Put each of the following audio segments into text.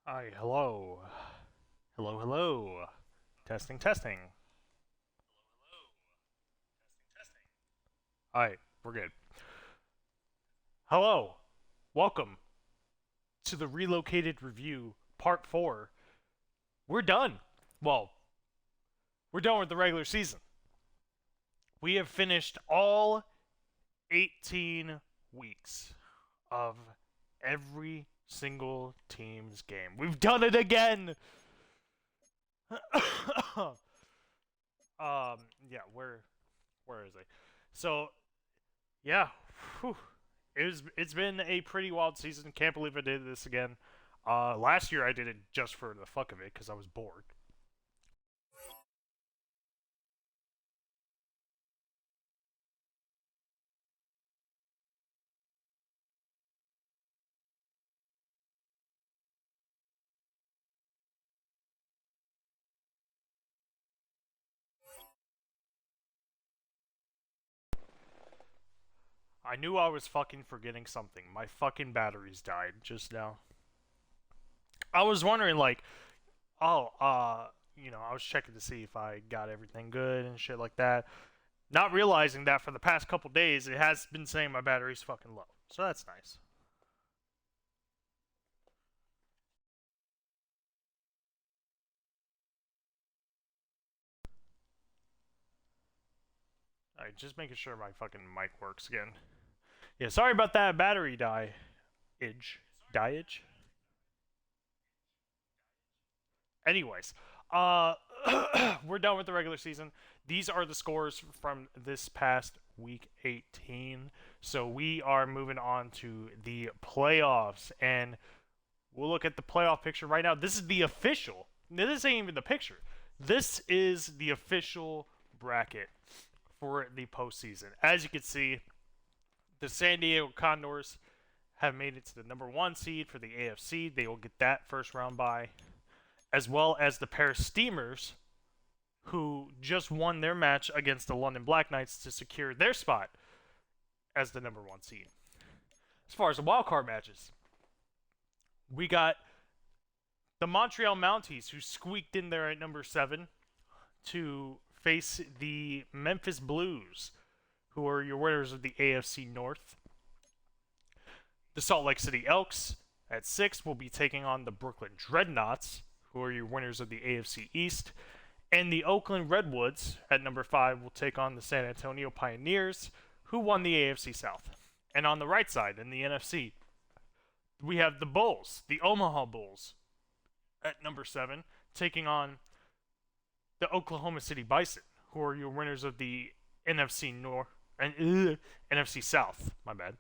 Hi, hello. Hello, hello. Testing, testing. Alright, we're good. Hello. Welcome to the Relocated Review Part 4. We're done. Well, we're done with the regular season. We have finished all 18 weeks of every single team's game. We've done it again! yeah, where is it? So, yeah, whew. It's been a pretty wild season. Can't believe I did this again. Last year I did it just for the fuck of it because I was bored. I knew I was fucking forgetting something. My fucking batteries died just now. I was wondering like, oh, I was checking to see if I got everything good and shit like that. Not realizing that for the past couple days it has been saying my battery's fucking low. So that's nice. Alright, just making sure my fucking mic works again. Yeah, sorry about that battery die. Idge. Diage? Anyways, uh, we're done with the regular season. These are the scores from this past week 18. So we are moving on to the playoffs, and we'll look at the playoff picture right now. This is the official. This ain't even the picture. This is the official bracket for the postseason. As you can see, the San Diego Condors have made it to the number one seed for the AFC. They will get that first round bye, as well as the Paris Steamers, who just won their match against the London Black Knights to secure their spot as the number one seed. As far as the wildcard matches, we got the Montreal Mounties, who squeaked in there at number 7 to face the Memphis Blues, who are your winners of the AFC North. The Salt Lake City Elks at 6 will be taking on the Brooklyn Dreadnoughts, who are your winners of the AFC East. And the Oakland Redwoods at number 5 will take on the San Antonio Pioneers, who won the AFC South. And on the right side, in the NFC, we have the Bulls, the Omaha Bulls, at number 7, taking on the Oklahoma City Bison, who are your winners of the NFC North and NFC South. My bad.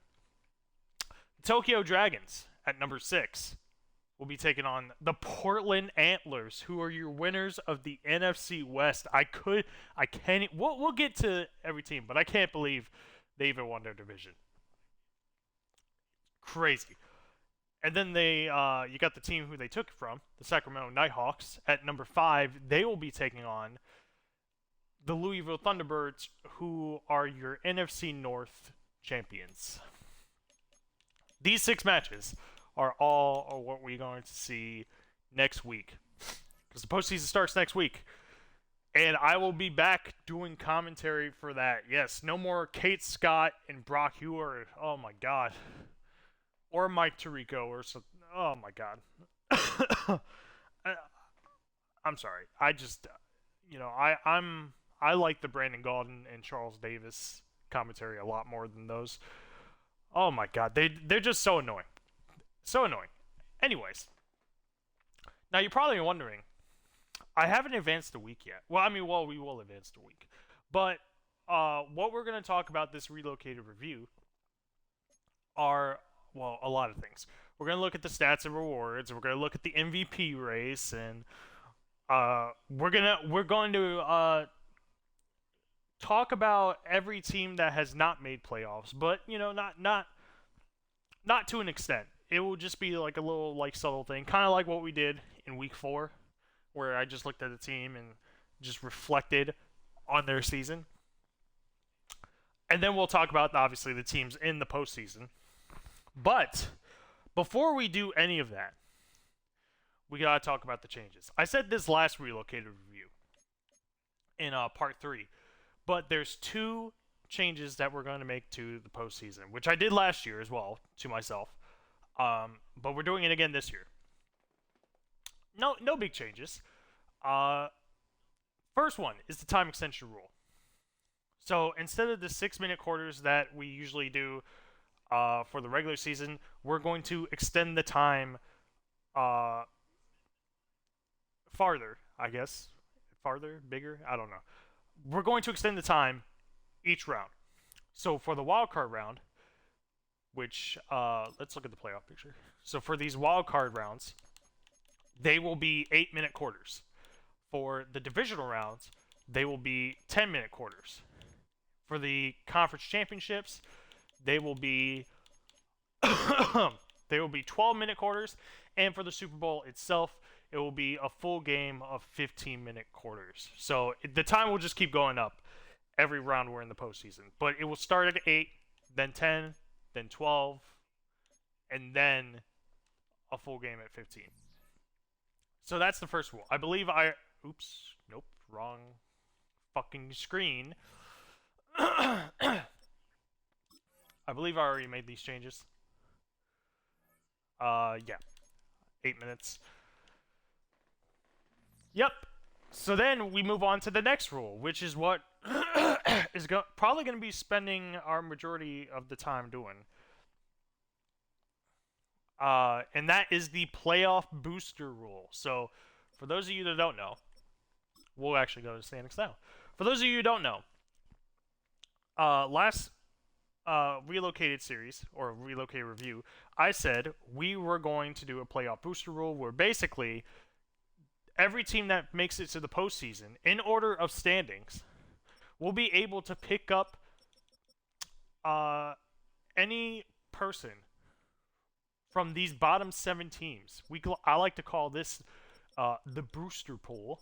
Tokyo Dragons at number 6 will be taking on the Portland Antlers, who are your winners of the NFC West. I can't. We'll get to every team, but I can't believe they even won their division. Crazy. And then you got the team who they took it from, the Sacramento Nighthawks, at number 5. They will be taking on the Louisville Thunderbirds, who are your NFC North champions. These 6 matches are all what we're going to see next week, because the postseason starts next week, and I will be back doing commentary for that. Yes, no more Kate Scott and Brock Heward. Oh my god, or Mike Tirico or something. Oh my god. I'm sorry. I just, I like the Brandon Gaudin and Charles Davis commentary a lot more than those. Oh my god, they're just so annoying. So annoying. Anyways, now you're probably wondering, I haven't advanced a week yet. Well, we will advance a week. But what we're going to talk about this relocated review are, well, a lot of things. We're going to look at the stats and rewards. We're going to look at the MVP race, and we're going to talk about every team that has not made playoffs, but not to an extent. It will just be like a little like subtle thing, kind of like what we did in week 4, where I just looked at the team and just reflected on their season. And then we'll talk about obviously the teams in the postseason. But before we do any of that, we gotta talk about the changes. I said this last Relocated review in part 3, but there's two changes that we're going to make to the postseason, which I did last year as well to myself. But we're doing it again this year. No big changes. Uh, First one is the time extension rule. So instead of the 6-minute quarters that we usually do for the regular season, we're going to extend the time uh, farther, I guess. Farther? Bigger? I don't know. We're going to extend the time each round. So for the wild card round, which let's look at the playoff picture. So for these wild card rounds, they will be 8-minute quarters. For the divisional rounds, they will be 10-minute quarters. For the conference championships, they will be 12-minute quarters, and for the Super Bowl itself, it will be a full game of 15-minute quarters. So the time will just keep going up every round we're in the postseason. But it will start at 8, then 10, then 12, and then a full game at 15. So that's the first rule. I believe oops, nope, wrong fucking screen. I believe I already made these changes. Yeah. 8 minutes. Yep. So then we move on to the next rule, which is what is probably going to be spending our majority of the time doing. And that is the playoff booster rule. So, for those of you that don't know, we'll actually go to standings now. For those of you who don't know, last Relocated series, or Relocated review, I said we were going to do a playoff booster rule where basically every team that makes it to the postseason, in order of standings, will be able to pick up any person from these bottom 7 teams. I like to call this the booster pool.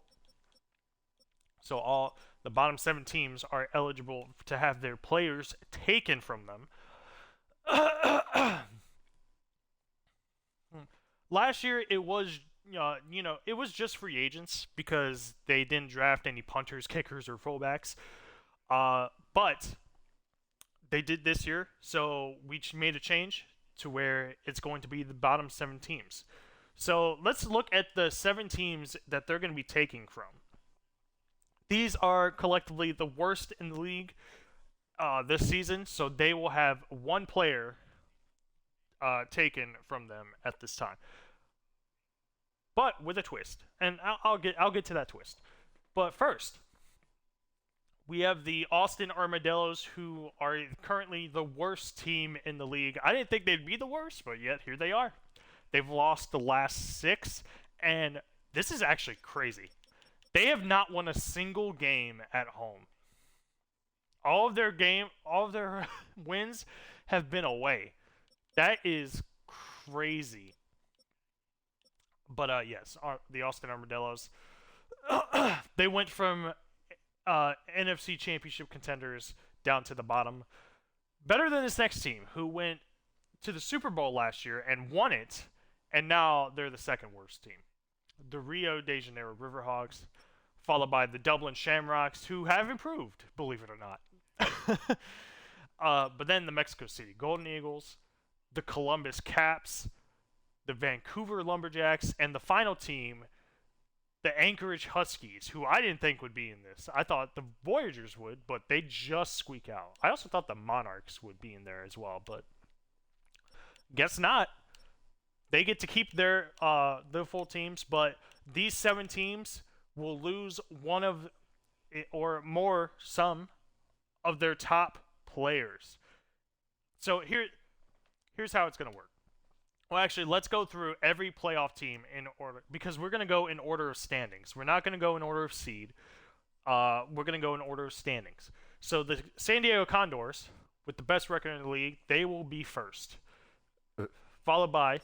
So all the bottom 7 teams are eligible to have their players taken from them. Last year it was it was just free agents because they didn't draft any punters, kickers, or fullbacks. But they did this year, so we made a change to where it's going to be the bottom 7 teams. So let's look at the 7 teams that they're going to be taking from. These are collectively the worst in the league this season, so they will have one player taken from them at this time. But with a twist, and I'll get to that twist. But first, we have the Austin Armadillos, who are currently the worst team in the league. I didn't think they'd be the worst, but yet here they are. They've lost the last 6, and this is actually crazy. They have not won a single game at home. All of their wins have been away. That is crazy. But yes, the Austin Armadillos, they went from NFC Championship contenders down to the bottom. Better than this next team, who went to the Super Bowl last year and won it, and now they're the second worst team. The Rio de Janeiro Riverhawks, followed by the Dublin Shamrocks, who have improved, believe it or not. But then the Mexico City Golden Eagles, the Columbus Caps, the Vancouver Lumberjacks, and the final team, the Anchorage Huskies, who I didn't think would be in this. I thought the Voyagers would, but they just squeak out. I also thought the Monarchs would be in there as well, but guess not. They get to keep their full teams, but these 7 teams will lose one of, or more, some of their top players. So here's how it's going to work. Well, actually, let's go through every playoff team in order, because we're going to go in order of standings. We're not going to go in order of seed. We're going to go in order of standings. So the San Diego Condors, with the best record in the league, they will be first. Followed by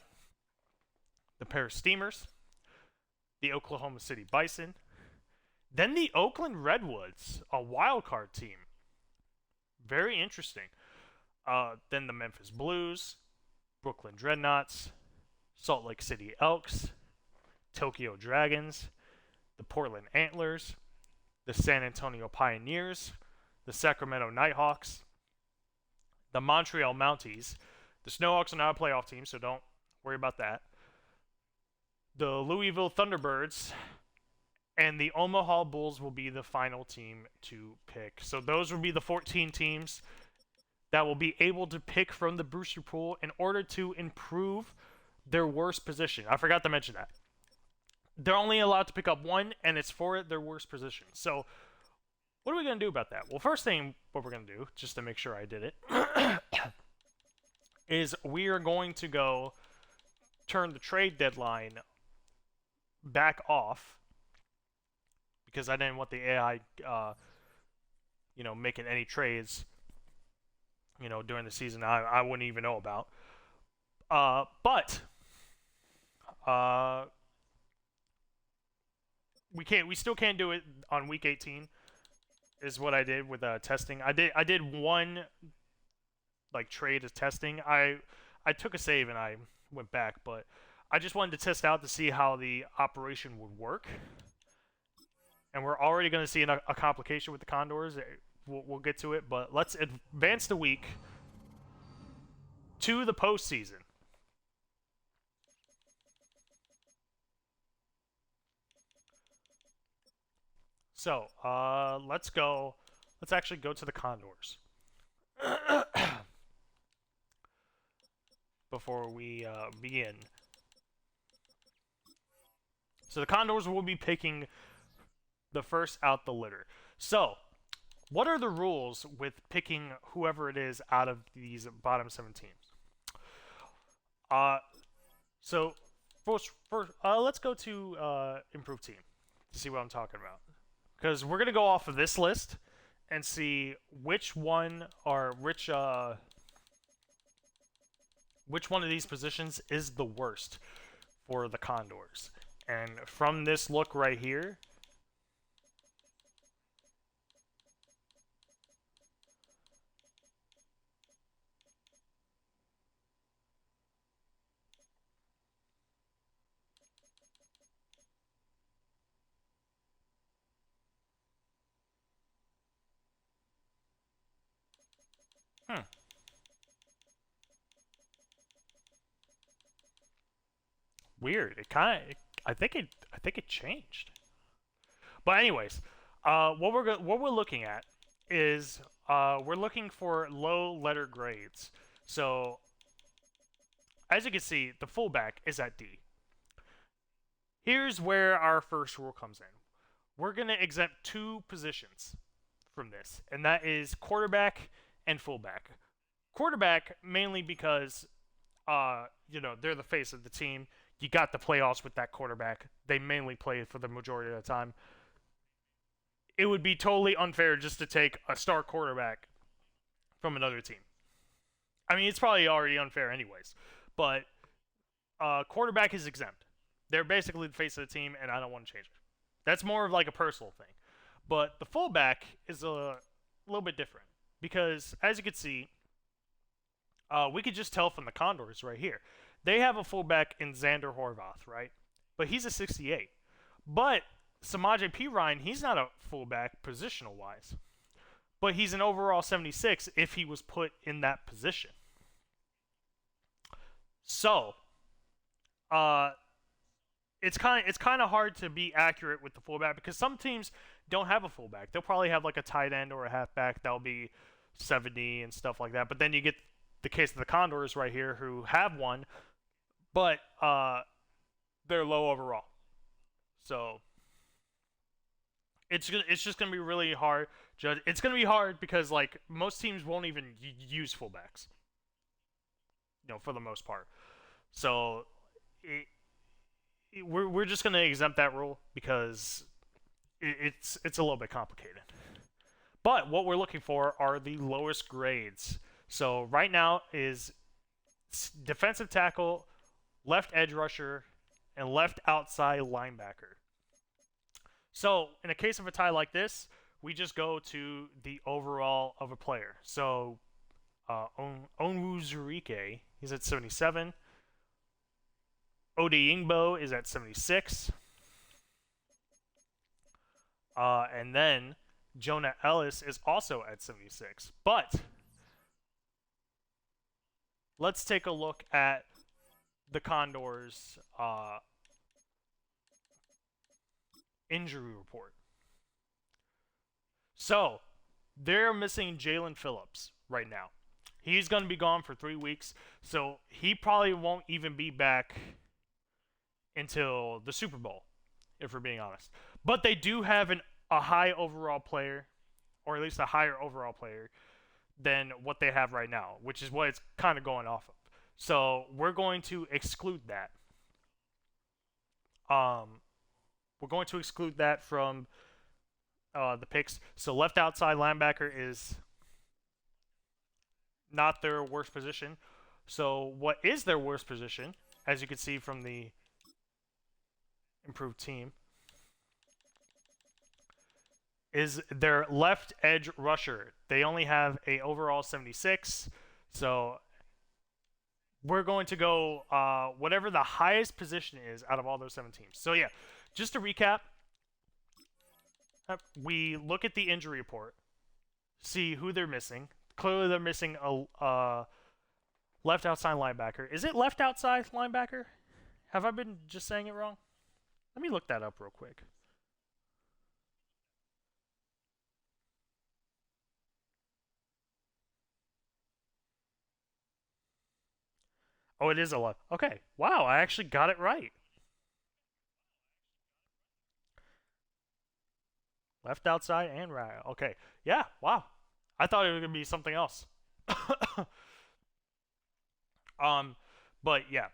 the Paris Steamers, the Oklahoma City Bison, then the Oakland Redwoods, a wild card team. Very interesting. Then the Memphis Blues, Brooklyn Dreadnoughts, Salt Lake City Elks, Tokyo Dragons, the Portland Antlers, the San Antonio Pioneers, the Sacramento Nighthawks, the Montreal Mounties. The Snowhawks are not a playoff team, so don't worry about that. The Louisville Thunderbirds, and the Omaha Bulls will be the final team to pick. So those will be the 14 teams that will be able to pick from the booster pool in order to improve their worst position. I forgot to mention that. They're only allowed to pick up one, and it's for their worst position. So what are we going to do about that? Well, first thing what we're going to do, just to make sure I did it, is we are going to go turn the trade deadline back off because I didn't want the AI, making any trades, during the season I wouldn't even know about. But we still can't do it on week 18. Is what I did with testing. I did one like trade of testing. I took a save and I went back, but I just wanted to test out to see how the operation would work. And we're already going to see a complication with the Condors. We'll get to it, but let's advance the week to the postseason. So, let's go. Let's actually go to the Condors. Before we begin. So the Condors will be picking the first out the litter. So, what are the rules with picking whoever it is out of these bottom 7 teams? So first, let's go to improved team to see what I'm talking about. Because we're gonna go off of this list and see which one or which one of these positions is the worst for the Condors. And from this look right here, weird. I think it changed. But anyways, what we're looking at is we're looking for low letter grades. So as you can see, the fullback is at D. Here's where our first rule comes in. We're gonna exempt 2 positions from this, and that is quarterback and fullback. Quarterback mainly because they're the face of the team. You got the playoffs with that quarterback. They mainly play for the majority of the time. It would be totally unfair just to take a star quarterback from another team. I mean, it's probably already unfair anyways. But quarterback is exempt. They're basically the face of the team, and I don't want to change it. That's more of like a personal thing. But the fullback is a little bit different. Because, as you can see, we could just tell from the Condors right here. They have a fullback in Xander Horvath, right? But he's a 68. But Samaje Perine, he's not a fullback positional-wise. But he's an overall 76 if he was put in that position. So, it's kind of hard to be accurate with the fullback because some teams don't have a fullback. They'll probably have like a tight end or a halfback that'll be 70 and stuff like that. But then you get the case of the Condors right here who have one, but they're low overall. So it's just gonna be really hard. It's gonna be hard because like most teams won't even use fullbacks, for the most part. So we're just gonna exempt that rule because it's a little bit complicated. But what we're looking for are the lowest grades. So right now is defensive tackle, left edge rusher, and left outside linebacker. So in a case of a tie like this, we just go to the overall of a player. So Onwuzurike, he's at 77. Odeyingbo is at 76. And then Jonah Ellis is also at 76. But let's take a look at the Condors' injury report. So they're missing Jalen Phillips right now. He's going to be gone for 3 weeks, so he probably won't even be back until the Super Bowl, if we're being honest. But they do have a high overall player, or at least a higher overall player than what they have right now, which is what it's kind of going off of. So we're going to exclude that. We're going to exclude that from the picks. So left outside linebacker is not their worst position. So what is their worst position, as you can see from the improved team, is their left edge rusher. They only have a overall 76. So we're going to go whatever the highest position is out of all those 7 teams. So yeah, just to recap, we look at the injury report, see who they're missing. Clearly they're missing a left outside linebacker. Is it left outside linebacker? Have I been just saying it wrong? Let me look that up real quick. Oh, it is a left. Okay. Wow, I actually got it right. Left outside and right. Okay. Yeah, wow. I thought it was going to be something else. um but yeah.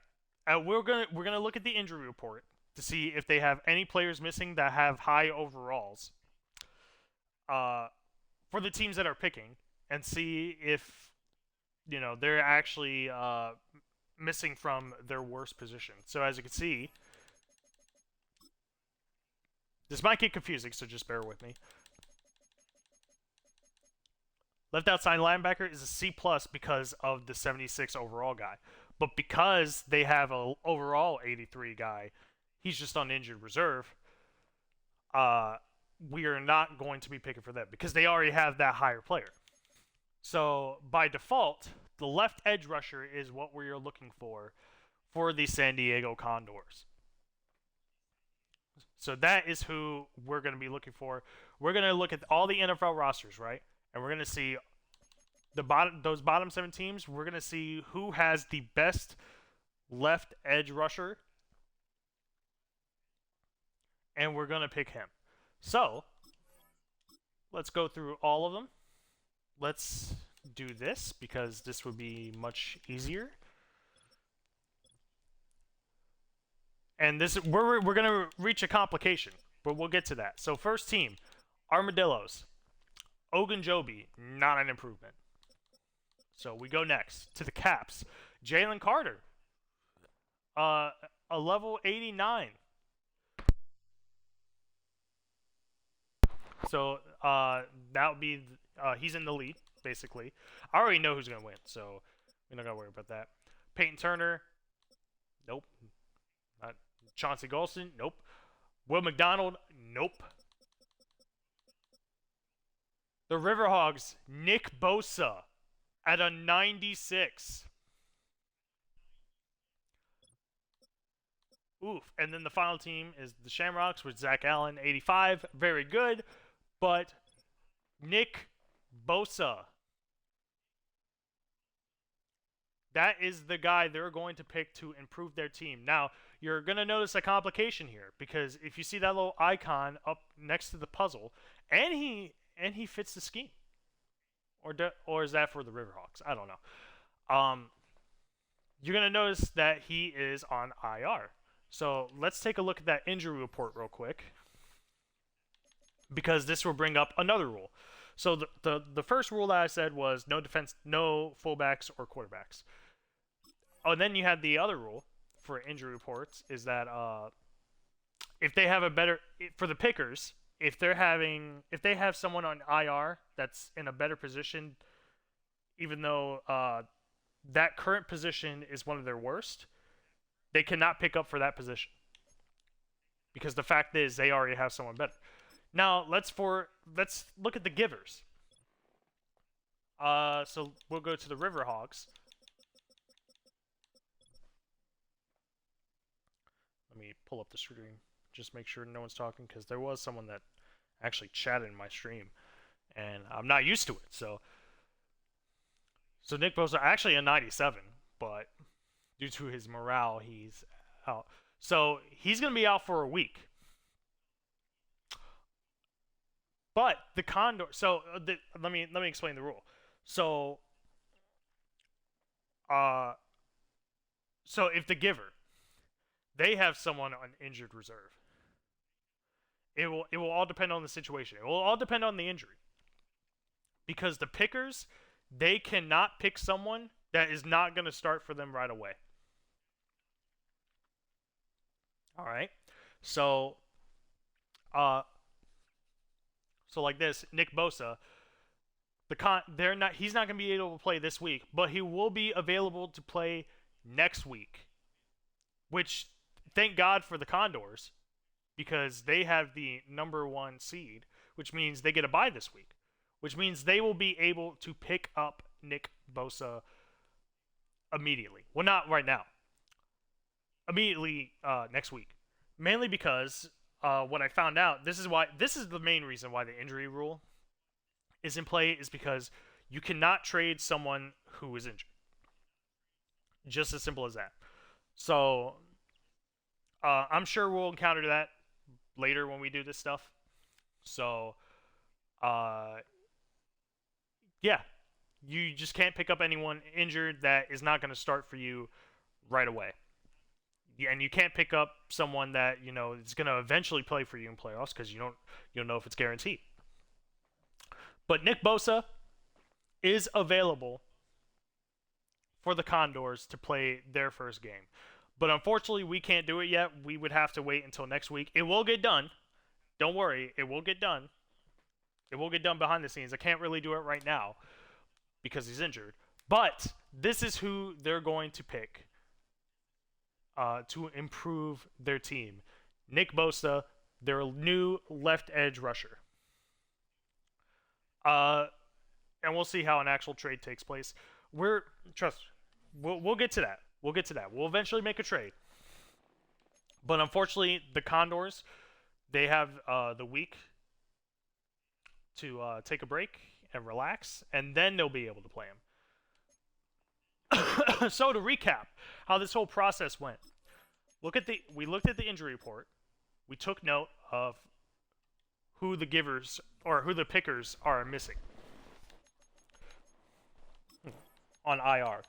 We're going to look at the injury report to see if they have any players missing that have high overalls. For the teams that are picking, and see if they're actually missing from their worst position. So as you can see, this might get confusing, so just bear with me. Left outside linebacker is a C plus because of the 76 overall guy, but because they have a overall 83 guy, he's just on injured reserve. We are not going to be picking for them because they already have that higher player. So by default, the left edge rusher is what we're looking for the San Diego Condors. So that is who we're going to be looking for. We're going to look at all the NFL rosters, right? And we're going to see those bottom 7 teams. We're going to see who has the best left edge rusher, and we're going to pick him. So let's go through all of them. Let's do this because this would be much easier. And this we're going to reach a complication, but we'll get to that. So first team, Armadillos. Ogunjobi, not an improvement. So we go next to the Caps. Jalen Carter, a level 89. So that would be he's in the lead basically. I already know who's gonna win, so we're not gonna worry about that. Peyton Turner, nope. Not Chauncey Golston, nope. Will McDonald, nope. The Riverhogs, Nick Bosa at a 96. Oof. And then the final team is the Shamrocks with Zach Allen, 85. Very good. But Nick Bosa, that is the guy they're going to pick to improve their team. Now, you're going to notice a complication here because if you see that little icon up next to the puzzle, and he fits the scheme. Or is that for the Riverhawks? I don't know. You're going to notice that he is on IR. So let's take a look at that injury report real quick, because this will bring up another rule. So the first rule that I said was no defense, no fullbacks or quarterbacks. Oh, and then you had the other rule for injury reports is that if they have a better for the pickers, if they have someone on IR that's in a better position, even though that current position is one of their worst, They cannot pick up for that position because the fact is they already have someone better. Now let's look at the givers. So we'll go to the Riverhawks. Let me pull up the stream. Just make sure no one's talking because there was someone that actually chatted in my stream, and I'm not used to it. So Nick Bosa actually a 97, but due to his morale, he's out. So he's gonna be out for a week. But the Condor. So let me explain the rule. So so if the giver, they have someone on injured reserve. It will all depend on the situation. It will all depend on the injury. Because the pickers, they cannot pick someone that is not going to start for them right away. All right. So like this, Nick Bosa, he's not going to be able to play this week, but he will be available to play next week. Which thank God for the Condors, because they have the number 1 seed, which means they get a bye this week, which means they will be able to pick up Nick Bosa immediately. Well, not right now. Immediately next week. Mainly because what I found out, this is the main reason why the injury rule is in play, is because you cannot trade someone who is injured. Just as simple as that. So I'm sure we'll encounter that later when we do this stuff. So yeah, you just can't pick up anyone injured that is not going to start for you right away. And you can't pick up someone that is going to eventually play for you in playoffs because you don't know if it's guaranteed. But Nick Bosa is available for the Condors to play their first game. But unfortunately, we can't do it yet. We would have to wait until next week. It will get done. Don't worry, it will get done. It will get done behind the scenes. I can't really do it right now because he's injured. But this is who they're going to pick to improve their team. Nick Bosa, their new left edge rusher. And we'll see how an actual trade takes place. We'll get to that. We'll get to that. We'll eventually make a trade. But unfortunately, the Condors, they have the week to take a break and relax, and then they'll be able to play him. So to recap how this whole process went, we looked at the injury report. We took note of who the givers or who the pickers are missing on IR.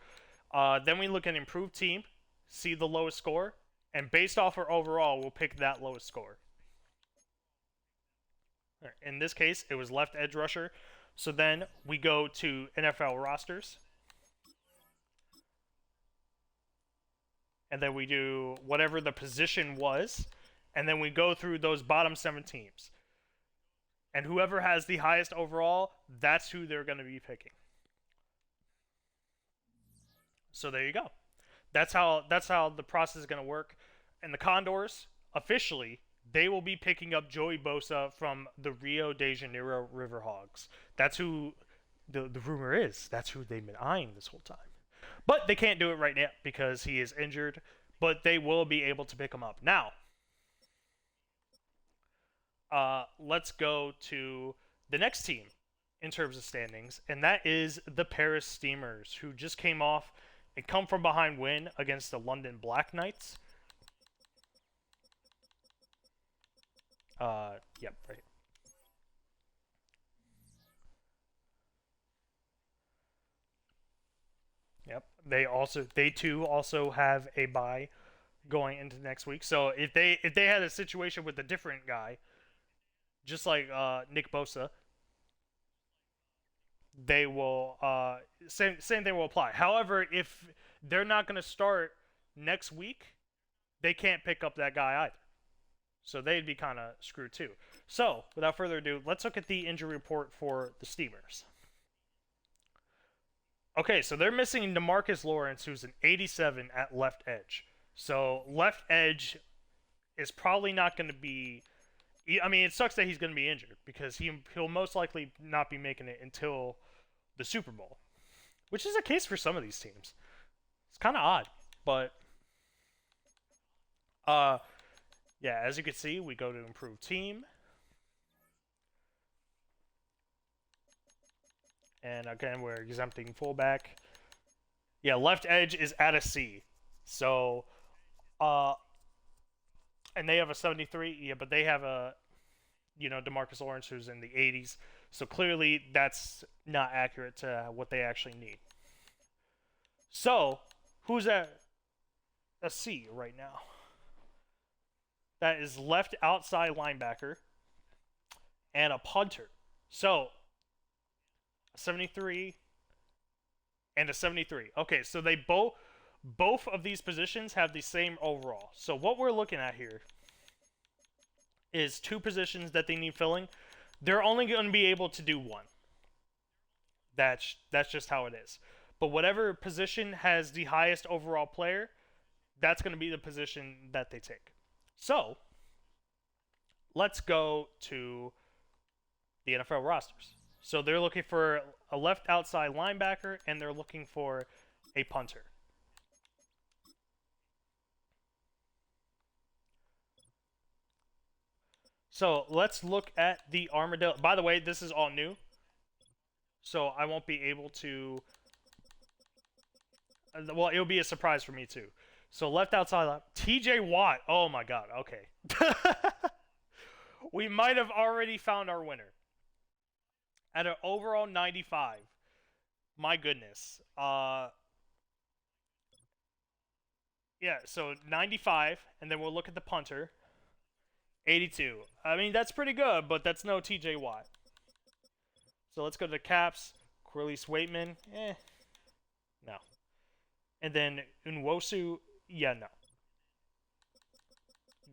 Then we look at improved team, see the lowest score, and based off our overall, we'll pick that lowest score. In this case, it was left edge rusher. So then we go to NFL rosters. And then we do whatever the position was. And then we go through those bottom 7 teams. And whoever has the highest overall, that's who they're going to be picking. So there you go. That's how the process is going to work. And the Condors, officially, they will be picking up Joey Bosa from the Rio de Janeiro Riverhawks. That's who the rumor is. That's who they've been eyeing this whole time. But they can't do it right now because he is injured. But they will be able to pick him up. Now, let's go to the next team in terms of standings. And that is the Paris Steamers, who just came off a come-from-behind win against the London Black Knights. Yep, right. Yep. They too also have a bye going into next week. So if they had a situation with a different guy, just like Nick Bosa, they will same thing will apply. However, if they're not going to start next week, they can't pick up that guy either. So they'd be kind of screwed too. So, without further ado, let's look at the injury report for the Steamers. Okay, so they're missing DeMarcus Lawrence, who's an 87 at left edge. So left edge is probably not going to be. I mean, it sucks that he's going to be injured because he'll most likely not be making it until the Super Bowl, which is the case for some of these teams. It's kind of odd, but uh, yeah. As you can see, we go to improve team, and again we're exempting fullback. Yeah, left edge is at a C, so uh, and they have a 73. Yeah, but they have a DeMarcus Lawrence who's in the 80s. So clearly that's not accurate to what they actually need. So who's at a C right now? That is left outside linebacker and a punter. So a 73 and a 73. Okay, so they both of these positions have the same overall. So what we're looking at here is two positions that they need filling. They're only going to be able to do one. That's just how it is. But whatever position has the highest overall player, that's going to be the position that they take. So, let's go to the NFL rosters. So they're looking for a left outside linebacker and they're looking for a punter. So let's look at the armadillo. By the way, this is all new. So I won't be able to... Well, it'll be a surprise for me too. So left outside, TJ Watt. Oh my god, okay. We might have already found our winner. At an overall 95. My goodness. Yeah, so 95, and then we'll look at the punter. 82. I mean, that's pretty good, but that's no TJ Watt. So let's go to the Caps. Corliss Waitman. No. And then Nwosu. Yeah, no.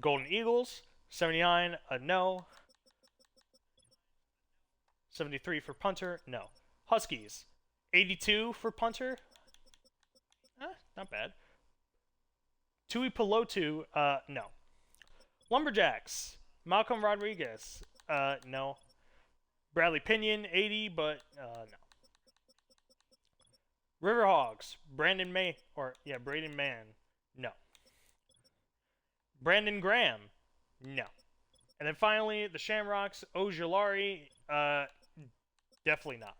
Golden Eagles. 79. No. 73 for punter. No. Huskies. 82 for punter. Not bad. Tui Pelotu. No. Lumberjacks. Malcolm Rodriguez. No. Bradley Pinion, 80, but no. Riverhogs. Braden Mann. No. Brandon Graham. No. And then finally, the Shamrocks. Ojulari. Definitely not.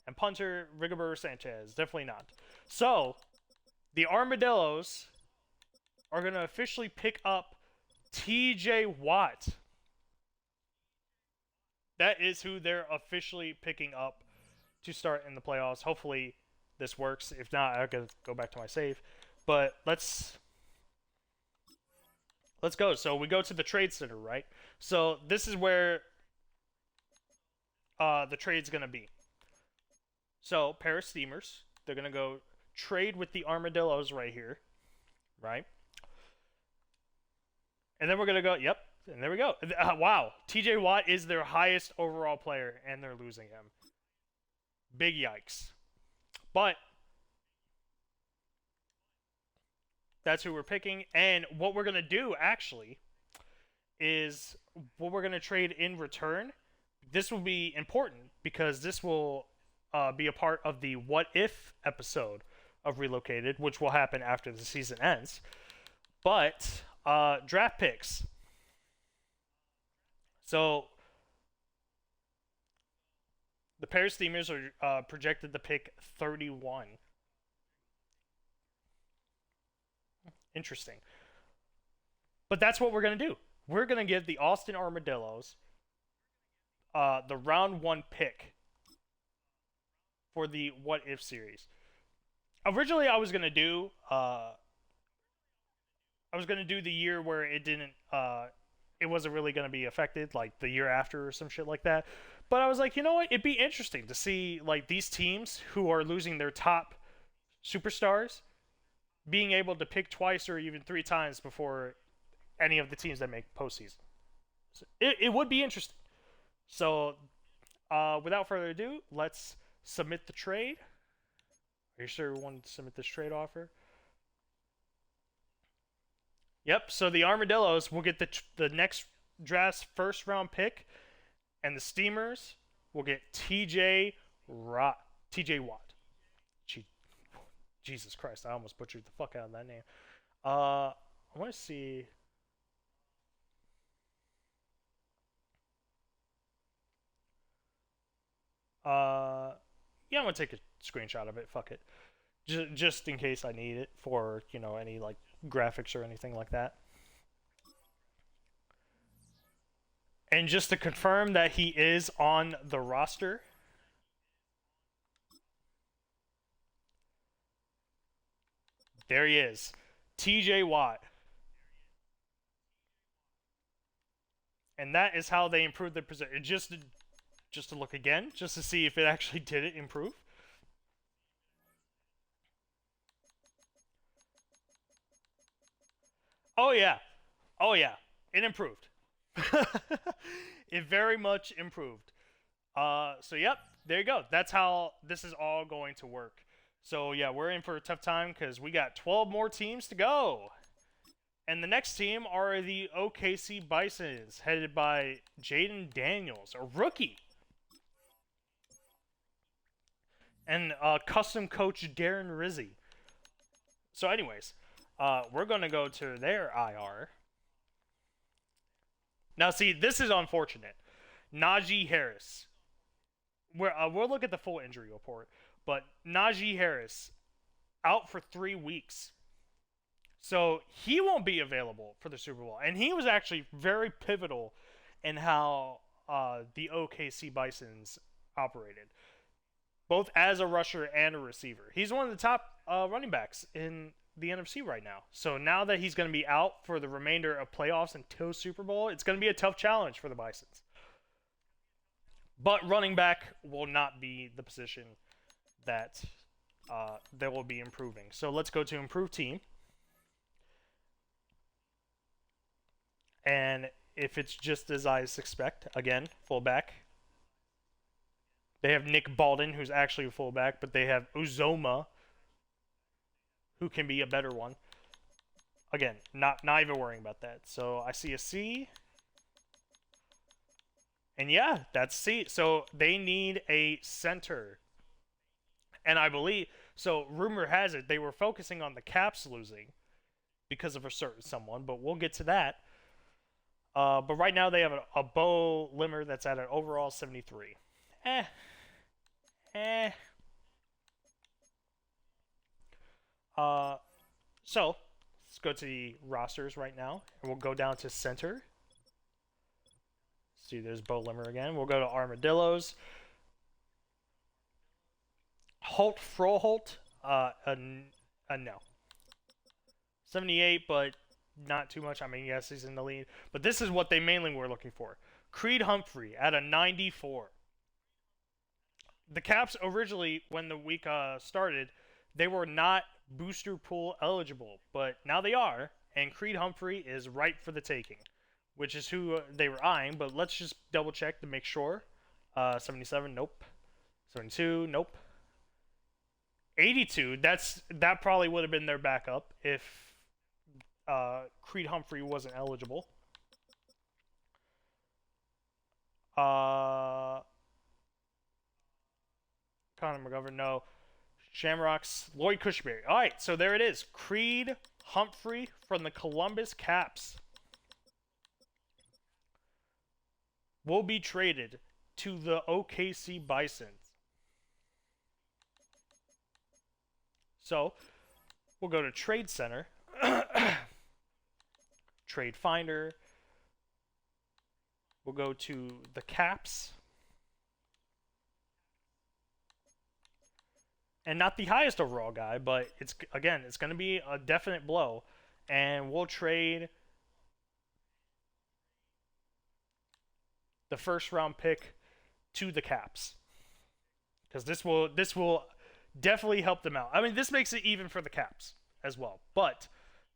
And punter, Rigobert Sanchez. Definitely not. So, the Armadillos are going to officially pick up TJ Watt. That is who they're officially picking up to start in the playoffs. Hopefully this works. If not, I'll go back to my save. But let's go. So we go to the trade center, right? So this is where the trade's going to be. So pair of steamers. They're going to go trade with the Armadillos right here, right? And then we're going to go, yep, and there we go. Wow, TJ Watt is their highest overall player, and they're losing him. Big yikes. But that's who we're picking. And what we're going to do, actually, is what we're going to trade in return. This will be important because this will be a part of the What If episode of Relocated, which will happen after the season ends. But draft picks. So the Paris Steamers are projected to pick 31. Interesting. But that's what we're going to do. We're going to give the Austin Armadillos the round 1 pick for the What If series. Originally, I was going to do the year where it didn't it wasn't really going to be affected, like the year after or some shit like that. But I was like, you know what? It'd be interesting to see like these teams who are losing their top superstars being able to pick twice or even 3 times before any of the teams that make postseason. So it would be interesting. So without further ado, let's submit the trade. Are you sure we want to submit this trade offer? Yep. So the Armadillos will get the next draft's first round pick, and the Steamers will get T.J. Watt. Jesus Christ, I almost butchered the fuck out of that name. I want to see. Uh, yeah, I'm gonna take a screenshot of it. Fuck it, just in case I need it for any like graphics or anything like that. And just to confirm that he is on the roster, there he is, T.J. Watt, and that is how they improved the position. Just to look again, just to see if it actually did it improve. Oh yeah, oh yeah, it improved. It very much improved. So yep, there you go. That's how this is all going to work. So yeah, we're in for a tough time because we got 12 more teams to go. And the next team are the OKC Bisons, headed by Jaden Daniels, a rookie, and custom coach Darren Rizzi. So, anyways, we're going to go to their IR. Now, see, this is unfortunate. Najee Harris. We'll look at the full injury report, but Najee Harris out for 3 weeks. So he won't be available for the Super Bowl. And he was actually very pivotal in how the OKC Bisons operated, both as a rusher and a receiver. He's one of the top running backs in the NFC right now. So now that he's going to be out for the remainder of playoffs until Super Bowl, it's going to be a tough challenge for the Bisons. But running back will not be the position that they will be improving. So let's go to improved team. And if it's just as I suspect, again, fullback. They have Nick Baldwin, who's actually a fullback, but they have Uzoma, who can be a better one. Again, not even worrying about that. So I see a C. And yeah, that's C. So they need a center. And I believe, so rumor has it, they were focusing on the Caps losing because of a certain someone, but we'll get to that. But right now they have a Bo Limmer that's at an overall 73. Eh. Eh. So let's go to the rosters right now, and we'll go down to center. See, there's Bo Limmer again. We'll go to Armadillos. Holt Froholt, a no. 78, but not too much. I mean, yes, he's in the lead. But this is what they mainly were looking for. Creed Humphrey at a 94. The Caps originally, when the week started, they were not booster pool eligible, but now they are, and Creed Humphrey is ripe for the taking, which is who they were eyeing. But let's just double check to make sure. 77, nope. 72, nope. 82, that probably would have been their backup if Creed Humphrey wasn't eligible. Connor McGovern, no. Shamrocks, Lloyd Cushberry. All right, so there it is. Creed Humphrey from the Columbus Caps will be traded to the OKC Bisons. So we'll go to Trade Center, Trade Finder. We'll go to the Caps. And not the highest overall guy, but it's going to be a definite blow. And we'll trade the first round pick to the Caps, because this will definitely help them out. I mean, this makes it even for the Caps as well, but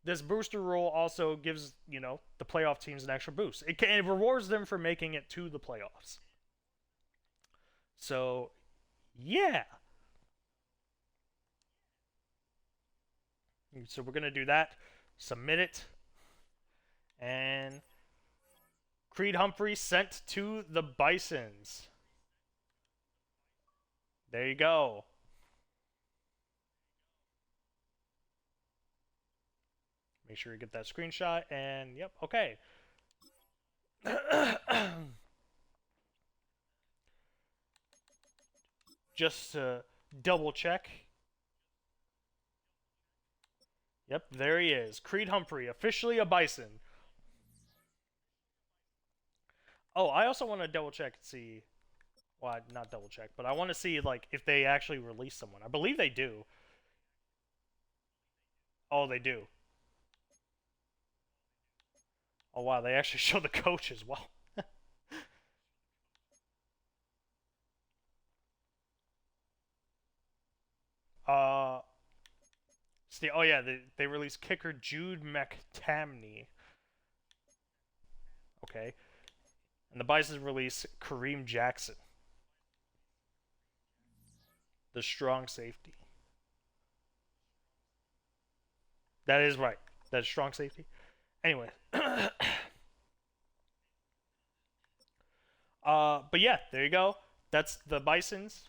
this booster rule also gives the playoff teams an extra boost. It rewards them for making it to the playoffs. So yeah. So we're gonna do that. Submit it. And Creed Humphrey sent to the Bisons. There you go. Make sure you get that screenshot. And yep, okay. Just to double check. Yep, there he is. Creed Humphrey, officially a Bison. Oh, I also want to double check and see. Well, not double check, but I want to see like if they actually release someone. I believe they do. Oh, they do. Oh wow, they actually show the coach as well. uh, oh yeah, they released kicker Jude McTamney. Okay, and the Bisons release Kareem Jackson, the strong safety. That is right. That's strong safety. Anyway, but yeah, there you go. That's the Bisons.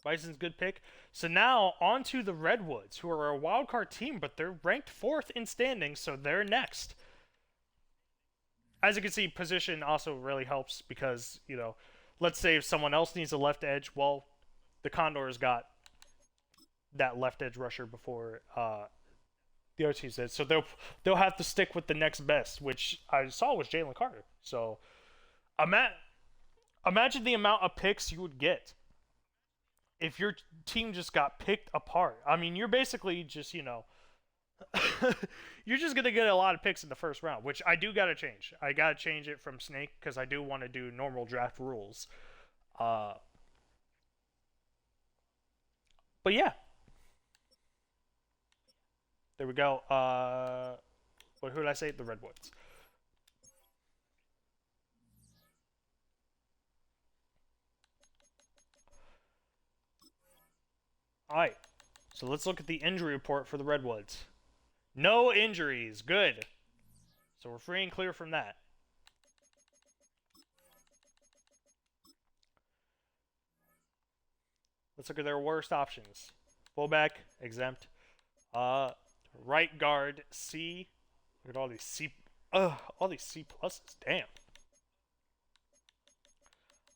Bison's good pick. So now on to the Redwoods, who are a wild card team, but they're ranked 4th in standings, so they're next. As you can see, position also really helps because, you know, let's say if someone else needs a left edge, well, the Condors got that left edge rusher before the other teams did. So they'll have to stick with the next best, which I saw was Jalen Carter. So imagine the amount of picks you would get if your team just got picked apart. I mean, you're basically just, you know, you're just gonna get a lot of picks in the first round, which I do gotta change. I gotta change it from Snake because I do want to do normal draft rules. But yeah, there we go. Who did I say? The Redwoods. All right. So let's look at the injury report for the Redwoods. No injuries. Good. So we're free and clear from that. Let's look at their worst options. Fullback, exempt. Right guard, C. Look at all these C. All these C pluses. Damn.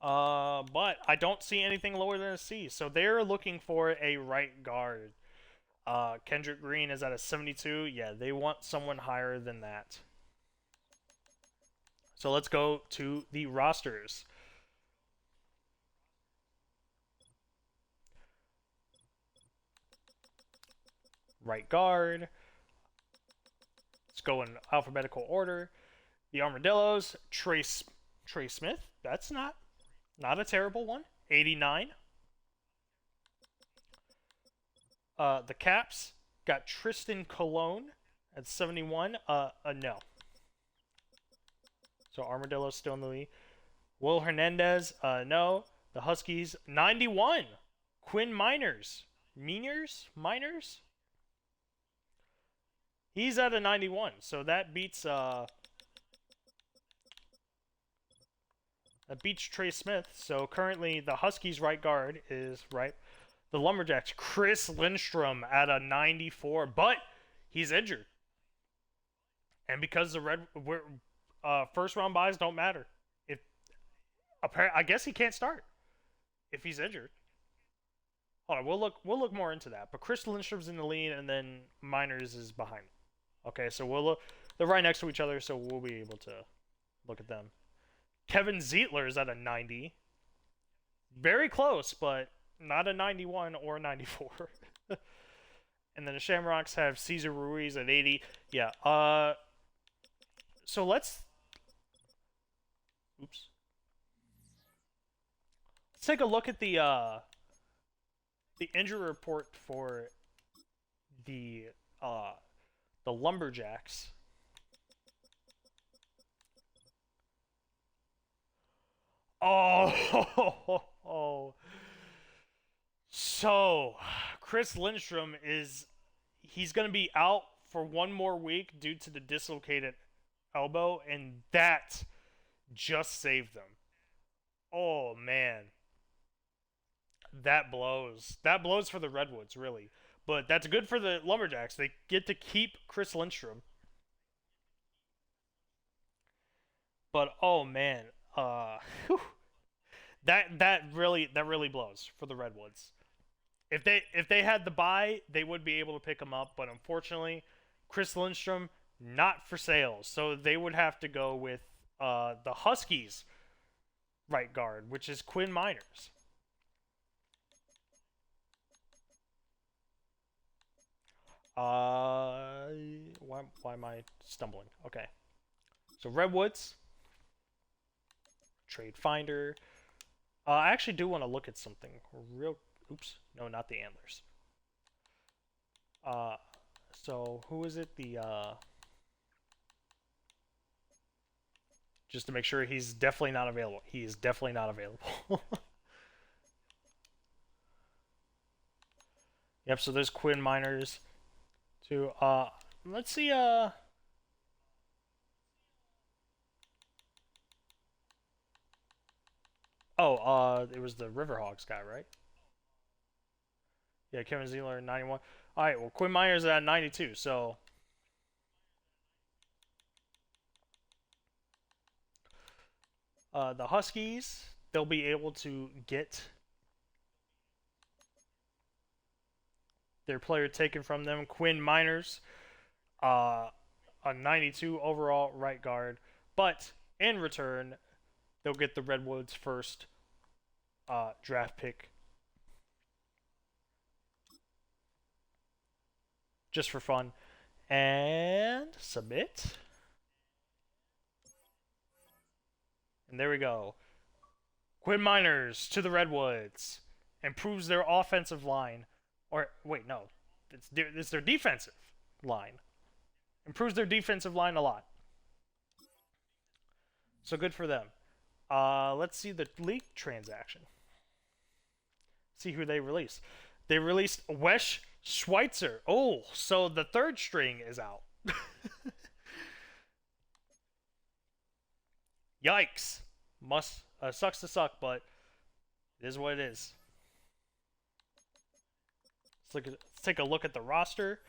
But I don't see anything lower than a C. So they're looking for a right guard. Kendrick Green is at a 72. Yeah, they want someone higher than that. So let's go to the rosters. Right guard. Let's go in alphabetical order. The Armadillos, Trey Smith. That's not a terrible one. 89. The Caps got Tristan Colon at 71. No. So Armadillo's still in the league. Will Hernandez, no. The Huskies, 91. Quinn Miners. Miners? He's at a 91, so that beats Trey Smith. So currently the Huskies right guard is right. The Lumberjacks, Chris Lindstrom at a 94, but he's injured. And because the first round buys don't matter. I guess he can't start if he's injured. Hold on, we'll look more into that. But Chris Lindstrom's in the lead, and then Miners is behind. Okay, so we'll look. They're right next to each other, so we'll be able to look at them. Kevin Zietler is at a 90. Very close, but not a 91 or a 94. And then the Shamrocks have Cesar Ruiz at 80. Yeah. So let's. Oops. Let's take a look at the injury report for the Lumberjacks. Oh, so Chris Lindstrom he's going to be out for one more week due to the dislocated elbow, and that just saved them. Oh man, that blows. That blows for the Redwoods, really. But that's good for the Lumberjacks. They get to keep Chris Lindstrom. But oh man, whew, that really blows for the Redwoods. If they had the bye, they would be able to pick him up. But unfortunately, Chris Lindstrom not for sale. So they would have to go with the Huskies right guard, which is Quinn Miners. Why am I stumbling? Okay. So Redwoods, Trade Finder. I actually do want to look at something real. Oops, no, not the antlers. Uh, so who is it? Just to make sure he's definitely not available. He is definitely not available. Yep. So there's Quinn Miners. To let's see. It was the Riverhawks guy, right? Yeah, Kevin Zeeler 91. All right, well, Quinn Myers at 92. So the Huskies, they'll be able to get their player taken from them. Quinn Miners, uh, a 92 overall right guard, but in return, they'll get the Redwoods' first draft pick just for fun. And submit. And there we go. Quinn Miners to the Redwoods. Improves their offensive line. Or, wait, no. It's their defensive line. Improves their defensive line a lot. So good for them. Let's see the league transaction. See who they released. They released Wes Schweitzer. Oh, so the third string is out. Yikes. Sucks to suck, but it is what it is. Let's take a look at the roster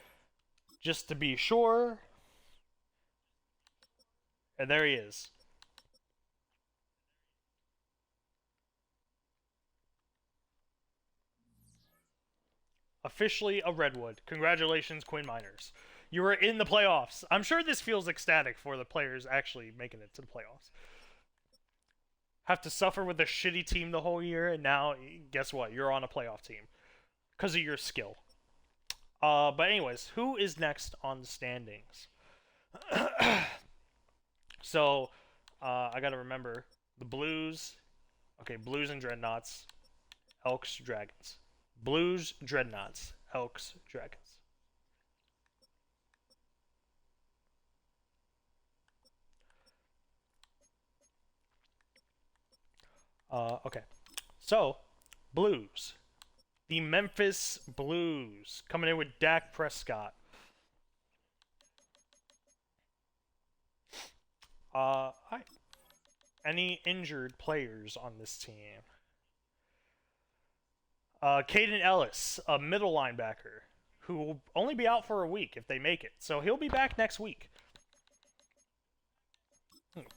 just to be sure. And there he is. Officially a Redwood. Congratulations, Quinn Miners. You were in the playoffs. I'm sure this feels ecstatic for the players actually making it to the playoffs. Have to suffer with a shitty team the whole year, and now, guess what? You're on a playoff team. Because of your skill. But anyways, who is next on the standings? So, I gotta remember. The Blues. Okay, Blues and Dreadnoughts. Elks, Dragons. Blues, Dreadnoughts. Elks, Dragons. Okay. So, Blues. The Memphis Blues. Coming in with Dak Prescott. Hi. Any injured players on this team? Caden Ellis, a middle linebacker, who will only be out for a week if they make it. So he'll be back next week.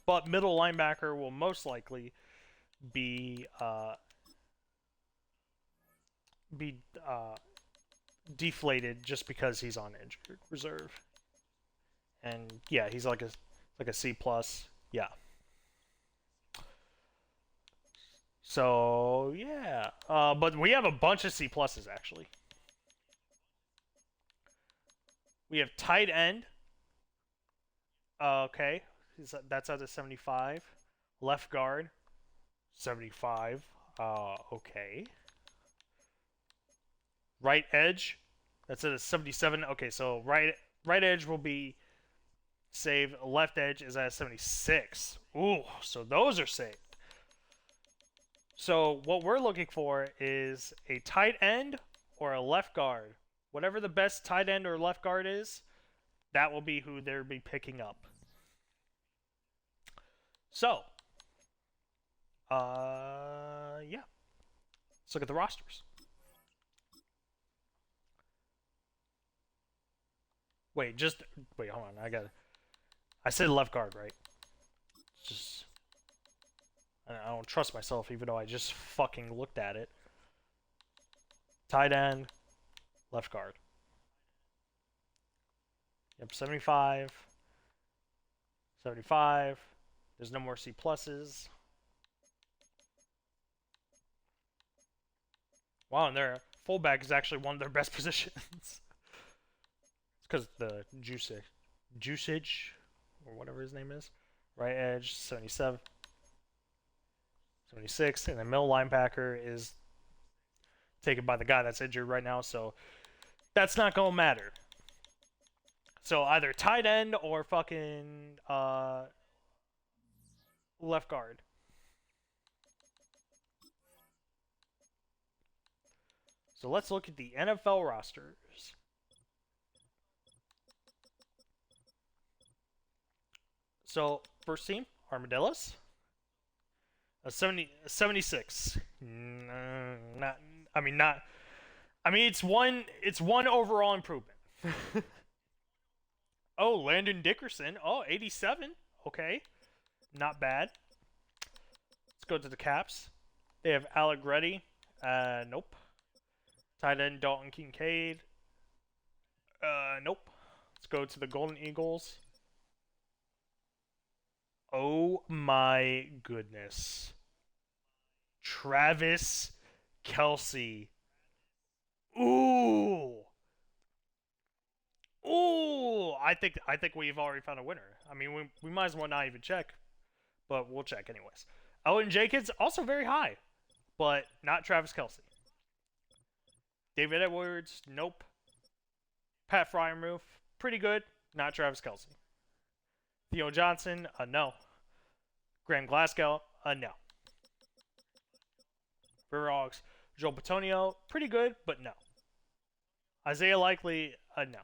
But middle linebacker will most likely be deflated just because he's on injured reserve. And yeah, he's like a C plus. Yeah. So yeah, but we have a bunch of C pluses actually. We have tight end. Okay, that's out of 75. Left guard, 75. Okay. Right edge, that's at a 77. Okay, so right edge will be saved. Left edge is at a 76. Ooh, so those are saved. So what we're looking for is a tight end or a left guard. Whatever the best tight end or left guard is, That will be who they'll be picking up. So, yeah. Let's look at the rosters. Wait. Hold on. I said left guard, right? Just I don't trust myself, even though I just fucking looked at it. Tight end, left guard. Yep, 75. 75. There's no more C pluses. Wow, and their fullback is actually one of their best positions. It's because the juicage, or whatever his name is. Right edge, 77. 76. And the middle linebacker is taken by the guy that's injured right now, so that's not going to matter. So either tight end or fucking left guard. So let's look at the NFL rosters. So first team, Armadillos. 76. Not. I mean, not. I mean, it's one overall improvement. Oh, Landon Dickerson. Oh, 87. Okay, not bad. Let's go to the Caps. They have Allegretti. Nope. Tight end Dalton Kincaid. Nope. Let's go to the Golden Eagles. Oh my goodness. Travis Kelce. Ooh. Ooh. I think we've already found a winner. I mean, we might as well not even check, but we'll check anyways. Owen Jenkins also very high, but not Travis Kelce. David Edwards, nope. Pat Fryermuth, pretty good, not Travis Kelce. Theo Johnson, no. Graham Glasgow, no. River Hawks, Joel Petonio, pretty good, but no. Isaiah Likely, no.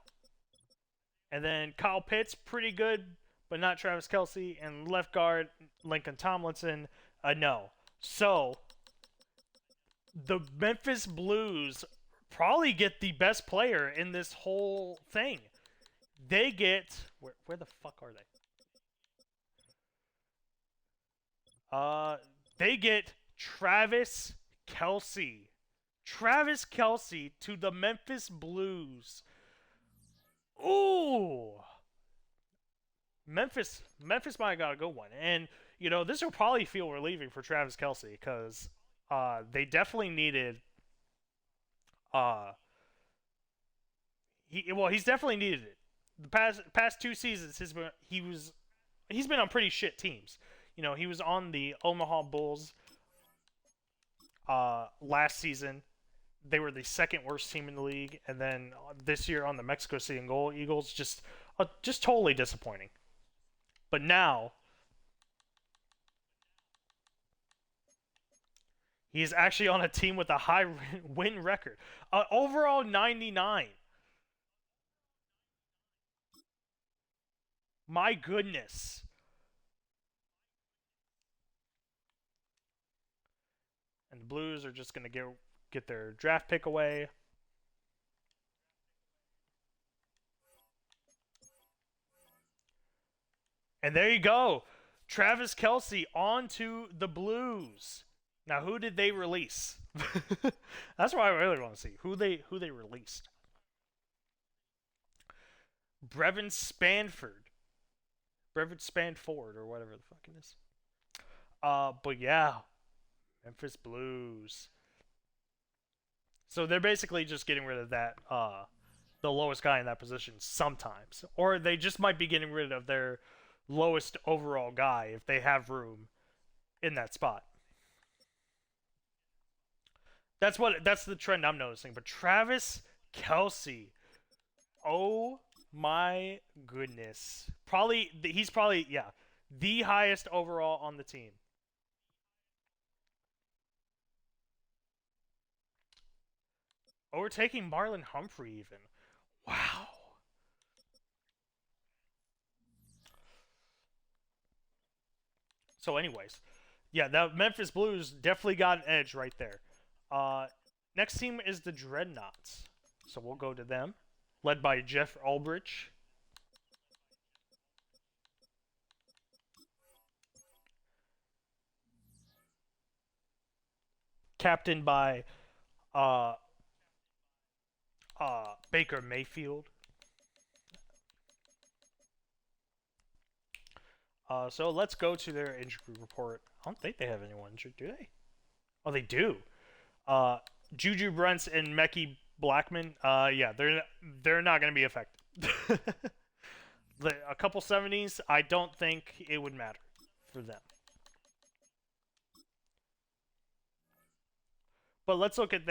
And then Kyle Pitts, pretty good, but not Travis Kelce. And left guard, Lincoln Tomlinson, no. So, the Memphis Blues probably get the best player in this whole thing. They get... Where the fuck are they? They get Travis Kelce. Travis Kelce to the Memphis Blues. Ooh. Memphis might have got a good one. And, this will probably feel relieving for Travis Kelce because they definitely needed he's definitely needed it. The past 2 seasons he's been on pretty shit teams. He was on the Omaha Bulls last season. They were the second worst team in the league, and then this year on the Mexico City and Goal Eagles, just totally disappointing. But now he's actually on a team with a high win record, overall 99. My goodness. And the Blues are just gonna get their draft pick away. And there you go. Travis Kelce on to the Blues. Now, who did they release? That's what I really want to see. Who they released. Brevin Spanford. Brevin Spanford or whatever the fuck it is. But yeah. Memphis Blues. So they're basically just getting rid of that the lowest guy in that position sometimes. Or they just might be getting rid of their lowest overall guy if they have room in that spot. That's the trend I'm noticing. But Travis Kelce, oh my goodness, he's probably the highest overall on the team. Overtaking Marlon Humphrey even. Wow. So, anyways, yeah, the Memphis Blues definitely got an edge right there. Uh, Next team is the Dreadnoughts. So we'll go to them, led by Jeff Ulbrich. Captained by uh, Baker Mayfield. So let's go to their injury report. I don't think they have anyone injured, do they? Oh, they do. Uh, Juju Brents and Mekhi Blackman. Yeah, they're not going to be affected. A couple 70s, I don't think it would matter for them. But let's look at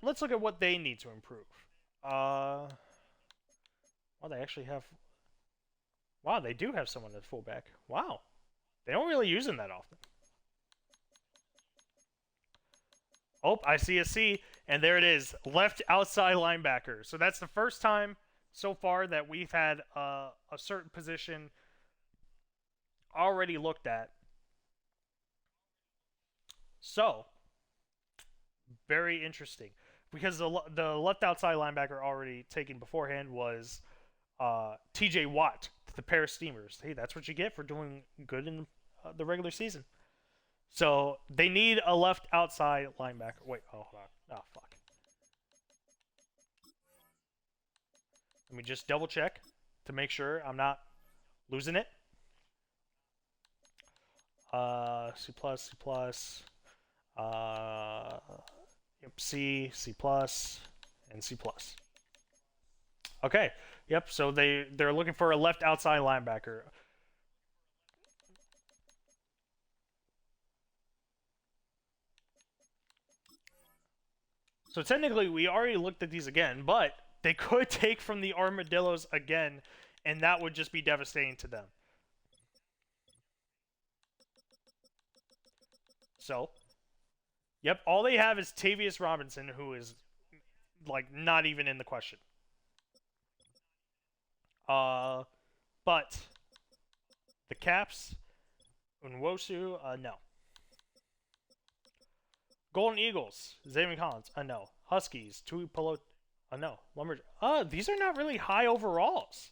let's look at what they need to improve. Well, they actually have. Wow, they do have someone at fullback. Wow, they don't really use him that often. Oh, I see a C, and there it is, left outside linebacker. So that's the first time so far that we've had a certain position already looked at. So, very interesting. Because the left outside linebacker already taken beforehand was TJ Watt, the Paris Steamers. Hey, that's what you get for doing good in the regular season. So they need a left outside linebacker. Wait, oh, hold on. Oh, fuck. Let me just double check to make sure I'm not losing it. C plus, C plus. Yep, C, C plus, and C plus. Okay. Yep. So they're looking for a left outside linebacker. So technically, we already looked at these again, but they could take from the Armadillos again, and that would just be devastating to them. So, yep, all they have is Tavius Robinson, who is like not even in the question. But the Caps, Unwosu, no. Golden Eagles, Xavier Collins, no. Huskies, Tui Polo, no. Lumberjack, these are not really high overalls.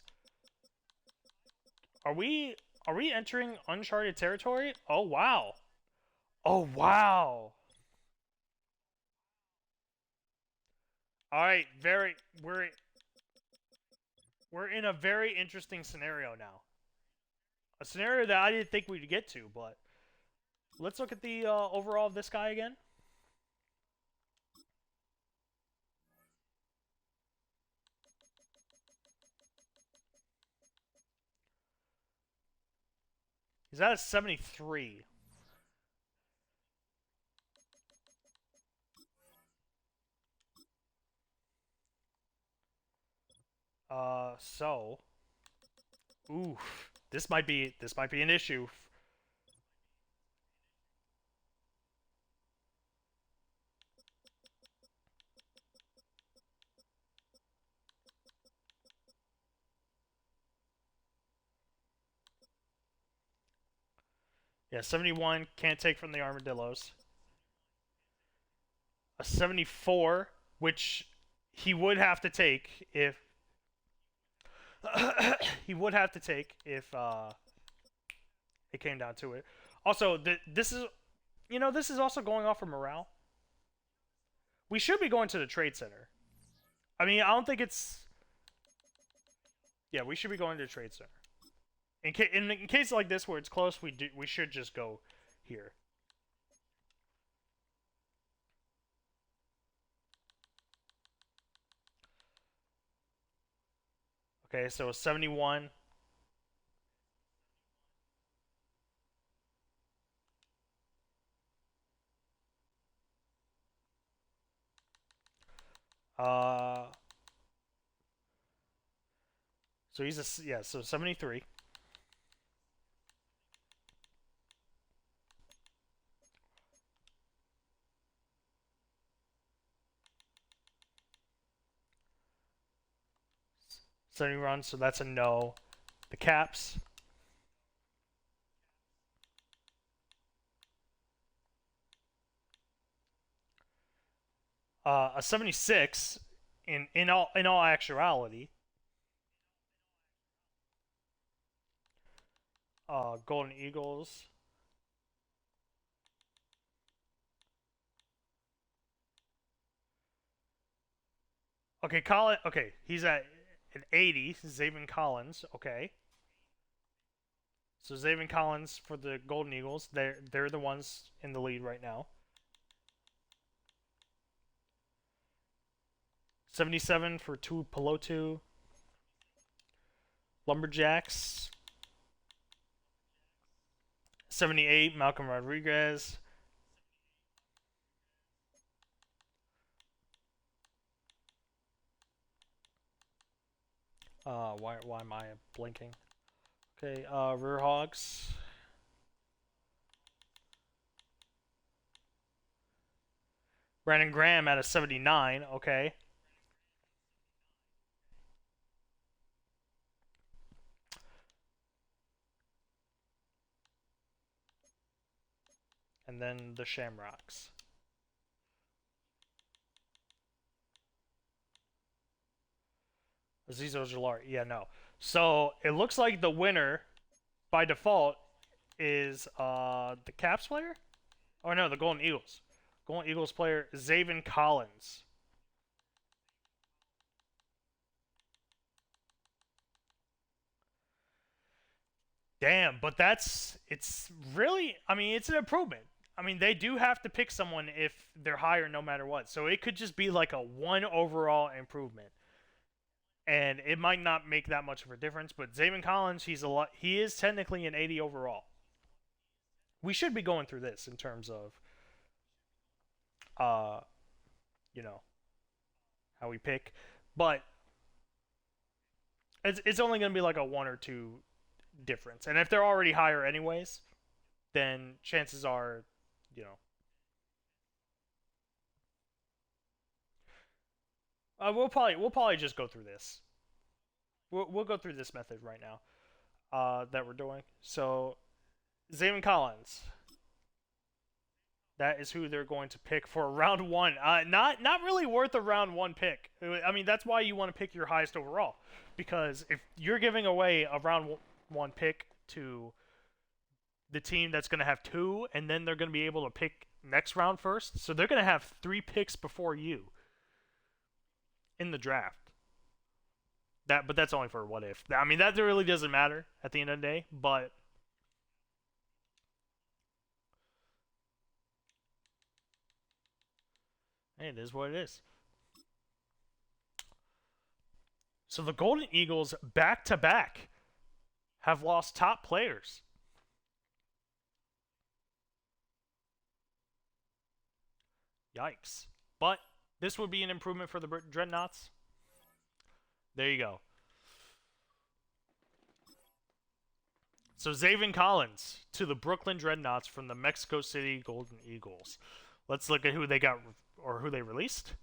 Are we entering uncharted territory? Oh wow. Oh wow. All right, we're in a very interesting scenario now. A scenario that I didn't think we'd get to, but let's look at the overall of this guy again. He's at a 73. So, oof, this might be an issue. Yeah, 71 can't take from the Armadillos. A 74, which he would have to take if he would have to take if it came down to it. Also, this is this is also going off of morale. We should be going to the trade center. I mean, I don't think it's. Yeah, we should be going to the trade center. In case like this where it's close, we should just go here. Okay, so 71. So he's a yeah, so 73. Runs, so that's a no. The Caps. A 76 in all actuality. Golden Eagles. Okay, Colin. Okay, he's at an 80. Zaven Collins. Okay, so Zaven Collins for the Golden Eagles. They're the ones in the lead right now. 77 for Tu Pelotu. Lumberjacks. 78 Malcolm Rodriguez. Why am I blinking? Okay, Rear Hogs. Brandon Graham at a 79. Okay. And then the Shamrocks. Azizo Jalari. Yeah, no. So it looks like the winner by default is the Caps player? Oh no, the Golden Eagles. Golden Eagles player Zaven Collins. Damn, but it's really, I mean, it's an improvement. I mean, they do have to pick someone if they're higher no matter what. So it could just be like a one overall improvement. And it might not make that much of a difference, but Zaven Collins, he is technically an 80 overall. We should be going through this in terms of uh, you know, how we pick. But it's only going to be like a one or two difference. And if they're already higher anyways, then chances are, you know, we'll probably just go through this. We'll go through this method right now that we're doing. So Zaven Collins, that is who they're going to pick for round one. Not really worth a round one pick. I mean, that's why you want to pick your highest overall, because if you're giving away a round one pick to the team that's going to have two, and then they're going to be able to pick next round first, so they're going to have three picks before you in the draft. But that's only for what if. I mean, that really doesn't matter at the end of the day. But hey, it is what it is. So the Golden Eagles, back to back, have lost top players. Yikes. But this would be an improvement for the Dreadnoughts. There you go. So Zaven Collins to the Brooklyn Dreadnoughts from the Mexico City Golden Eagles. Let's look at who they got or who they released.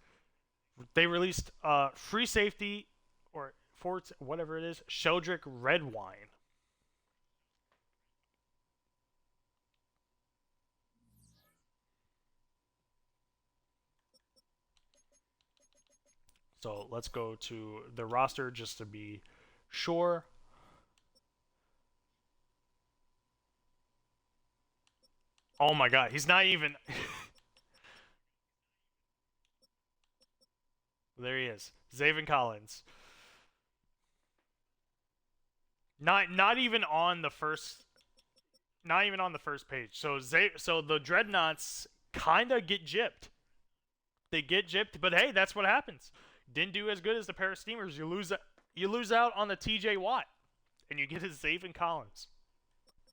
They released free safety or Fort whatever it is, Sheldrick Redwine. So let's go to the roster just to be sure. Oh my god, he's not even there he is. Zaven Collins. Not even on the first page. So the Dreadnoughts kind of get gypped. They get gypped, but hey, that's what happens. Didn't do as good as the Paris Steamers. You lose out on the TJ Watt, and you get his Zaven Collins.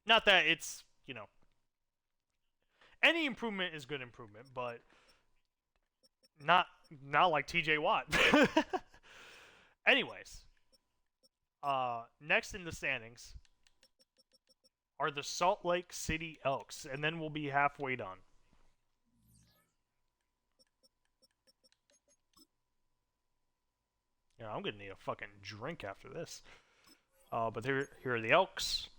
Not that it's, any improvement is good improvement, but not like TJ Watt. Anyways, next in the standings are the Salt Lake City Elks, and then we'll be halfway done. I'm gonna need a fucking drink after this. But here are the Elks.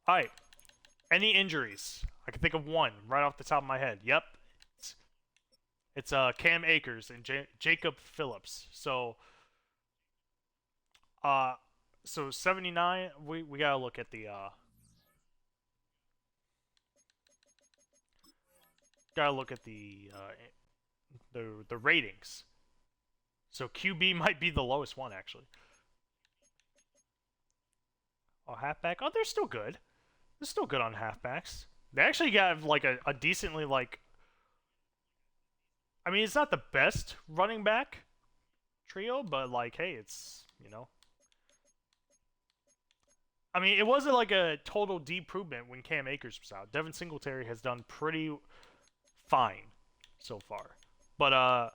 Alright, Any injuries? I can think of one right off the top of my head. Yep, it's Cam Akers and Jacob Phillips. Uh, so 79. We gotta look at the ratings. So QB might be the lowest one actually. Oh, halfback. Oh, they're still good. They're still good on halfbacks. They actually got like a decently like. I mean, it's not the best running back trio, but like, hey, it's I mean, it wasn't like a total improvement when Cam Akers was out. Devin Singletary has done pretty fine so far, but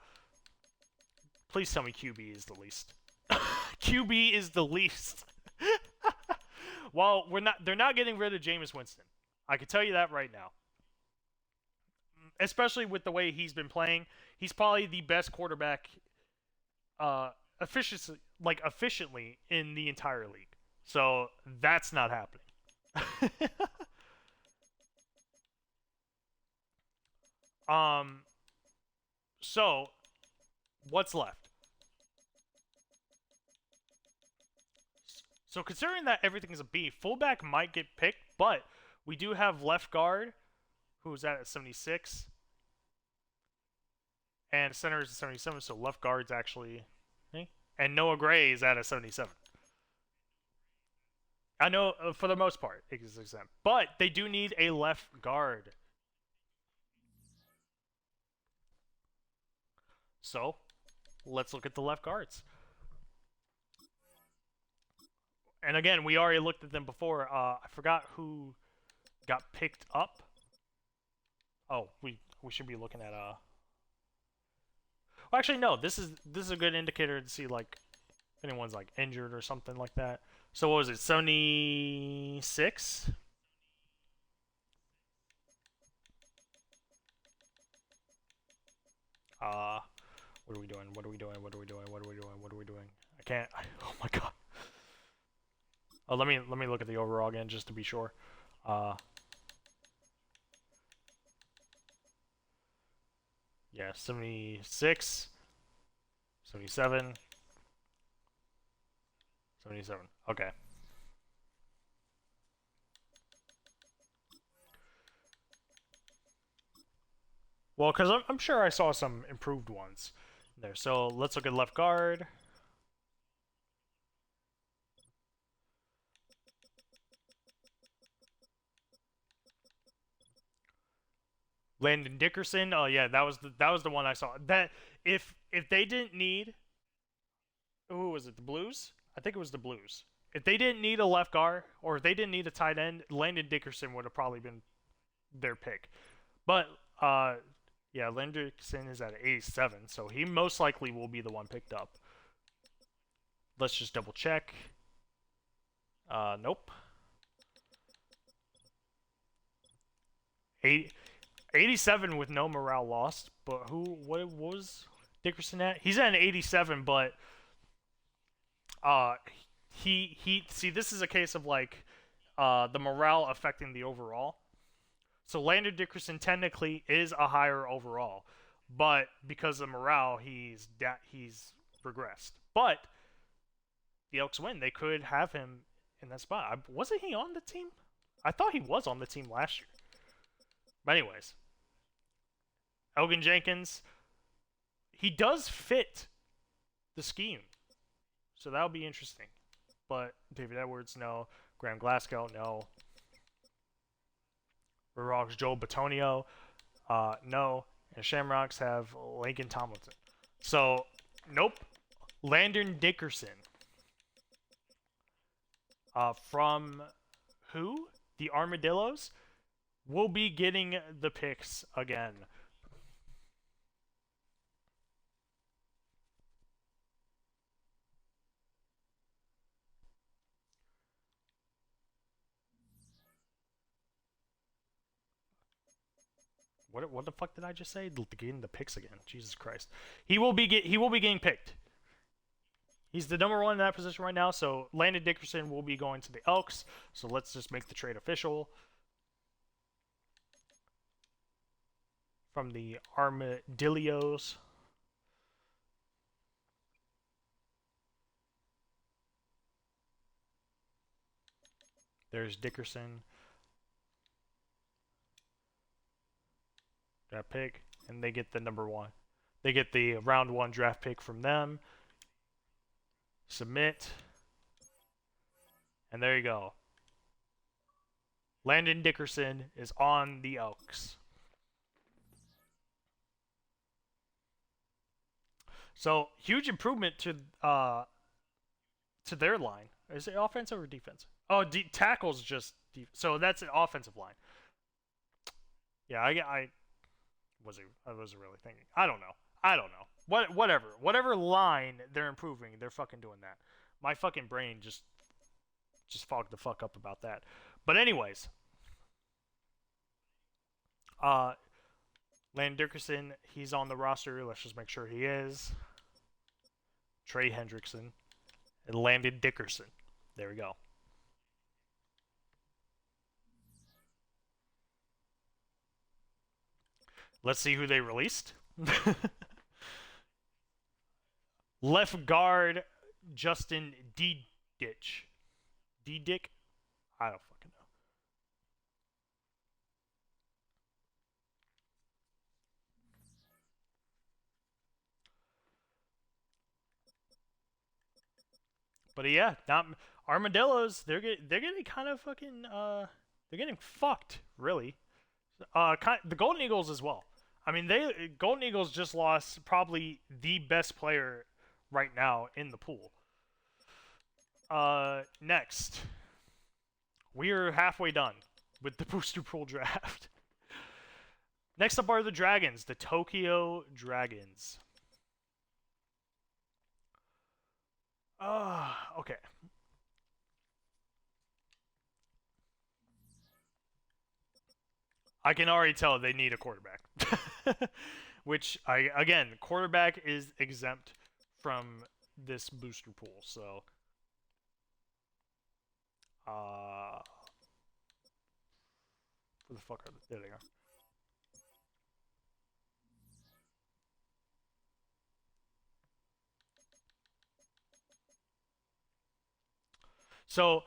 please tell me QB is the least. QB is the least. Well, they're not getting rid of Jameis Winston. I can tell you that right now. Especially with the way he's been playing, he's probably the best quarterback, efficiently in the entire league. So that's not happening. um. So, what's left? So considering that everything is a B, fullback might get picked, but we do have left guard, who's at 76, and center is at 77. So left guard's actually, and Noah Gray is at a 77. I know for the most part it's exempt, but they do need a left guard. So let's look at the left guards. And again, we already looked at them before. I forgot who got picked up. Oh, we should be looking at Well, actually, no. This is a good indicator to see like if anyone's like injured or something like that. So what was it? 76. What are we doing? What are we doing? What are we doing? What are we doing? What are we doing? I can't. Oh my god. Oh, let me look at the overall again just to be sure. Yeah, 76, 77, 77. Okay. Well, because I'm sure I saw some improved ones there. So let's look at left guard. Landon Dickerson. Oh yeah, that was the one I saw. That if they didn't need, who was it? The Blues? I think it was the Blues. If they didn't need a left guard or if they didn't need a tight end, Landon Dickerson would have probably been their pick. But yeah, Landon Dickerson is at 87, so he most likely will be the one picked up. Let's just double check. Nope. 87 with no morale lost, but what was Dickerson at? He's at an 87, but he see, this is a case of like the morale affecting the overall. So Landon Dickerson technically is a higher overall, but because of morale, he's regressed. But the Elks win. They could have him in that spot. Wasn't he on the team? I thought he was on the team last year. But anyways, Elgin Jenkins, he does fit the scheme, so that'll be interesting. But David Edwards, no. Graham Glasgow, no. Rocks Joel Batonio, no. And Shamrocks have Lincoln Tomlinson. So, nope. Landon Dickerson. From who? The Armadillos will be getting the picks again. What the fuck did I just say? Getting the picks again. Jesus Christ. He will be getting picked. He's the number one in that position right now, so Landon Dickerson will be going to the Elks. So let's just make the trade official. from the Armadillos. There's Dickerson. Draft pick. And they get the number 1. They get the round 1 draft pick from them. Submit. And there you go. Landon Dickerson is on the Elks. So, huge improvement to their line. Is it offensive or defense? Oh, tackles just so that's an offensive line. Yeah, I wasn't really thinking. I don't know. Whatever line they're improving, they're fucking doing that. My fucking brain just fogged the fuck up about that. But anyways, Landon Dickerson, he's on the roster. Let's just make sure he is. Trey Hendrickson and Landon Dickerson. There we go. Let's see who they released. Left guard Justin D-Dick. D-Dick? I don't fucking know. But yeah, not Armadillos. They're getting kind of fucking they're getting fucked, really. The Golden Eagles as well. I mean, Golden Eagles just lost probably the best player right now in the pool. Next, we are halfway done with the booster pool draft. Next up are the Dragons, the Tokyo Dragons. Okay. I can already tell they need a quarterback. Which, again, quarterback is exempt from this booster pool, so... Where the fuck are they? There they are. So,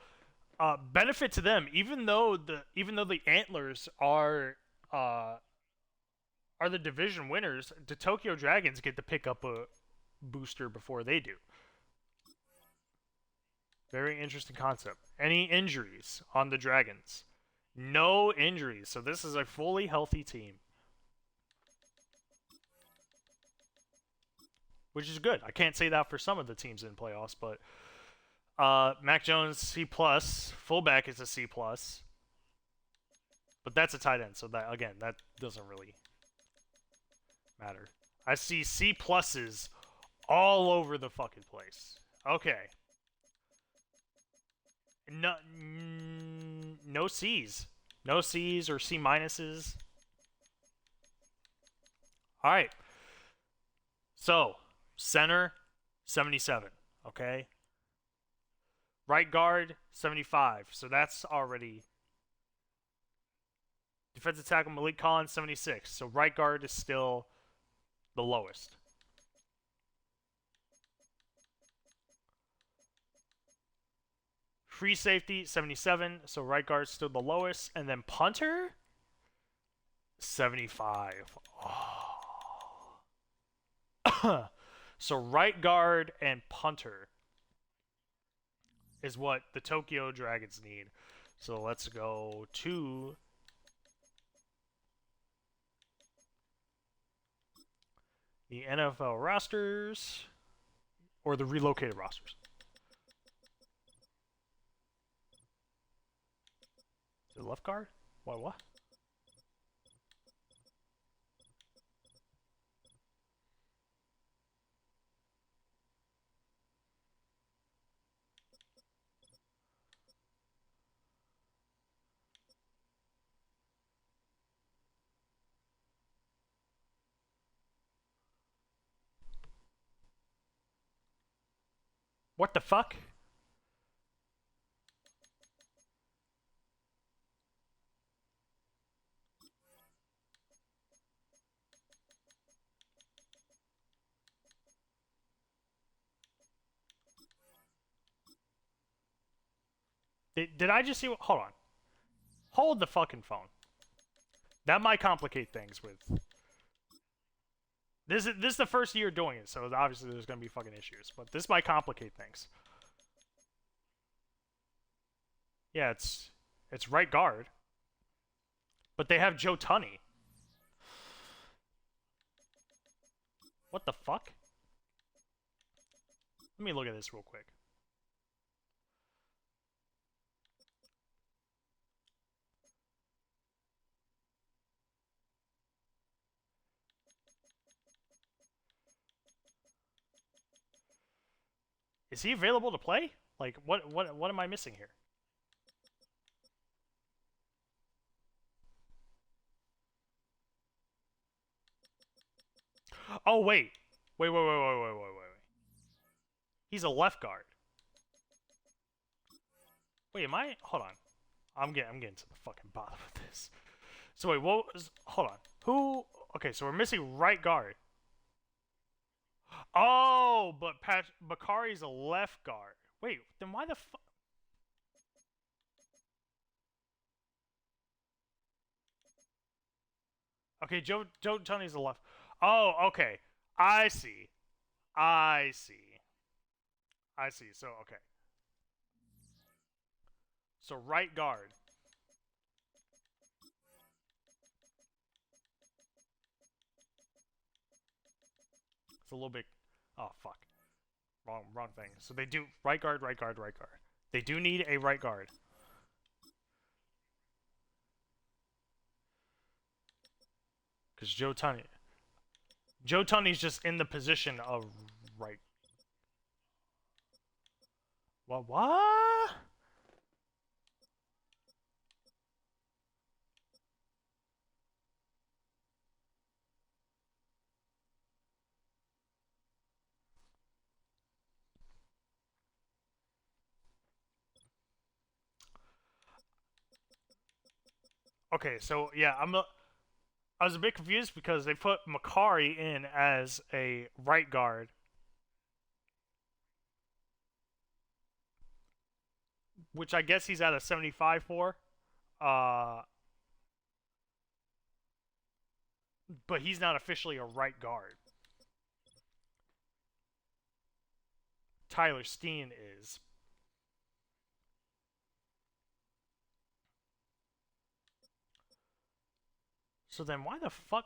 benefit to them, even though the Antlers are the division winners, the Tokyo Dragons get to pick up a booster before they do. Very interesting concept. Any injuries on the Dragons? No injuries, so this is a fully healthy team. Which is good. I can't say that for some of the teams in playoffs, but Mac Jones, C+. Fullback is a C+. But that's a tight end, so that, again, that doesn't really matter. I see C+s all over the fucking place. Okay. No C's. No C's or C minuses. Alright. So, center, 77. Okay. Right guard, 75. So that's already... Defensive tackle, Malik Collins, 76. So right guard is still the lowest. Free safety, 77. So right guard is still the lowest. And then punter, 75. Oh. So right guard and punter is what the Tokyo Dragons need. So let's go to the NFL rosters or the relocated rosters. Is it left guard? What? What the fuck? Did I just see? Hold on. Hold the fucking phone. That might complicate things with. This is the first year doing it, so obviously there's gonna be fucking issues. But this might complicate things. Yeah, it's right guard, but they have Joe Tunney. What the fuck? Let me look at this real quick. Is he available to play? Like, what am I missing here? Oh wait. He's a left guard. Wait, am I? Hold on. I'm getting to the fucking bottom of this. So wait, what was? Hold on. Who? Okay, so we're missing right guard. Oh, but Bakari's a left guard. Wait, then why the fuck? Okay, Joe Tunney's a left. Oh, okay. I see. I see. I see. So okay. So right guard. It's a little bit. Oh fuck. Wrong thing. So they do right guard, right guard, right guard. They do need a right guard. Because Joe Tunney's just in the position of right. What? Okay, so yeah, I was a bit confused because they put Makari in as a right guard, which I guess he's at a 75 for. Uh, but he's not officially a right guard. Tyler Steen is. So then why the fuck?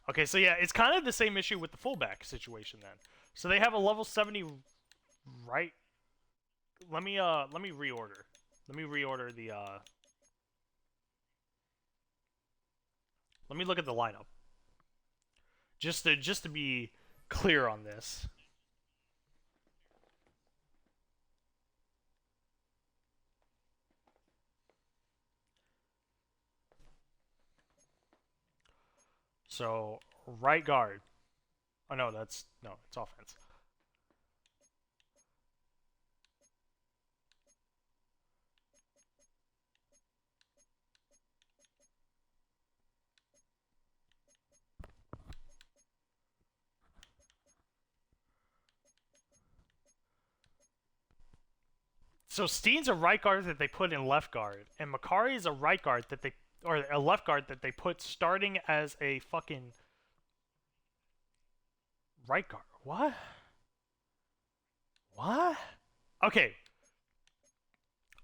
Okay, so yeah, it's kind of the same issue with the fullback situation then. So they have a level 70 right. Let me reorder. Let me reorder the let me look at the lineup. Just to be clear on this. So right guard. Oh no, it's offense. So Steen's a right guard that they put in left guard, and Makari is a right guard that they or a left guard that they put starting as a fucking right guard. What? What? Okay.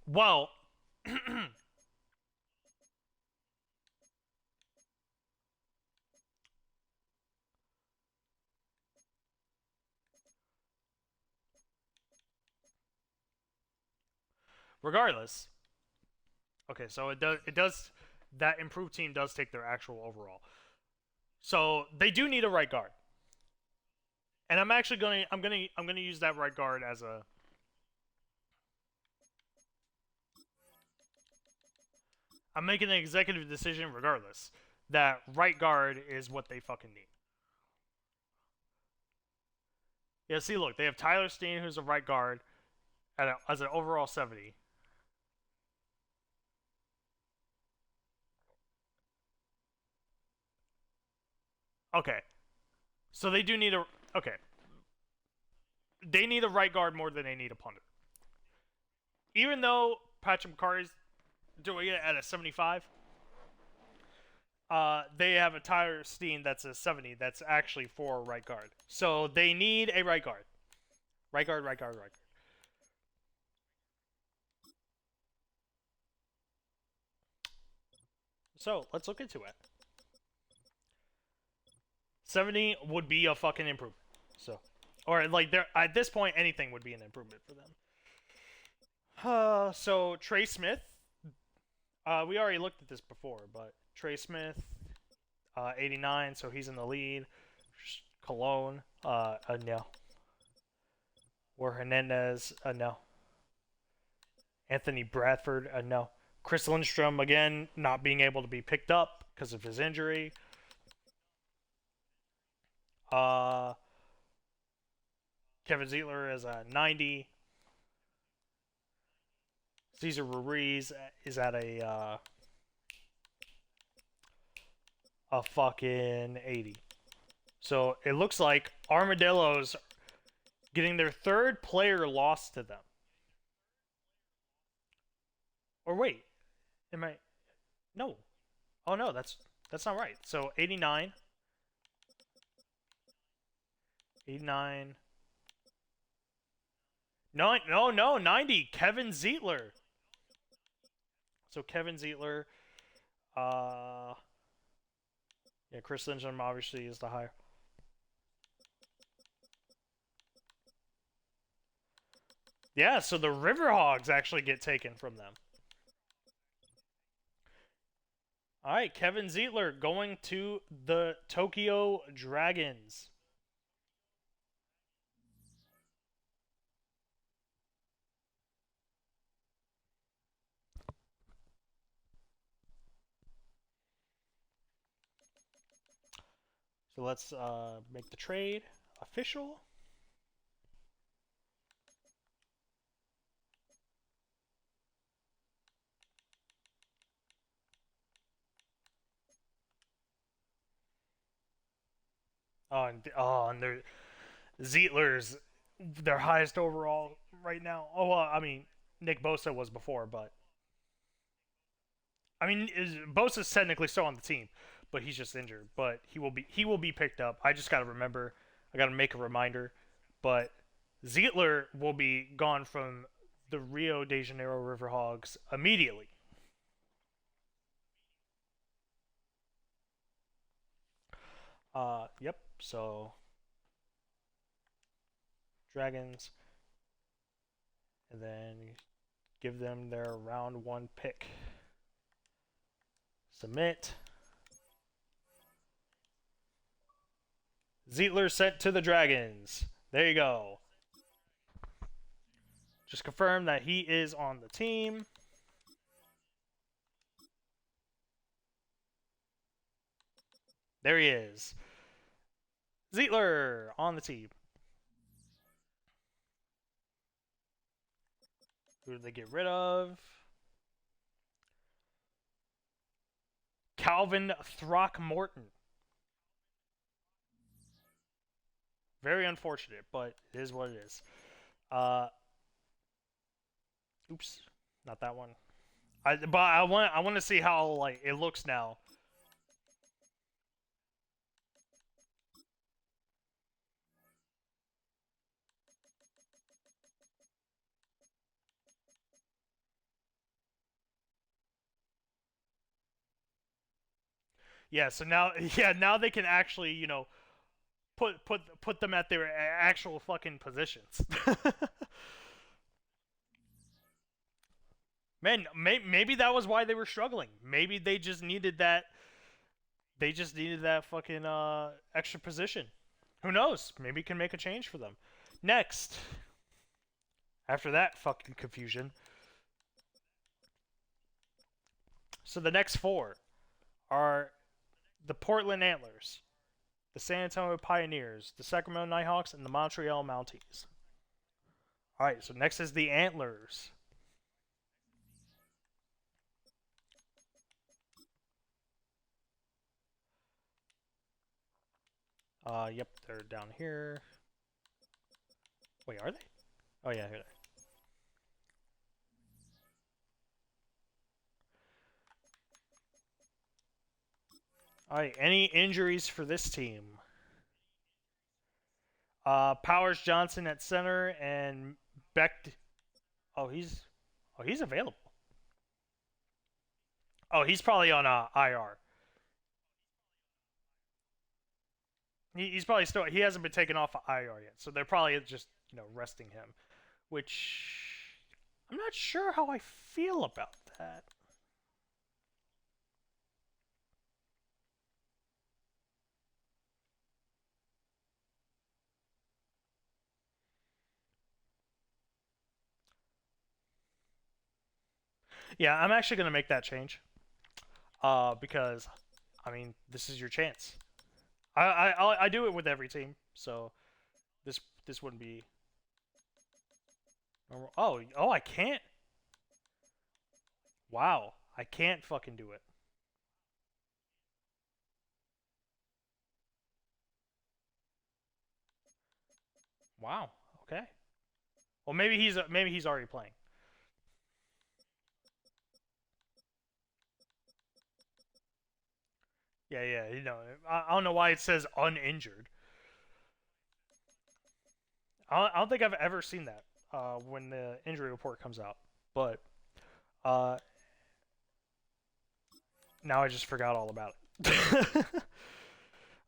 Well, regardless. Okay, so it does that improved team does take their actual overall. So they do need a right guard. And I'm actually gonna use that right guard as a I'm making an executive decision regardless that right guard is what they fucking need. Yeah, see, look, they have Tyler Steen, who's a right guard, as an overall 70. Okay, so they do need a okay. they need a right guard more than they need a punter. Even though Patrick McCarty's doing it at a 75, they have a Tyler Steen that's a 70 that's actually for a right guard. So they need a right guard. Right guard, right guard, right guard. So let's look into it. 70 would be a fucking improvement. So, or like there at this point, anything would be an improvement for them. So Trey Smith. We already looked at this before, but Trey Smith, 89, so he's in the lead. Cologne, no. Or Hernandez, no. Anthony Bradford, no. Chris Lindstrom, again, not being able to be picked up because of his injury. Kevin Zietler is at 90. Cesar Ruiz is at a fucking 80. So it looks like Armadillos getting their third player lost to them. Or wait, am I? No. Oh no, that's not right. So 89. 89. No, 90. Kevin Zietler. So Kevin Zietler, yeah, Chris Lindstrom obviously is the higher. Yeah, so the Riverhogs actually get taken from them. Alright, Kevin Zietler going to the Tokyo Dragons. So let's make the trade official. And their Zietler's their highest overall right now. Oh, well, I mean, Nick Bosa was before, but I mean, Bosa's technically still on the team, but he's just injured. But he will be picked up. I just got to remember. I got to make a reminder. But Zietler will be gone from the Rio de Janeiro Riverhogs immediately. Yep. So Dragons, and then give them their round 1 pick. Submit. Zietler sent to the Dragons. There you go. Just confirm that he is on the team. There he is. Zietler on the team. Who did they get rid of? Calvin Throckmorton. Very unfortunate, but it is what it is. Oops, not that one. But I want to see how like it looks now. Yeah, so now now they can actually, put them at their actual fucking positions. Man, maybe that was why they were struggling. Maybe they just needed that. They just needed that fucking extra position. Who knows? Maybe it can make a change for them. Next, after that fucking confusion. So the next 4 are the Portland Antlers, the San Antonio Pioneers, the Sacramento Nighthawks, and the Montreal Mounties. Alright, so next is the Antlers. Yep, they're down here. Wait, are they? Oh yeah, here they are. All right. Any injuries for this team? Powers Johnson at center and Beck. Oh, he's available. Oh, he's probably on IR. He's probably still. He hasn't been taken off of IR yet, so they're probably just resting him. Which I'm not sure how I feel about that. Yeah, I'm actually gonna make that change. Because I mean, this is your chance. I do it with every team, so this wouldn't be normal. Oh, I can't. Wow, I can't fucking do it. Wow. Okay. Well, maybe he's already playing. Yeah, yeah. I don't know why it says uninjured. I don't think I've ever seen that when the injury report comes out. But uh, now I just forgot all about it.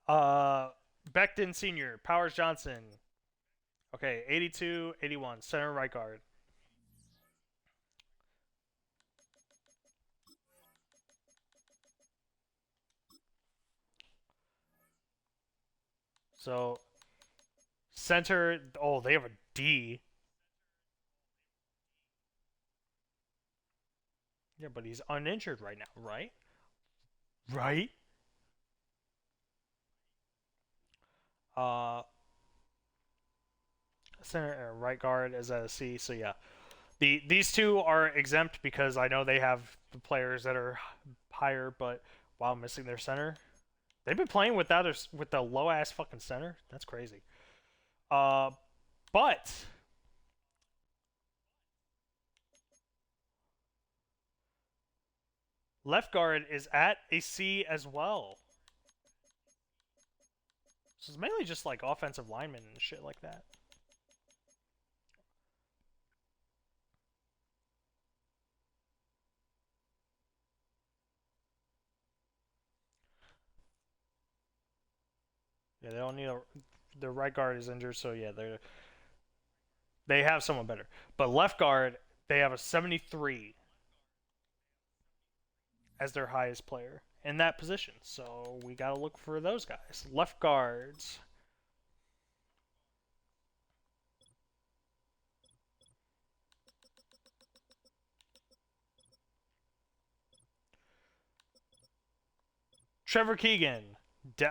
uh, Becton Senior, Powers Johnson. Okay, 82, 81, center right guard. So center. Oh, they have a D. Yeah, but he's uninjured right now, right? Right. Uh, center right guard is at a C. So yeah, these two are exempt because I know they have the players that are higher, but while missing their center, they've been playing with the low ass fucking center. That's crazy. Uh, but left guard is at a C as well. So it's mainly just like offensive linemen and shit like that. Yeah, they don't need a. The right guard is injured, so yeah, they have someone better. But left guard, they have a 73 as their highest player in that position. So we got to look for those guys. Left guards. Trevor Keegan.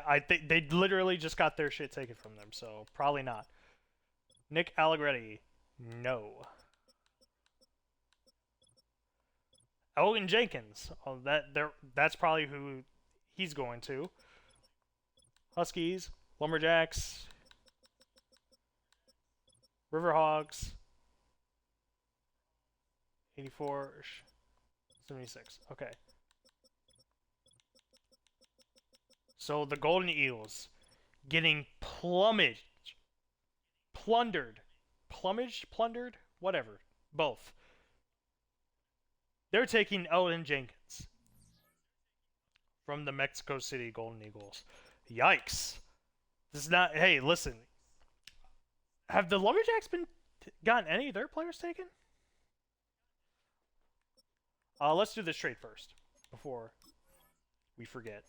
I think they literally just got their shit taken from them, so probably not. Nick Allegretti. No. Elgin Jenkins. Oh, that's probably who he's going to. Huskies, Lumberjacks, Riverhogs, 84, 76. Okay. So the Golden Eagles getting plundered, plundered, whatever, both. They're taking Elgin Jenkins from the Mexico City Golden Eagles. Yikes! This is not. Hey, listen. Have the Lumberjacks been gotten any of their players taken? Let's do this trade first before we forget.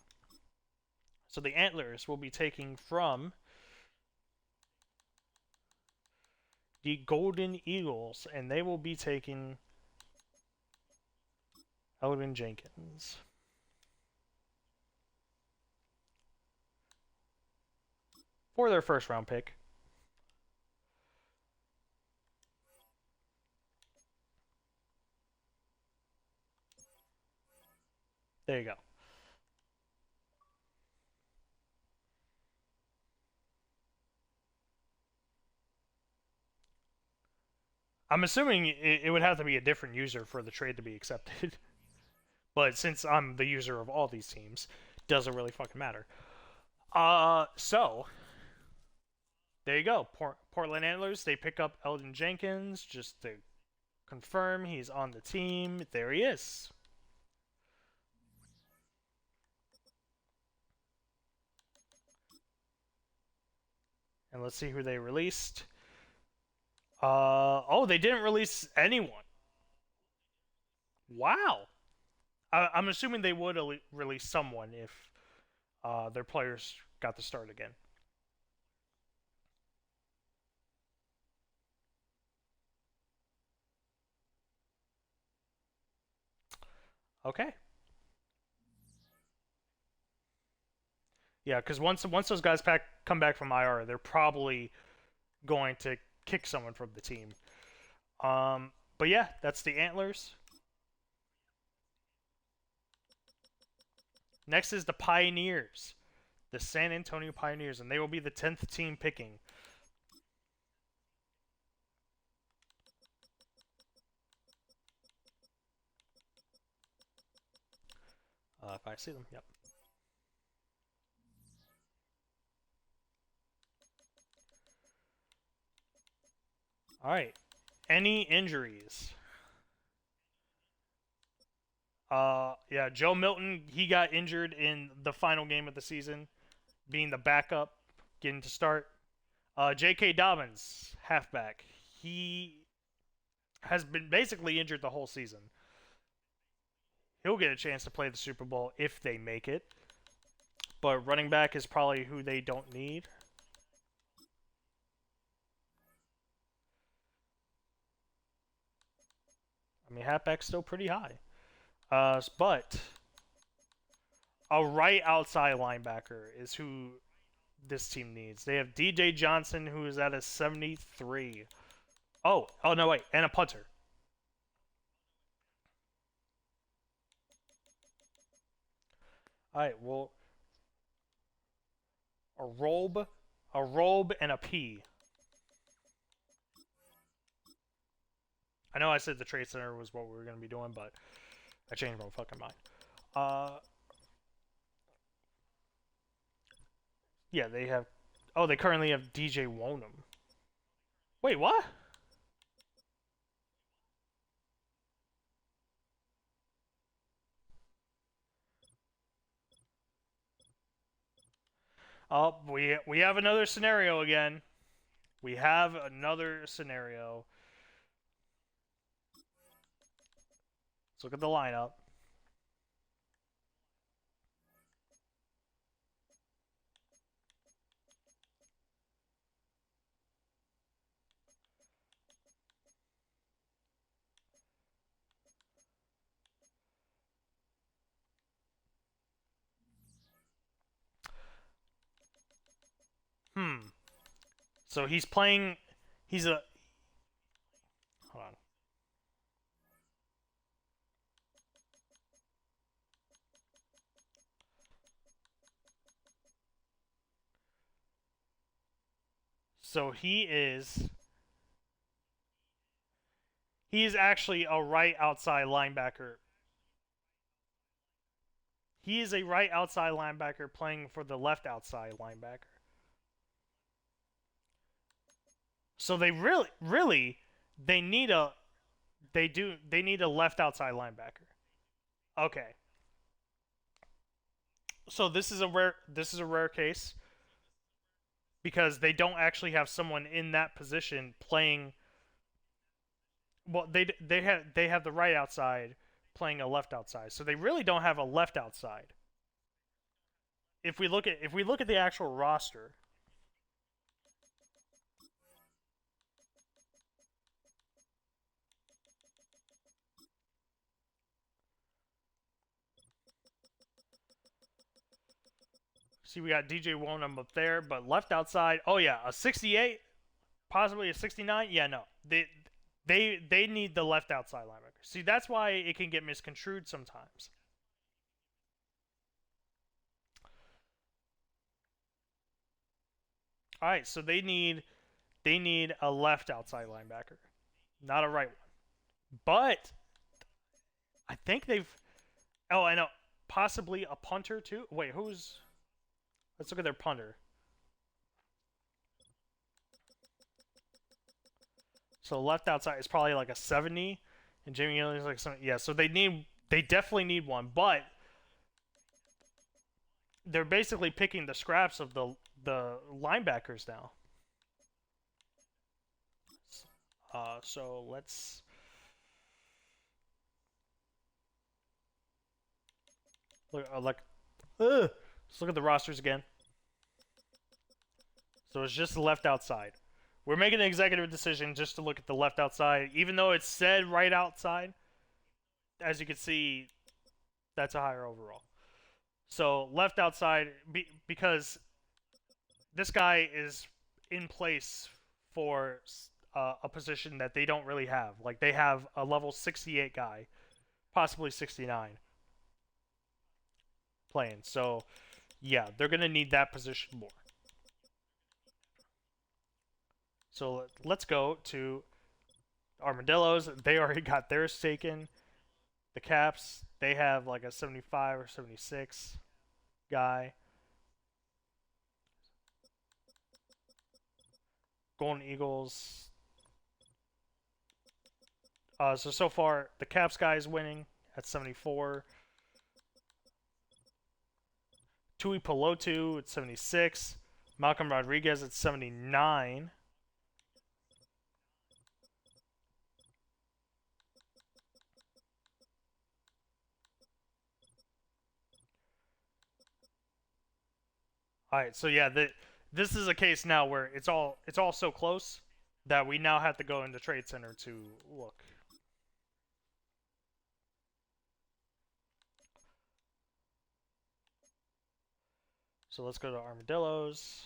So the Antlers will be taking from the Golden Eagles, and they will be taking Elgin Jenkins. For their first round pick. There you go. I'm assuming it would have to be a different user for the trade to be accepted. But since I'm the user of all these teams, doesn't really fucking matter. So there you go. Portland Antlers. They pick up Eldon Jenkins just to confirm he's on the team. There he is. And let's see who they released. Oh, they didn't release anyone. Wow. I'm assuming they would release someone if their players got to start again. Okay. Yeah, because once those guys come back from IR, they're probably going to kick someone from the team. But yeah, that's the Antlers. Next is the Pioneers, the San Antonio Pioneers, and they will be the 10th team picking. If I see them, yep. All right. Any injuries? Yeah, Joe Milton, he got injured in the final game of the season, being the backup, getting to start. J.K. Dobbins, halfback, he has been basically injured the whole season. He'll get a chance to play the Super Bowl if they make it. But running back is probably who they don't need. I mean, halfback's still pretty high. But a right outside linebacker is who this team needs. They have DJ Johnson, who is at a 73. Oh no, wait, and a punter. All right, well, a robe, and a P. I know I said the trade center was what we were going to be doing, but I changed my fucking mind. Yeah, they have. Oh, they currently have DJ Wonham. Wait, what? Oh, we have another scenario again. We have another scenario. Let's look at the lineup. Hmm. So he's playing. He's a. Hold on. So he is. He is actually a right outside linebacker. He is a right outside linebacker playing for the left outside linebacker. So they really, they need a, they need a left outside linebacker. Okay. So this is a rare case because they don't actually have someone in that position playing. Well, they have the right outside playing a left outside, so they really don't have a left outside. If we look at the actual roster, see we got DJ Wonham up there, but left outside. Oh yeah, a 68, possibly a 69. Yeah, no, they need the left outside linebacker. See, that's why it can get misconstrued sometimes. All right, so they need a left outside linebacker. Not a right one. But I think they've. Oh, I know. Possibly a punter too. Wait, who's? Let's look at their punter. So left outside is probably like a 70, and Jamie Gillies like 70. Yeah, so they definitely need one, but they're basically picking the scraps of the linebackers now. So let's look. Let's look at the rosters again. So it's just left outside. We're making an executive decision just to look at the left outside, even though it said right outside. As you can see, that's a higher overall. So left outside because this guy is in place for a position that they don't really have. Like they have a level 68 guy, possibly 69 playing. So yeah, they're gonna need that position more. So let's go to Armadillos. They already got theirs taken. The Caps, they have like a 75 or 76 guy. Golden Eagles. So far, the Caps guy is winning at 74. Tui Pelotu at 76. Malcolm Rodriguez at 79. All right, so yeah, this is a case now where it's all so close that we now have to go into Trade Center to look. So let's go to Armadillos.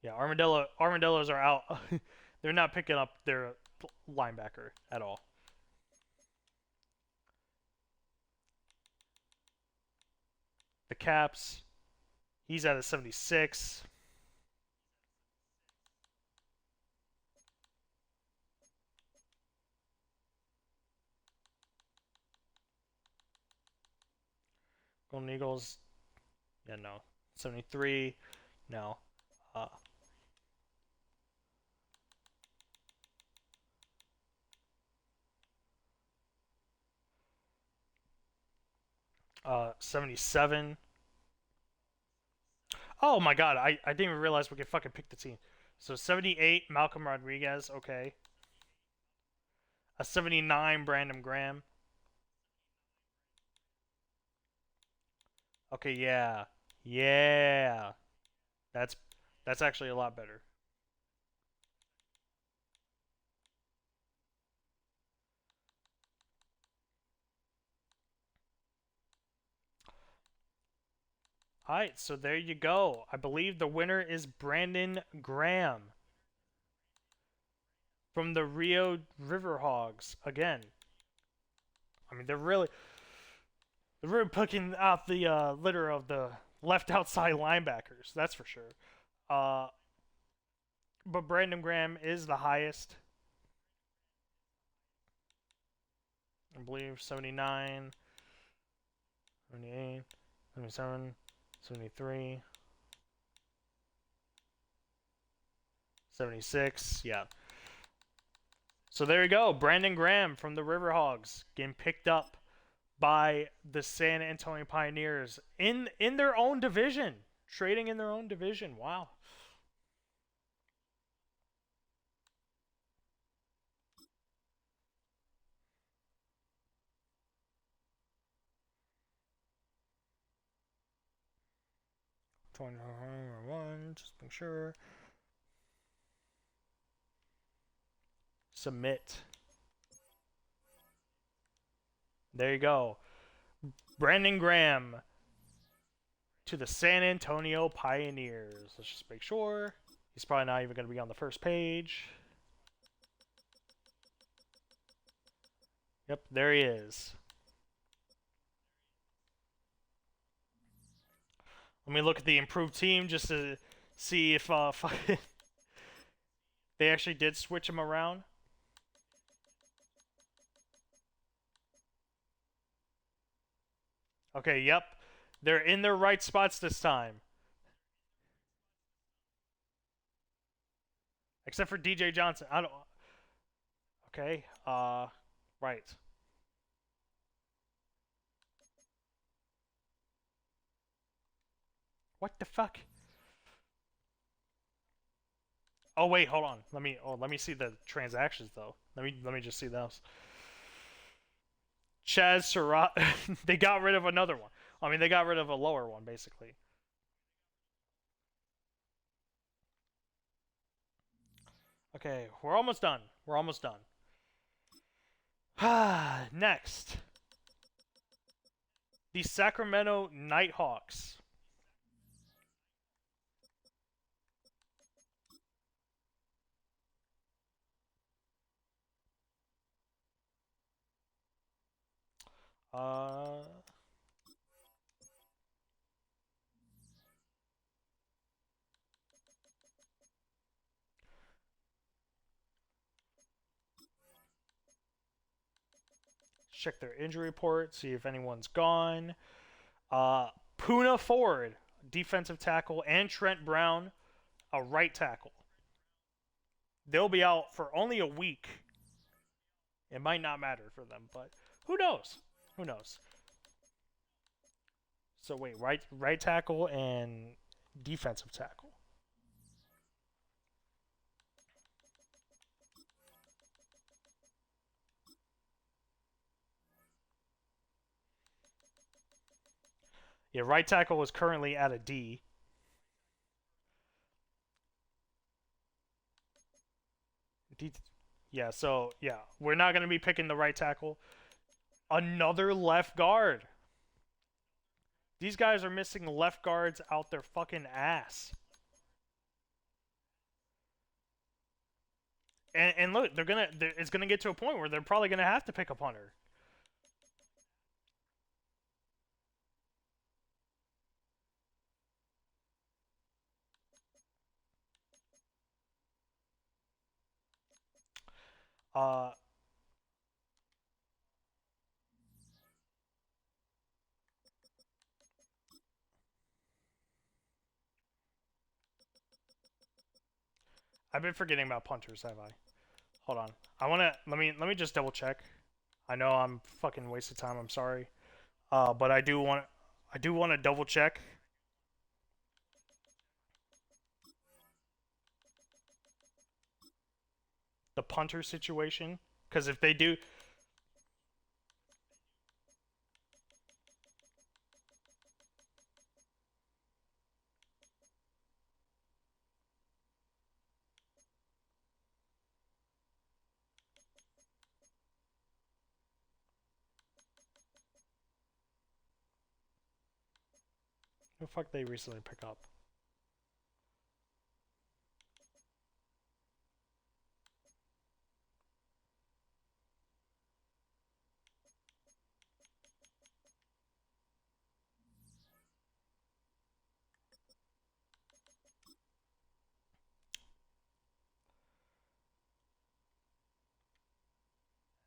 Yeah, Armadillos are out. They're not picking up their linebacker at all. The Caps, he's at a 76. Golden Eagles, yeah, no. 73, no. Uh, 77. Oh my god, I didn't even realize we could fucking pick the team. So 78, Malcolm Rodriguez, okay. A 79, Brandon Graham. Okay, yeah. Yeah. That's that's actually a lot better. Alright, so there you go. I believe the winner is Brandon Graham from the Rio Riverhogs. Again, I mean they're really picking out the litter of the left outside linebackers. That's for sure. Uh, but Brandon Graham is the highest. I believe 79, 78, 77, 73, 76. Yeah. So there you go. Brandon Graham from the Riverhogs getting picked up by the San Antonio Pioneers in their own division, trading in their own division. Wow. One, just make sure. Submit. There you go. Brandon Graham to the San Antonio Pioneers. Let's just make sure. He's probably not even going to be on the first page. Yep, there he is. Let me look at the improved team just to See if they actually did switch him around. Okay, yep. They're in their right spots this time. Except for DJ Johnson. I don't Okay. Right. What the fuck? Oh wait, hold on. Let me see the transactions though. Let me just see those. Chaz Surratt. They got rid of another one. I mean, they got rid of a lower one basically. Okay, we're almost done. We're almost done. Next, the Sacramento Nighthawks. Uh, check their injury report, see if anyone's gone. Puna Ford, defensive tackle, and Trent Brown, a right tackle. They'll be out for only a week. It might not matter for them, but who knows? Who knows? So wait, right tackle and defensive tackle. Yeah, right tackle is currently at a D. D. Yeah, so yeah, we're not gonna be picking the right tackle. Another left guard. These guys are missing left guards out their fucking ass. And look, it's gonna get to a point where they're probably gonna have to pick a punter. Uh, I've been forgetting about punters, have I? Hold on. Let me just double check. I know I'm fucking wasted time. I'm sorry. But I do want to double check the punter situation because if they do, who the fuck they recently pick up?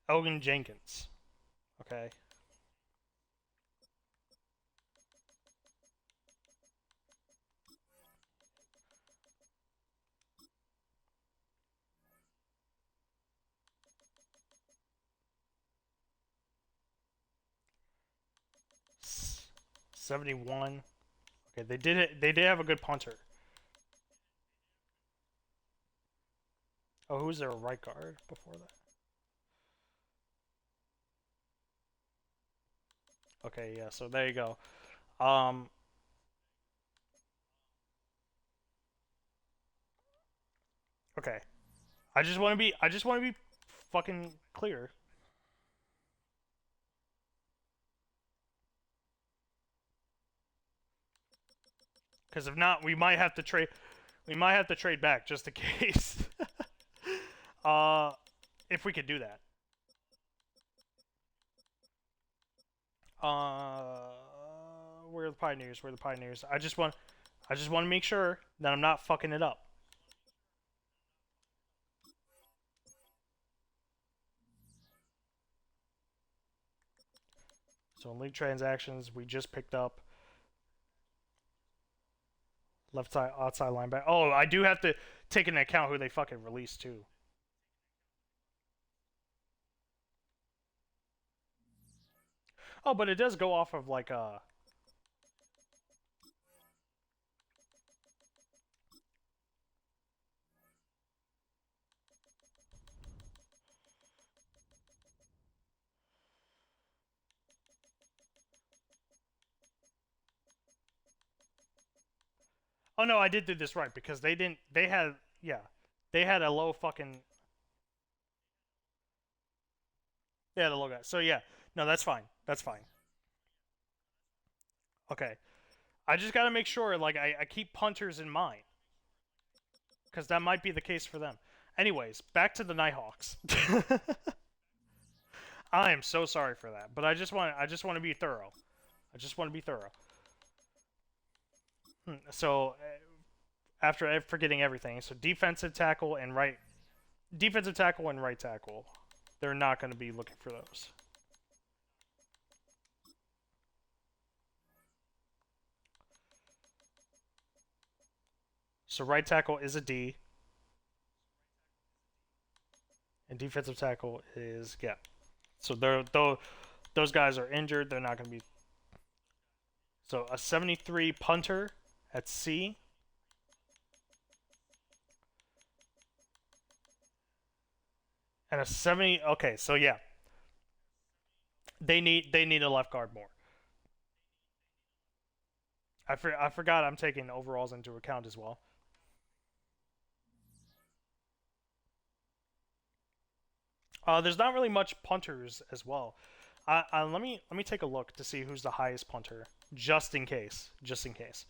Elgin Jenkins. Okay. S 71. Okay, they did it. They did have a good punter. Oh, who was their right guard before that? Okay, yeah. So there you go. Um. Okay. I just want to be fucking clear. Because if not, we might have to trade. We might have to trade back just in case. uh, if we could do that. We're the pioneers. We're the pioneers. I just want. I just want to make sure that I'm not fucking it up. So in league transactions, we just picked up left side, outside linebacker. Oh, I do have to take into account who they fucking released too. Oh, but it does go off of like Oh no, I did do this right because they didn't. They had yeah, they had a low fucking. They had a low guy. So yeah, no, that's fine. That's fine. Okay, I just gotta make sure like I keep punters in mind because that might be the case for them. Anyways, back to the Nighthawks. I am so sorry for that, but I just want to be thorough. I just want to be thorough. So after forgetting everything, so defensive tackle and right tackle, they're not going to be looking for those. So right tackle is a D, and defensive tackle is yeah. So those guys are injured. They're not going to be. So a 73 punter at C. And a 70. Okay, so yeah, they need a left guard more. I forgot I'm taking overalls into account as well. There's not really much punters as well. Let me take a look to see who's the highest punter, just in case. Just in case.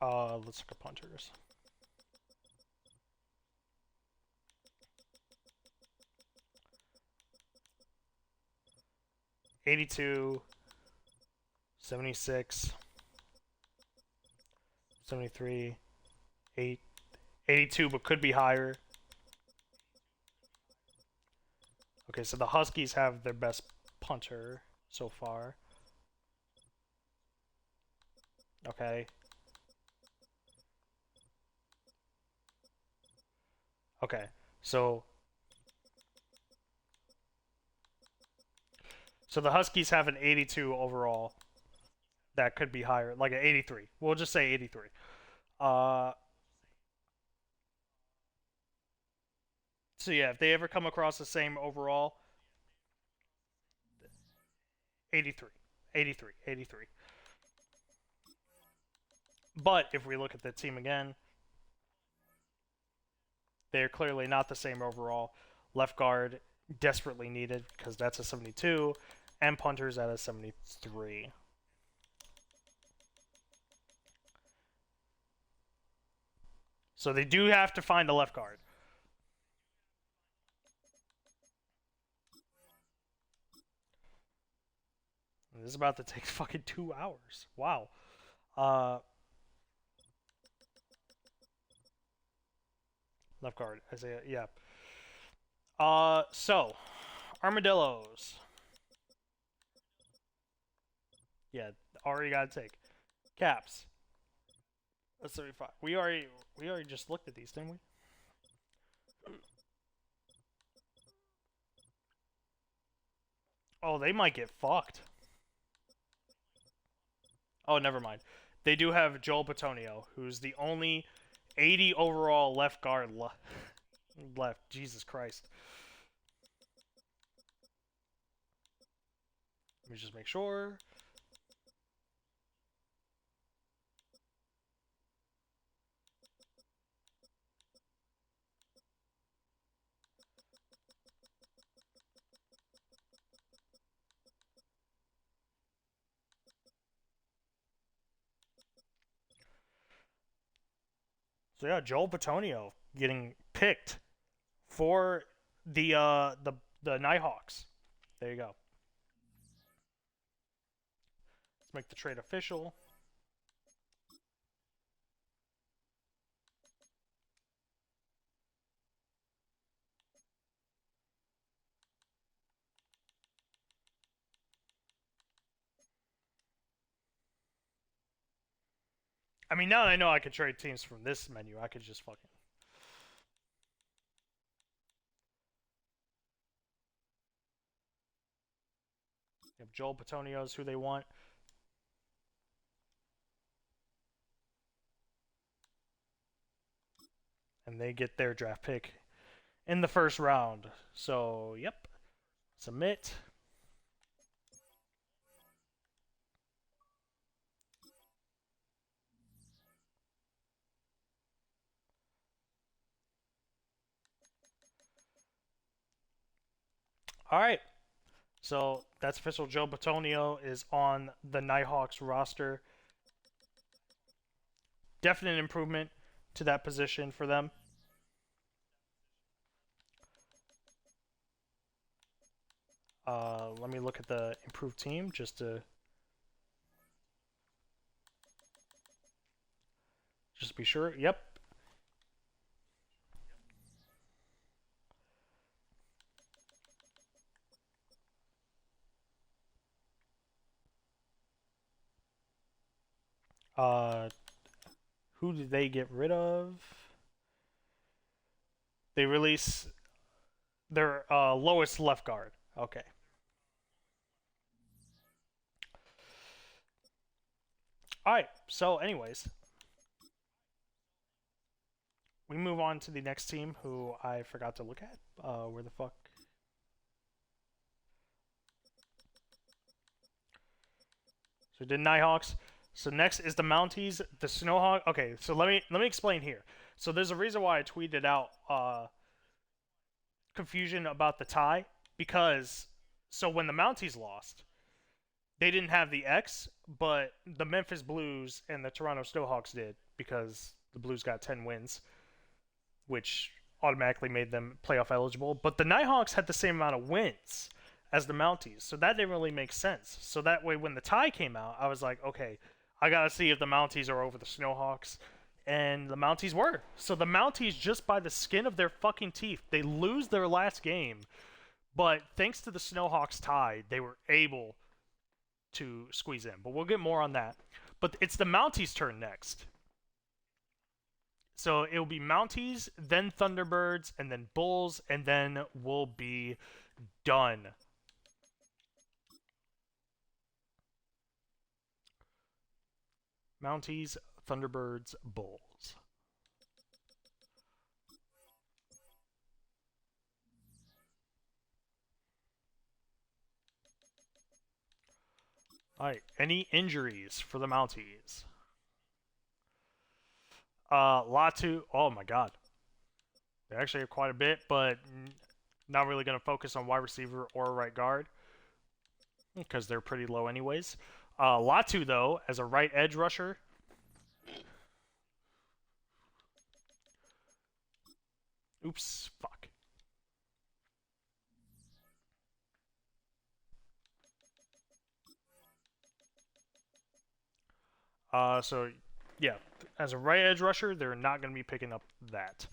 Let's look at punters. '82, '76, '73, 82, but could be higher. Okay, so the Huskies have their best punter so far. Okay. Okay. So the Huskies have an 82 overall. That could be higher, like an 83. We'll just say 83. Uh so yeah, if they ever come across the same overall, 83. 83. 83. But if we look at the team again, they're clearly not the same overall. Left guard desperately needed because that's a 72, and punters at a 73. So they do have to find a left guard. This is about to take fucking 2 hours. Wow. Left guard. Isaiah. Yeah. So armadillos. Yeah, already gotta take caps. That's 35. We already just looked at these, didn't we? Oh, they might get fucked. Oh, never mind. They do have Joel Batonio, who's the only 80 overall left guard left. Jesus Christ. Let me just make sure. So yeah, Joel Bitonio getting picked for the Nighthawks. There you go. Let's make the trade official. I mean, now that I know I could trade teams from this menu, I could just fucking. If Joel Bitonio is who they want. And they get their draft pick in the first round. So, yep. Submit. All right. So that's official. Joe Bitonio is on the Nighthawks roster. Definite improvement to that position for them. Let me look at the improved team just to be sure. Yep. Uh, who did they get rid of? They release their lowest left guard. Okay. All right. So, anyways, we move on to the next team, who I forgot to look at. Where the fuck? So we did Nighthawks. So next is the Mounties, the Snowhawk. Okay, so let me explain here. So there's a reason why I tweeted out confusion about the tie, because so when the Mounties lost, they didn't have the X, but the Memphis Blues and the Toronto Snowhawks did, because the Blues got 10 wins, which automatically made them playoff eligible. But the Nighthawks had the same amount of wins as the Mounties, so that didn't really make sense. So that way, when the tie came out, I was like, okay, I gotta see if the Mounties are over the Snowhawks. And the Mounties were. So the Mounties, just by the skin of their fucking teeth, they lose their last game. But thanks to the Snowhawks tie, they were able to squeeze in. But we'll get more on that. But it's the Mounties' turn next. So it'll be Mounties, then Thunderbirds, and then Bulls, and then we'll be done. Mounties, Thunderbirds, Bulls. Alright, any injuries for the Mounties? Latu, oh my god. They actually have quite a bit, but not really going to focus on wide receiver or right guard because they're pretty low anyways. Latu, though, as a right edge rusher. Oops, fuck. So, yeah, as a right edge rusher, they're not going to be picking up that.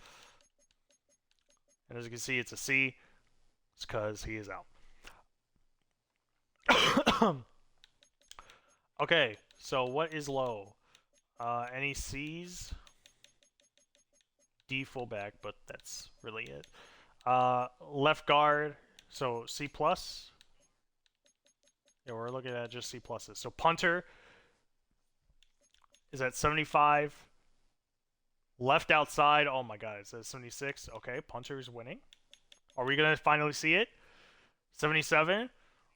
And as you can see, it's a C. It's because he is out. Okay, so what is low? Any C's? D fullback, but that's really it. Left guard, so C plus. Yeah, we're looking at just C pluses. So punter is at 75. Left outside, oh my god, it says 76. Okay, punter is winning. Are we gonna finally see it? 77.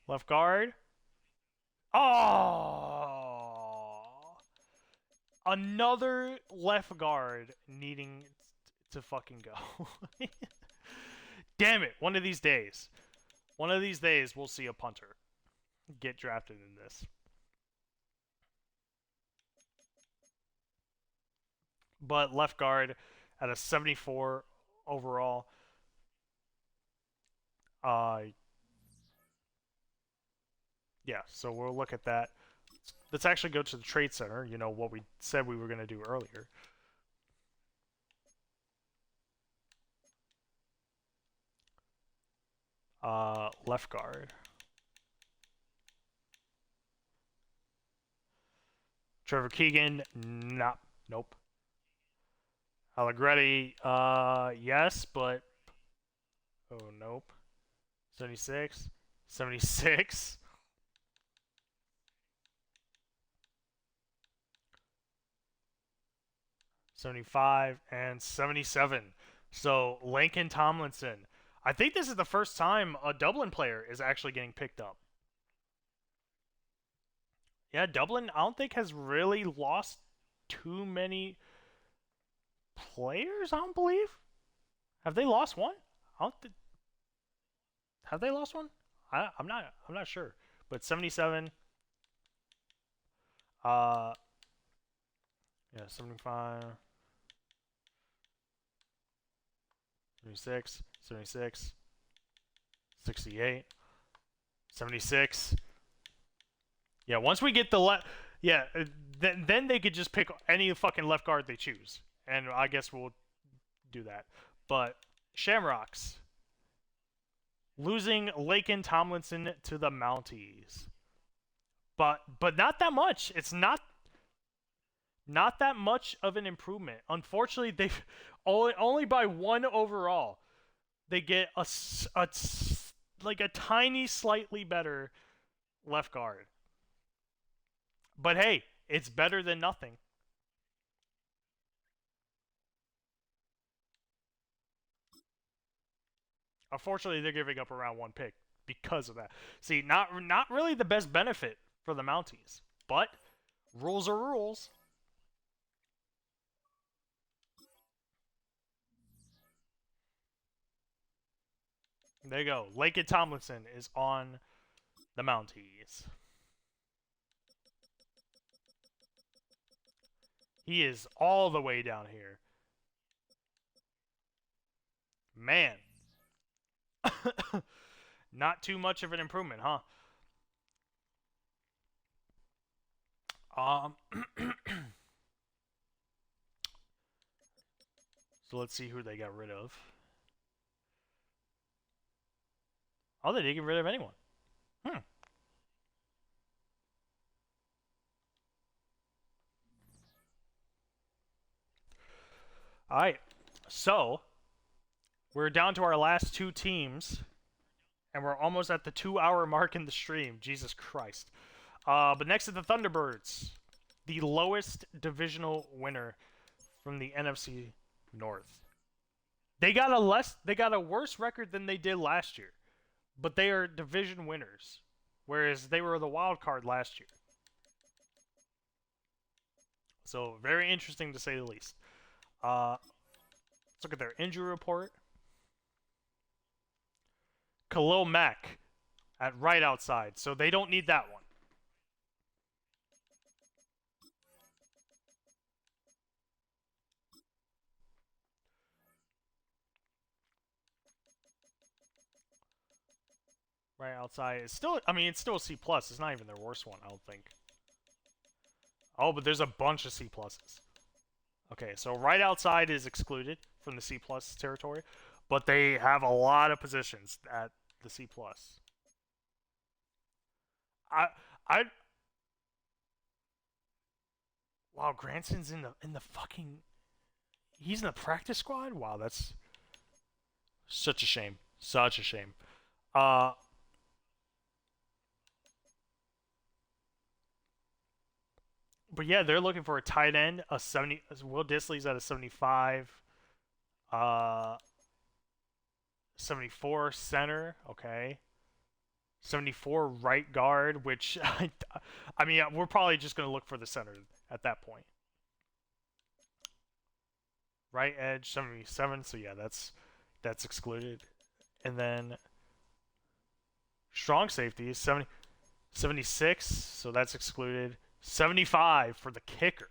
Left guard. Oh! Another left guard needing to fucking go. Damn it, one of these days. One of these days we'll see a punter get drafted in this. but left guard at a 74 overall. Uh, yeah, so we'll look at that. Let's actually go to the trade center. You know what we said we were going to do earlier. Left guard. Trevor Keegan, nope. Allegretti, yes, but oh nope. 76, 76, 75, and 77. So Lincoln Tomlinson. I think this is the first time a Dublin player is actually getting picked up. Yeah, Dublin, I don't think has really lost too many players. I don't believe. Have they lost one? I don't have they lost one? I'm not. I'm not sure. But 77. Uh, yeah, 75, 76, 76, 68, 76. Yeah, once we get the left, yeah, then they could just pick any fucking left guard they choose, and I guess we'll do that. But Shamrocks losing Lakin Tomlinson to the Mounties, but not that much. It's not that much of an improvement. Unfortunately, they've only by one overall. They get a like a tiny, slightly better left guard. But hey, it's better than nothing. Unfortunately, they're giving up around one pick because of that. See, not really the best benefit for the Mounties, but rules are rules. There you go. Lakin Tomlinson is on the Mounties. He is all the way down here. Man. Not too much of an improvement, huh? Um So let's see who they got rid of. Oh, they didn't get rid of anyone. Hmm. Alright. So we're down to our last two teams. And we're almost at the 2 hour mark in the stream. Jesus Christ. But next to the Thunderbirds, the lowest divisional winner from the NFC North. They got a worse record than they did last year, but they are division winners, whereas they were the wild card last year. So very interesting to say the least. Let's look at their injury report. Khalil Mack at right outside, so they don't need that one. Right outside is still, I mean, it's still a C plus. It's not even their worst one, I don't think. Oh, but there's a bunch of C pluses. Okay, so right outside is excluded from the C plus territory, but they have a lot of positions at the C plus. I, I, wow, Granson's in the fucking, he's in the practice squad. Wow, that's such a shame. Such a shame. Uh, but yeah, they're looking for a tight end. A 70. Will Disley's at a 75. Uh, 74 center. Okay. 74 right guard, which I mean, we're probably just gonna look for the center at that point. Right edge 77. So yeah, that's excluded. And then strong safety 70, 76. So that's excluded. 75 for the kicker.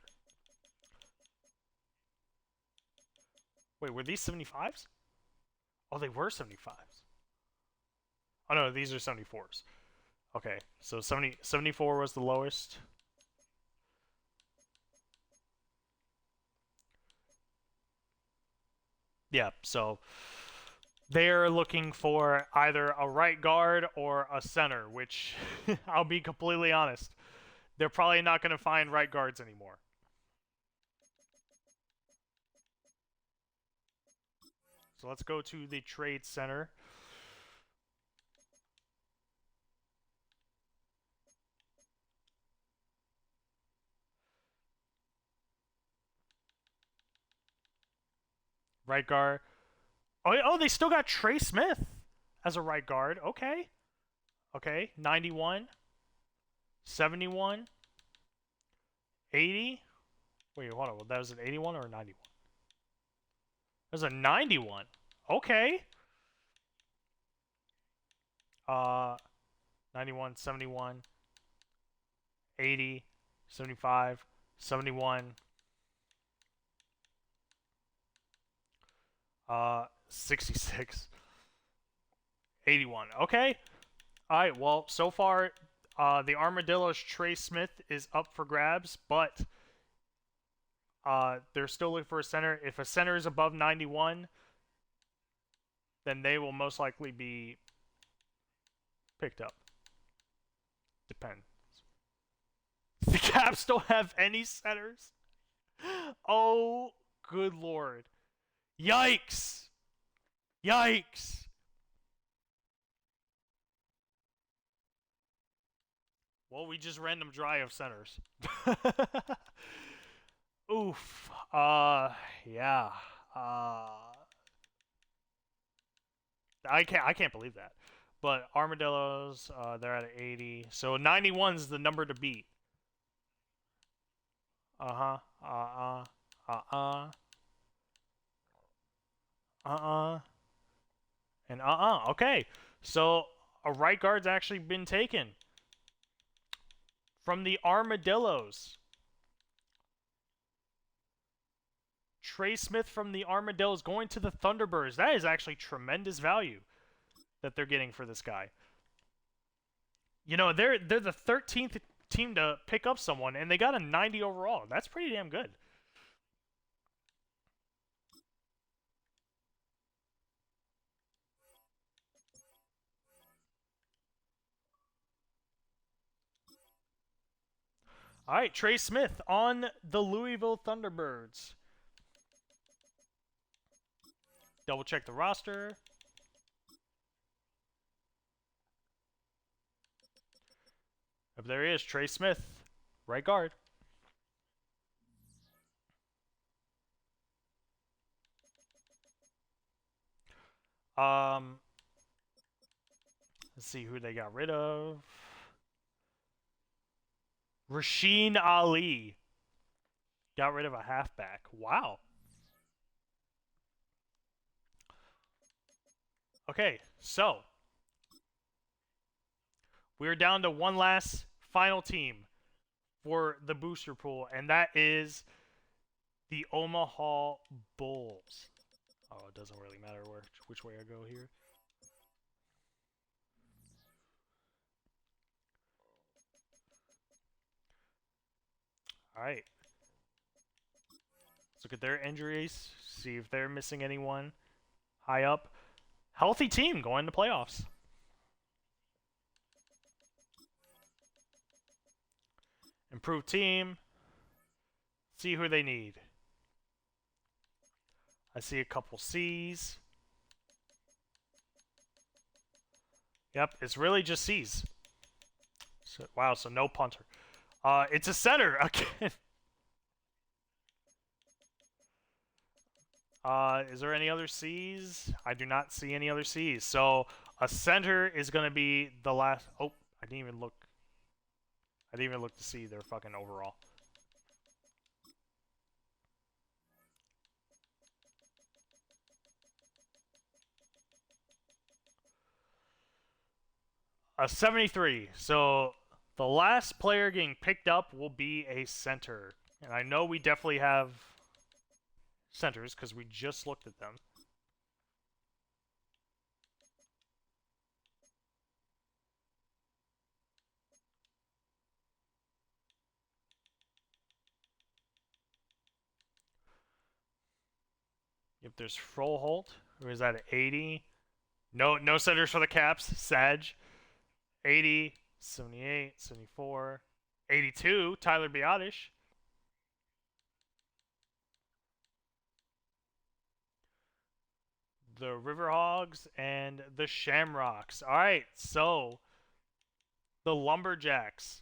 Wait, were these 75s? Oh, they were 75s. Oh no, these are 74s. Okay, so 74 was the lowest. Yeah, so they're looking for either a right guard or a center, which I'll be completely honest, they're probably not going to find right guards anymore. So let's go to the trade center. Right guard. Oh, they still got Trey Smith as a right guard. Okay. Okay. 91, 71, 80. Wait, hold on. That was an 81 or a 91? That was a 91. Okay. 91, 71, 80, 75, 71, 66, 81. Okay. All right. Well, so far, the Armadillo's Trey Smith is up for grabs, but they're still looking for a center. If a center is above 91, then they will most likely be picked up. Depends. The Caps don't have any centers. Oh, good lord. Yikes. Yikes. Well, we just random dry of centers. Oof. Yeah. I can't believe that. But Armadillos, they're at 80. So 91 is the number to beat. Uh-huh. Uh-uh. Uh-uh. Uh-uh. And uh-uh. Okay. So a right guard's actually been taken from the Armadillos. Trey Smith from the Armadillos going to the Thunderbirds. That is actually tremendous value that they're getting for this guy. You know, they're the 13th team to pick up someone, and they got a 90 overall. That's pretty damn good. All right, Trey Smith on the Louisville Thunderbirds. Double check the roster. Up there he is, Trey Smith, right guard. Let's see who they got rid of. Rasheen Ali got rid of a halfback. Wow. Okay, so we're down to one last final team for the booster pool, and that is the Omaha Bulls. Oh, it doesn't really matter which way I go here. All right. Let's look at their injuries, see if they're missing anyone high up. Healthy team going to playoffs. Improved team. See who they need. I see a couple C's. Yep, it's really just C's. So, wow, so no punter. It's a center again. Is there any other C's? I do not see any other C's. So a center is going to be the last. Oh, I didn't even look. I didn't even look to see their fucking overall. A 73. So the last player getting picked up will be a center. And I know we definitely have centers because we just looked at them. If there's Froholt, or is that an 80? No centers for the Caps. Sag. 80, 78, 74, 82. Tyler Biotish. The Riverhogs and the Shamrocks. All right, so the Lumberjacks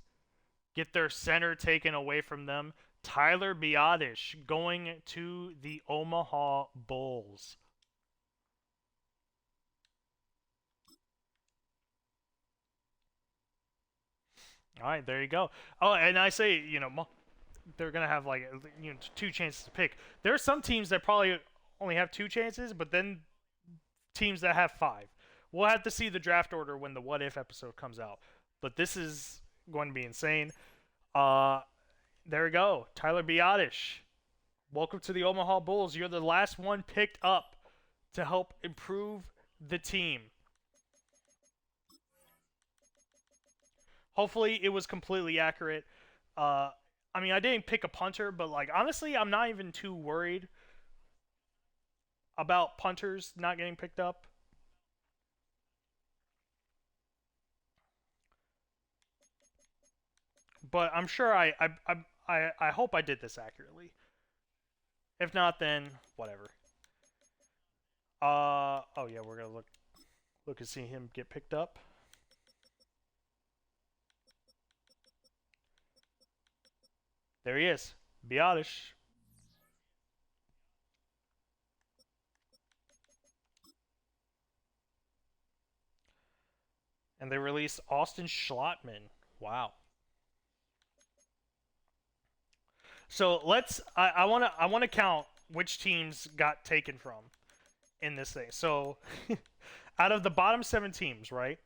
get their center taken away from them. Tyler Biotish going to the Omaha Bulls. All right, there you go. Oh, and I say, they're gonna have like two chances to pick. There are some teams that probably only have two chances, but then teams that have five. We'll have to see the draft order when the What If episode comes out. But this is going to be insane. There we go. Tyler Biotish. Welcome to the Omaha Bulls. You're the last one picked up to help improve the team. Hopefully it was completely accurate. I mean, I didn't pick a punter, but like honestly, I'm not even too worried about punters not getting picked up. But I'm sure I hope I did this accurately. If not, then whatever. Oh yeah, we're gonna look and see him get picked up. There he is, Biotish. And they released Austin Schlottman. Wow. So I wanna count which teams got taken from in this thing. So out of the bottom 7 teams, right?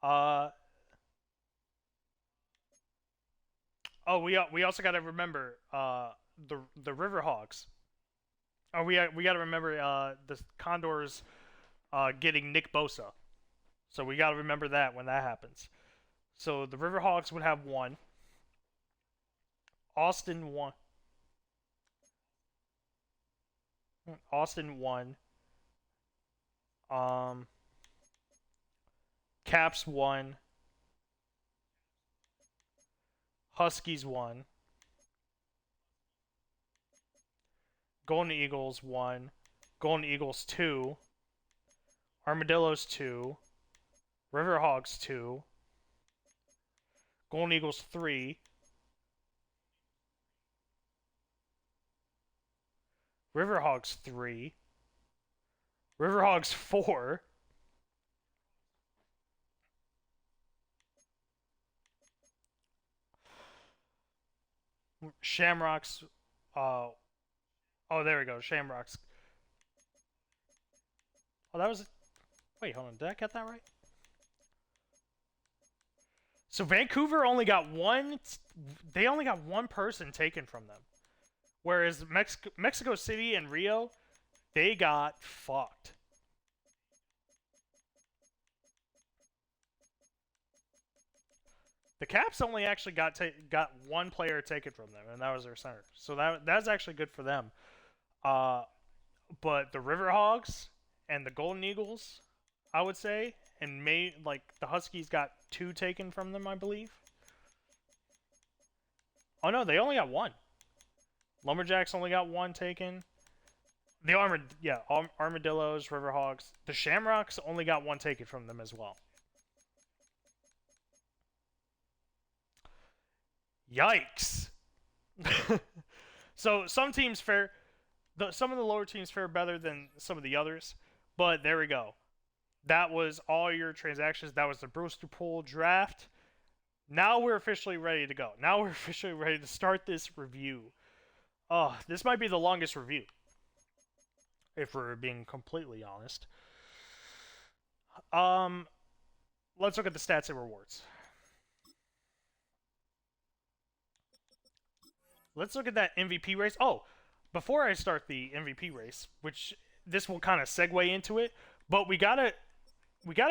Uh oh, we also got to remember the Riverhawks. Oh, we got to remember the Condors getting Nick Bosa. So we got to remember that when that happens. So the Riverhawks would have 1. Austin 1. Austin 1. Um, Caps 1. Huskies 1. Golden Eagles 1. Golden Eagles 2. Armadillos 2. Riverhogs 2. Golden Eagles 3. Riverhogs 3. Riverhogs 4. Shamrocks. Oh, there we go. Shamrocks. Oh, that was. Wait, hold on. Did I get that right? So Vancouver only got one. They only got one person taken from them, whereas Mexico City and Rio, they got fucked. The Caps only actually got one player taken from them, and that was their center. So that's actually good for them. Uh, but the Riverhogs and the Golden Eagles, I would say, and like the Huskies got 2 taken from them, I believe. Oh no, they only got 1. Lumberjacks only got 1 taken. The Armadillos, Riverhogs, the Shamrocks only got 1 taken from them as well. Yikes! So some teams fare, some of the lower teams fare better than some of the others, but there we go. That was all your transactions. That was the Brewster Pool draft. Now we're officially ready to go. Now we're officially ready to start this review. Oh, this might be the longest review, if we're being completely honest. Let's look at the stats and rewards. Let's look at that MVP race. Oh, before I start the MVP race, which this will kind of segue into it, but we gotta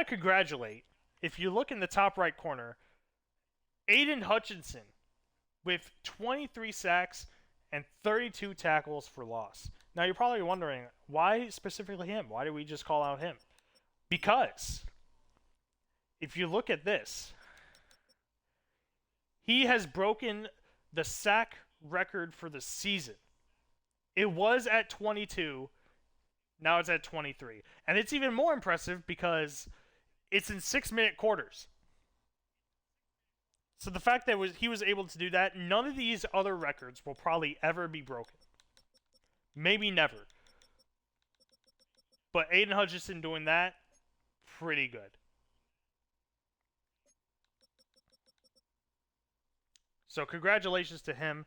congratulate. If you look in the top right corner, Aiden Hutchinson with 23 sacks and 32 tackles for loss. Now you're probably wondering why specifically him? Why do we just call out him? Because if you look at this, he has broken the sack record for the season. It was at 22, now it's at 23. And it's even more impressive because it's in 6-minute quarters. So the fact that he was able to do that, none of these other records will probably ever be broken. Maybe never. But Aiden Hutchinson doing that, pretty good. So congratulations to him,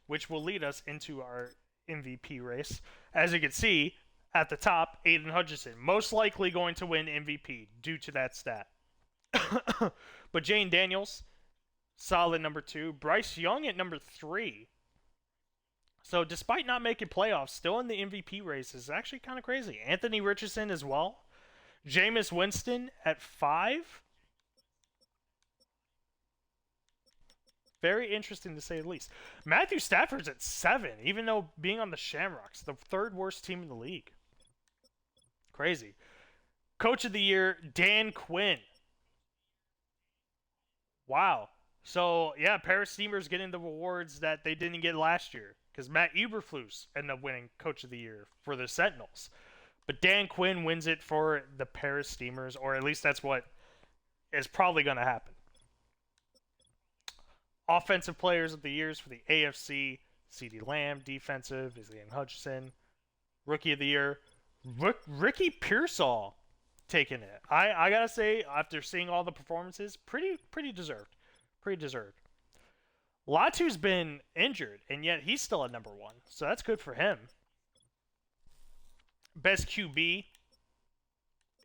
which will lead us into our MVP race. As you can see, at the top, Aiden Hutchinson, most likely going to win MVP due to that stat. But Jane Daniels, solid number 2. Bryce Young at number 3. So despite not making playoffs, still in the MVP race is actually kind of crazy. Anthony Richardson as well. Jameis Winston at 5. Very interesting to say the least. Matthew Stafford's at 7, even though being on the Shamrocks, the 3rd worst team in the league. Crazy. Coach of the Year, Dan Quinn. Wow. So, yeah, Paris Steamers getting the rewards that they didn't get last year. Because Matt Eberflus ended up winning Coach of the Year for the Sentinels. But Dan Quinn wins it for the Paris Steamers, or at least that's what is probably going to happen. Offensive Players of the Years for the AFC, CeeDee Lamb. Defensive is Aiden Hutchinson. Rookie of the Year, Ricky Pearsall taking it. I gotta say, after seeing all the performances, pretty deserved. Pretty deserved. Latu's been injured, and yet he's still at number 1. So that's good for him. Best QB.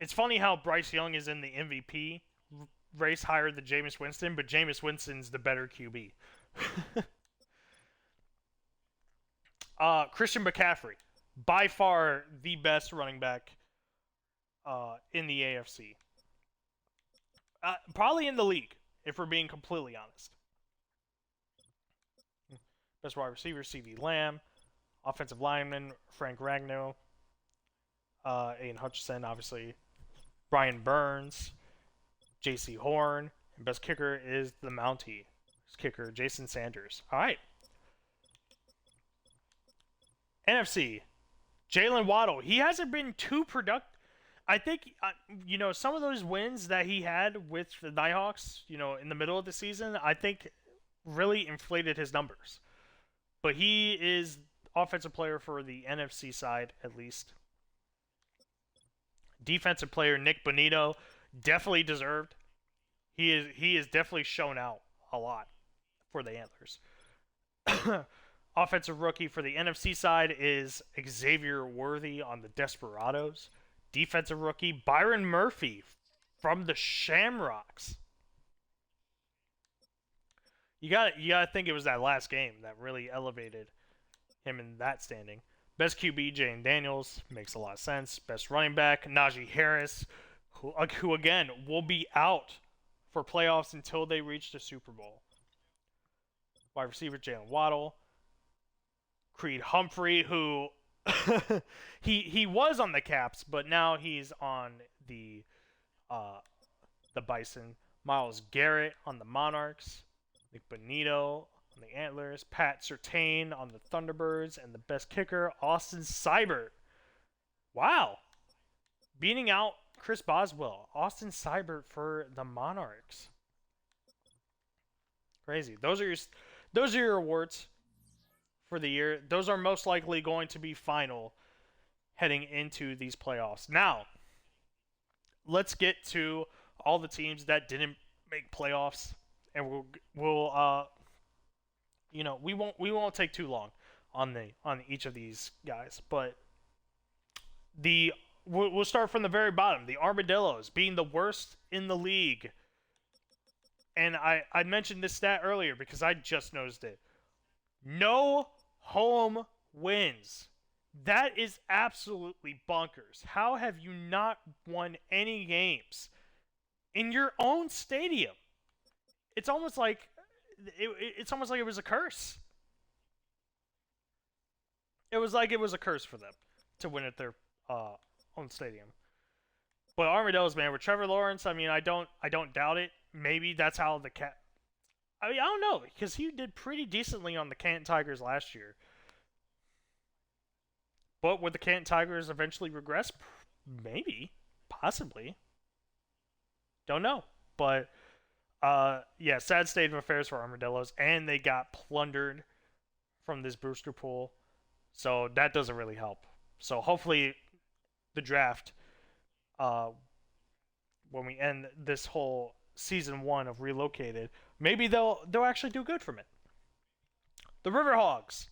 It's funny how Bryce Young is in the MVP race higher than Jameis Winston, but Jameis Winston's the better QB. Christian McCaffrey, by far the best running back in the AFC. Probably in the league, if we're being completely honest. Best wide receiver, CeeDee Lamb. Offensive lineman, Frank Ragnow. Aiden Hutchinson, obviously. Brian Burns. J.C. Horn. And best kicker is the Mountie. Best kicker, Jason Sanders. All right. NFC. Jalen Waddle. He hasn't been too productive. I think, some of those wins that he had with the Nighthawks, in the middle of the season, I think really inflated his numbers. But he is offensive player for the NFC side, at least. Defensive player, Nick Bonito, definitely deserved. He is definitely shown out a lot for the Antlers. Offensive rookie for the NFC side is Xavier Worthy on the Desperados. Defensive rookie, Byron Murphy from the Shamrocks. You gotta think it was that last game that really elevated him in that standing. Best QB, Jane Daniels, makes a lot of sense. Best running back, Najee Harris, who again will be out for playoffs until they reach the Super Bowl. Wide receiver, Jalen Waddle. Creed Humphrey, who he was on the Caps, but now he's on the Bison. Myles Garrett on the Monarchs. Nick Bonito on the Antlers. Pat Surtain on the Thunderbirds. And the best kicker, Austin Seibert. Wow. Beating out Chris Boswell. Austin Seibert for the Monarchs. Crazy. Those are your awards for the year. Those are most likely going to be final heading into these playoffs. Now, let's get to all the teams that didn't make playoffs, and we won't take too long on each of these guys, but we'll start from the very bottom. The Armadillos being the worst in the league. And I mentioned this stat earlier because I just noticed it. No home wins. That is absolutely bonkers. How have you not won any games in your own stadium? It's almost like it's almost like it was a curse. It was like it was a curse for them to win at their own stadium. But Armadillos, man, with Trevor Lawrence, I mean, I don't doubt it. Maybe that's how the cat. I mean, I don't know because he did pretty decently on the Canton Tigers last year. But would the Canton Tigers eventually regress? Maybe, possibly. Don't know. But yeah, sad state of affairs for Armadillos, and they got plundered from this booster pool, so that doesn't really help. So hopefully, the draft, uh, when we end this whole season one of Relocated, maybe they'll actually do good from it. The Riverhogs,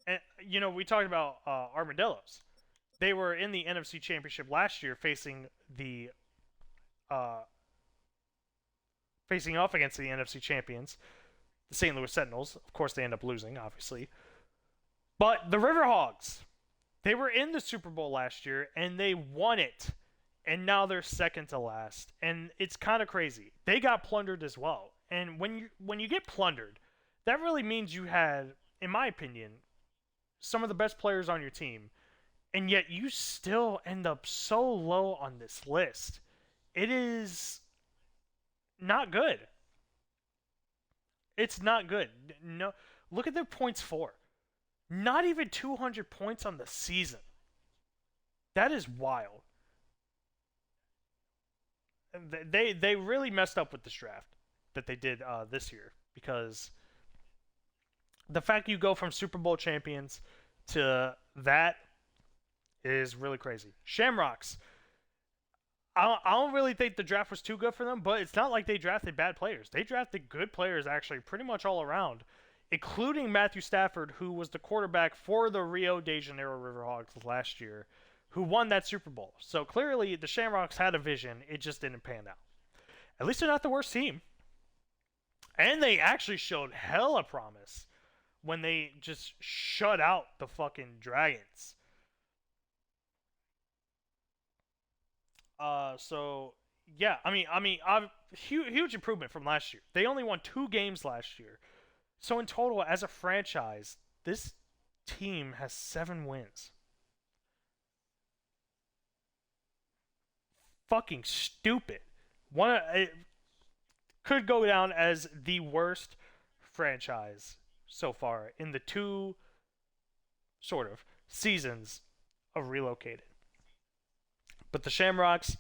and we talked about Armadillos. They were in the NFC Championship last year, uh, facing off against the NFC champions, the St. Louis Sentinels. Of course, they end up losing, obviously. But the Riverhogs, they were in the Super Bowl last year and they won it. And now they're second to last. And it's kind of crazy. They got plundered as well. And when you get plundered, that really means you had, in my opinion, some of the best players on your team. And yet you still end up so low on this list. It is not good. It's not good. No, look at their points for. Not even 200 points on the season. That is wild. They really messed up with this draft that they did this year because the fact you go from Super Bowl champions to that is really crazy. Shamrocks. I don't really think the draft was too good for them, but it's not like they drafted bad players. They drafted good players actually pretty much all around, including Matthew Stafford, who was the quarterback for the Rio de Janeiro Riverhawks last year, who won that Super Bowl. So clearly the Shamrocks had a vision, it just didn't pan out. At least they're not the worst team. And they actually showed hella promise when they just shut out the fucking Dragons. So yeah, huge improvement from last year. They only won 2 games last year, so in total, as a franchise, this team has 7 wins. Fucking stupid. It could go down as the worst franchise so far in the 2 sort of seasons of Relocated. But the Shamrocks,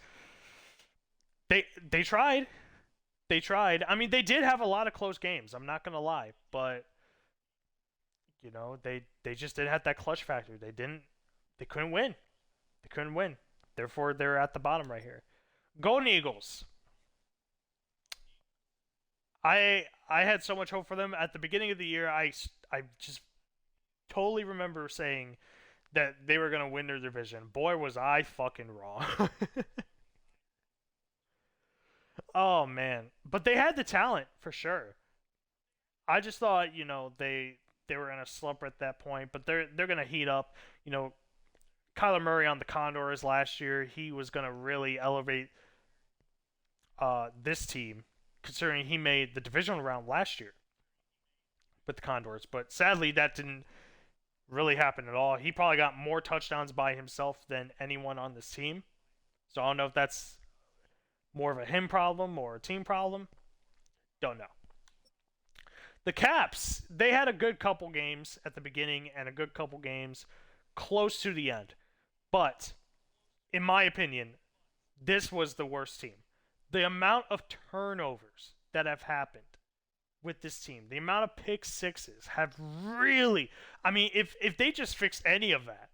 they tried. They tried. I mean, they did have a lot of close games. I'm not gonna lie, but they just didn't have that clutch factor. They couldn't win. They couldn't win. Therefore, they're at the bottom right here. Golden Eagles. I had so much hope for them at the beginning of the year. I just totally remember saying that they were gonna win their division. Boy, was I fucking wrong. Oh man, but they had the talent for sure. I just thought they were in a slump at that point, but they're gonna heat up. You know, Kyler Murray on the Condors last year, he was gonna really elevate this team, considering he made the divisional round last year with the Condors. But sadly, that didn't really happen at all. He probably got more touchdowns by himself than anyone on this team. So I don't know if that's more of a him problem or a team problem. Don't know. The Caps, they had a good couple games at the beginning and a good couple games close to the end. But, in my opinion, this was the worst team. The amount of turnovers that have happened with this team, the amount of pick sixes have really. I mean, if they just fixed any of that,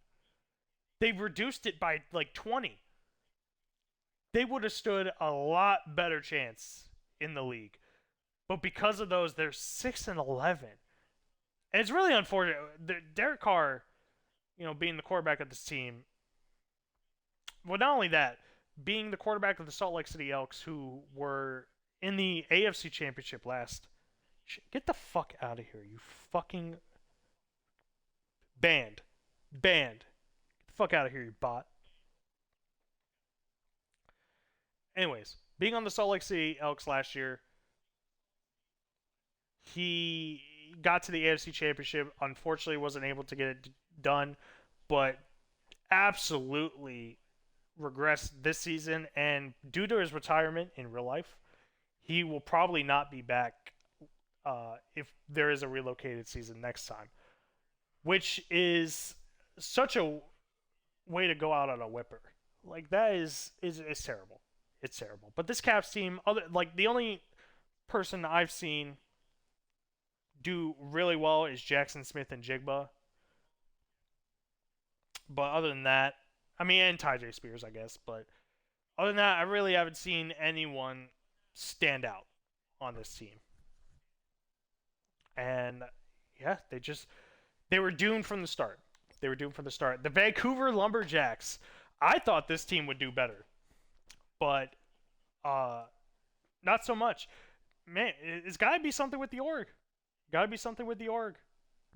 they've reduced it by like 20. They would have stood a lot better chance in the league. But because of those, they're 6-11. And it's really unfortunate. Derek Carr, being the quarterback of this team. Well, not only that, being the quarterback of the Salt Lake City Elks, who were in the AFC Championship last. Get the fuck out of here, you fucking Banned. Banned. Get the fuck out of here, you bot. Anyways, being on the Salt Lake City Elks last year, he got to the AFC Championship. Unfortunately, wasn't able to get it done, but absolutely regressed this season. And due to his retirement in real life, he will probably not be back if there is a relocated season next time, which is such a way to go out on a whipper. Like that is terrible. It's terrible. But this Caps team, other like the only person I've seen do really well is Jackson Smith and Jigba. But other than that, I mean, and Ty J Spears, I guess. But other than that, I really haven't seen anyone stand out on this team. And yeah, they were doomed from the start. They were doomed from the start. The Vancouver Lumberjacks. I thought this team would do better, but uh, not so much. Man, it's got to be something with the org. Got to be something with the org.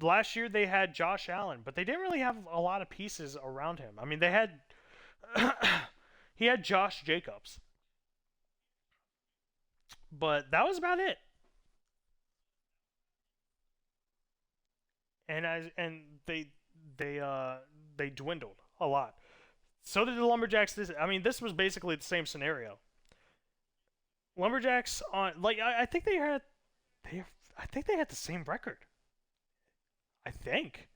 Last year they had Josh Allen, but they didn't really have a lot of pieces around him. I mean, they had he had Josh Jacobs, but that was about it. And they dwindled a lot. So did the Lumberjacks. I mean, this was basically the same scenario. Lumberjacks on like I think they I think they had the same record. I think.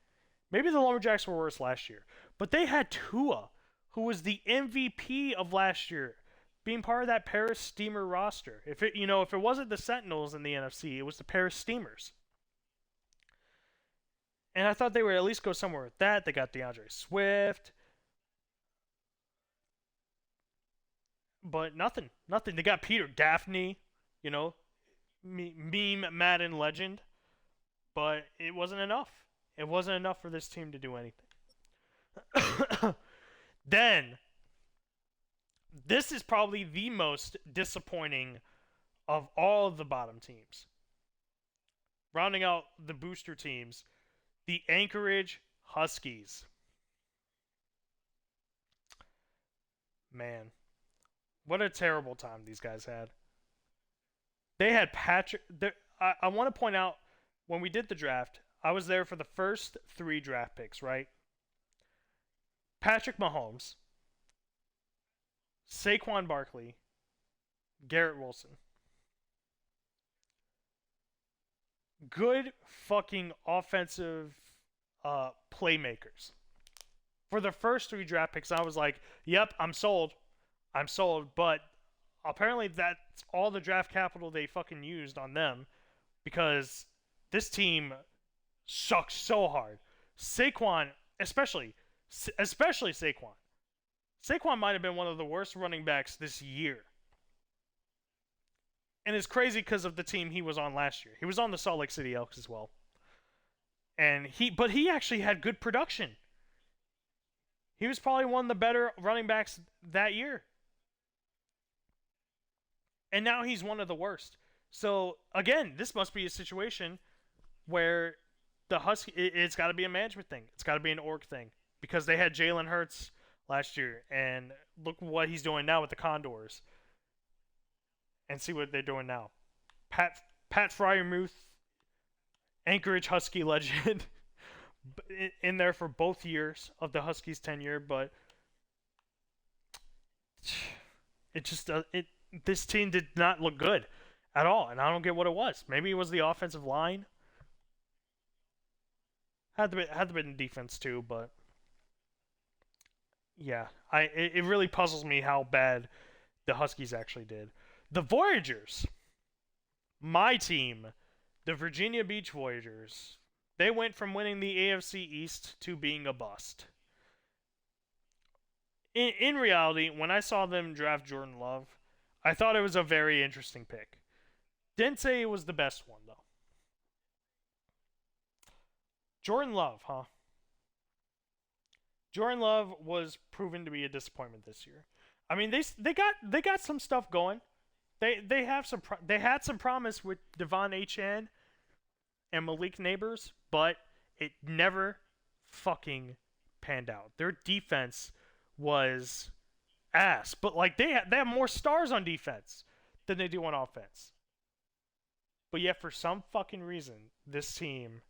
Maybe the Lumberjacks were worse last year. But they had Tua, who was the MVP of last year, being part of that Paris Steamer roster. If it wasn't the Sentinels in the NFC, it was the Paris Steamers. And I thought they would at least go somewhere with that. They got DeAndre Swift. But nothing. Nothing. They got Peter Gaffney, you know, meme Madden legend. But it wasn't enough. It wasn't enough for this team to do anything. Then, this is probably the most disappointing of all of the bottom teams. Rounding out the booster teams, the Anchorage Huskies. Man, what a terrible time these guys had. They had Patrick. I want to point out when we did the draft, I was there for the first 3 draft picks, right? Patrick Mahomes, Saquon Barkley, Garrett Wilson. Good fucking offensive playmakers. For the first 3 draft picks, I was like, yep, I'm sold. I'm sold. But apparently that's all the draft capital they fucking used on them because this team sucks so hard. Saquon, especially Saquon. Saquon might have been one of the worst running backs this year. And it's crazy because of the team he was on last year. He was on the Salt Lake City Elks as well. But he actually had good production. He was probably one of the better running backs that year. And now he's one of the worst. So again, this must be a situation where the Husky, it's got to be a management thing. It's got to be an org thing because they had Jalen Hurts last year, and look what he's doing now with the Condors. And see what they're doing now. Pat Fryermuth, Anchorage Husky legend, in there for both years of the Huskies' tenure, but this team did not look good at all, and I don't get what it was. Maybe it was the offensive line. Had to be in defense too, but yeah, it really puzzles me how bad the Huskies actually did. The Voyagers, my team, the Virginia Beach Voyagers, they went from winning the AFC East to being a bust. In reality, when I saw them draft Jordan Love, I thought it was a very interesting pick. Didn't say it was the best one, though. Jordan Love, huh? Jordan Love was proven to be a disappointment this year. I mean, they got some stuff going. They had some promise with Devon Achane and Malik Neighbors, but it never fucking panned out. Their defense was ass, but like they have more stars on defense than they do on offense. But yet, for some fucking reason, this team,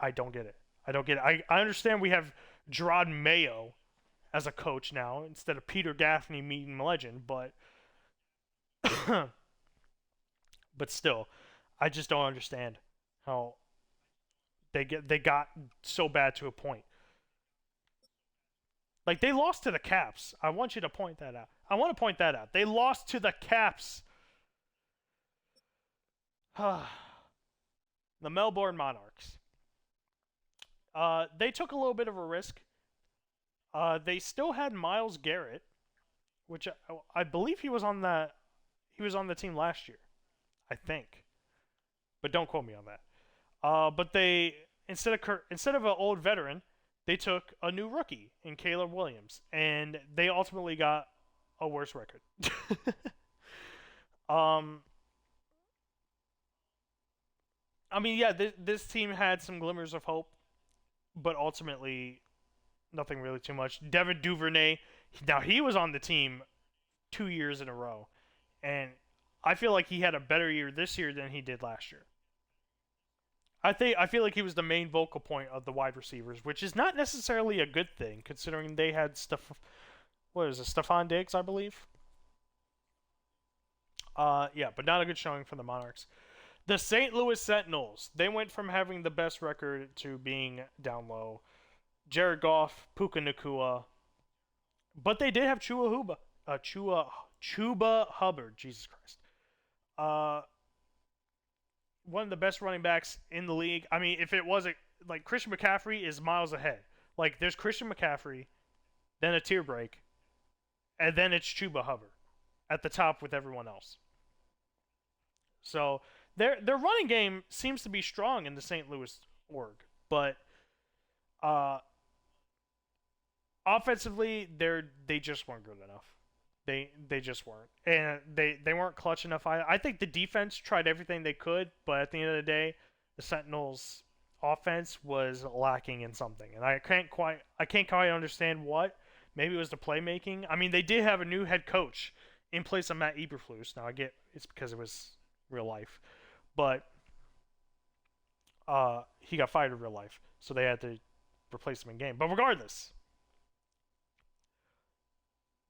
I don't get it. I don't get it. I understand we have Gerard Mayo as a coach now instead of Peter Gaffney meeting legend, but but still, I just don't understand how they got so bad to a point. Like they lost to the Caps. I want you to point that out. I want to point that out. They lost to the Caps. The Melbourne Monarchs. They took a little bit of a risk. They still had Miles Garrett, which I believe he was on the team last year, I think, but don't quote me on that. But they instead of an old veteran, they took a new rookie in Caleb Williams, and they ultimately got a worse record. um, I mean, yeah, this team had some glimmers of hope, but ultimately nothing really too much. Devin Duvernay, now he was on the team 2 years in a row, and I feel like he had a better year this year than he did last year. I feel like he was the main vocal point of the wide receivers, which is not necessarily a good thing considering they had stuff. What is it, Stephon Diggs, I believe. Yeah, but not a good showing for the Monarchs. The St. Louis Sentinels, they went from having the best record to being down low. Jared Goff, Puka Nakua, but they did have Chuba Hubbard. Jesus Christ. One of the best running backs in the league. I mean, if it wasn't like Christian McCaffrey is miles ahead. Like there's Christian McCaffrey, then a tier break, and then it's Chuba Hubbard at the top with everyone else. So their running game seems to be strong in the St. Louis org, but uh, offensively they just weren't good enough. They just weren't, and they weren't clutch enough. I think the defense tried everything they could, but at the end of the day, the Sentinels' offense was lacking in something, and I can't quite understand what. Maybe it was the playmaking. I mean, they did have a new head coach in place of Matt Eberflus. Now I get it's because it was real life, but he got fired in real life, so they had to replace him in game. But regardless,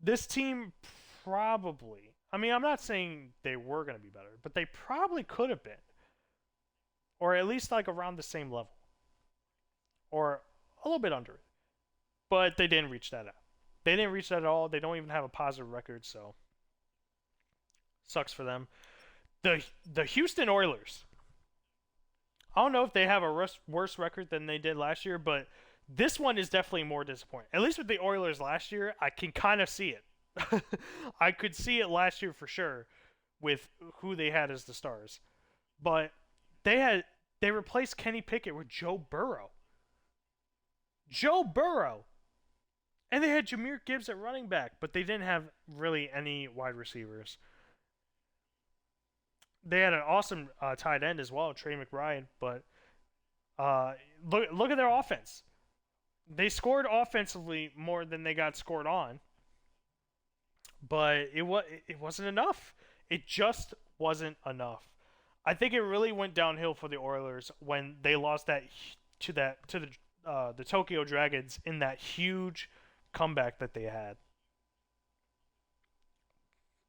this team probably. I mean, I'm not saying they were going to be better, but they probably could have been, or at least like around the same level, or a little bit under it. But they didn't reach that out. They didn't reach that at all. They don't even have a positive record, so sucks for them. The Houston Oilers. I don't know if they have a worse record than they did last year, but this one is definitely more disappointing. At least with the Oilers last year, I can kind of see it. I could see it last year for sure with who they had as the stars. But they replaced Kenny Pickett with Joe Burrow. Joe Burrow. And they had Jahmyr Gibbs at running back, but they didn't have really any wide receivers. They had an awesome tight end as well, Trey McBride, but look at their offense. They scored offensively more than they got scored on, but it wasn't enough. It just wasn't enough. I think it really went downhill for the Oilers when they lost to the Tokyo Dragons in that huge comeback that they had.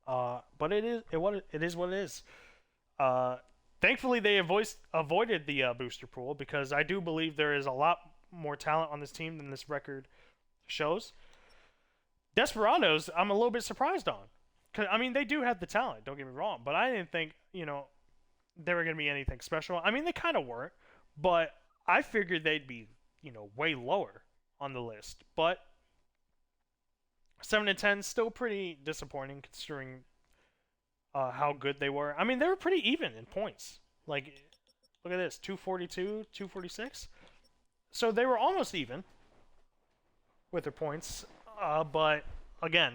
But it is what it is. Thankfully, they avoided the booster pool because I do believe there is a lot more talent on this team than this record shows. Desperados, I'm a little bit surprised on. Cause, I mean, they do have the talent, don't get me wrong, but I didn't think, they were going to be anything special. I mean, they kind of weren't, but I figured they'd be, way lower on the list. But 7-10 still pretty disappointing considering how good they were. I mean, they were pretty even in points. Like, look at this, 242, 246. So they were almost even with their points, but again,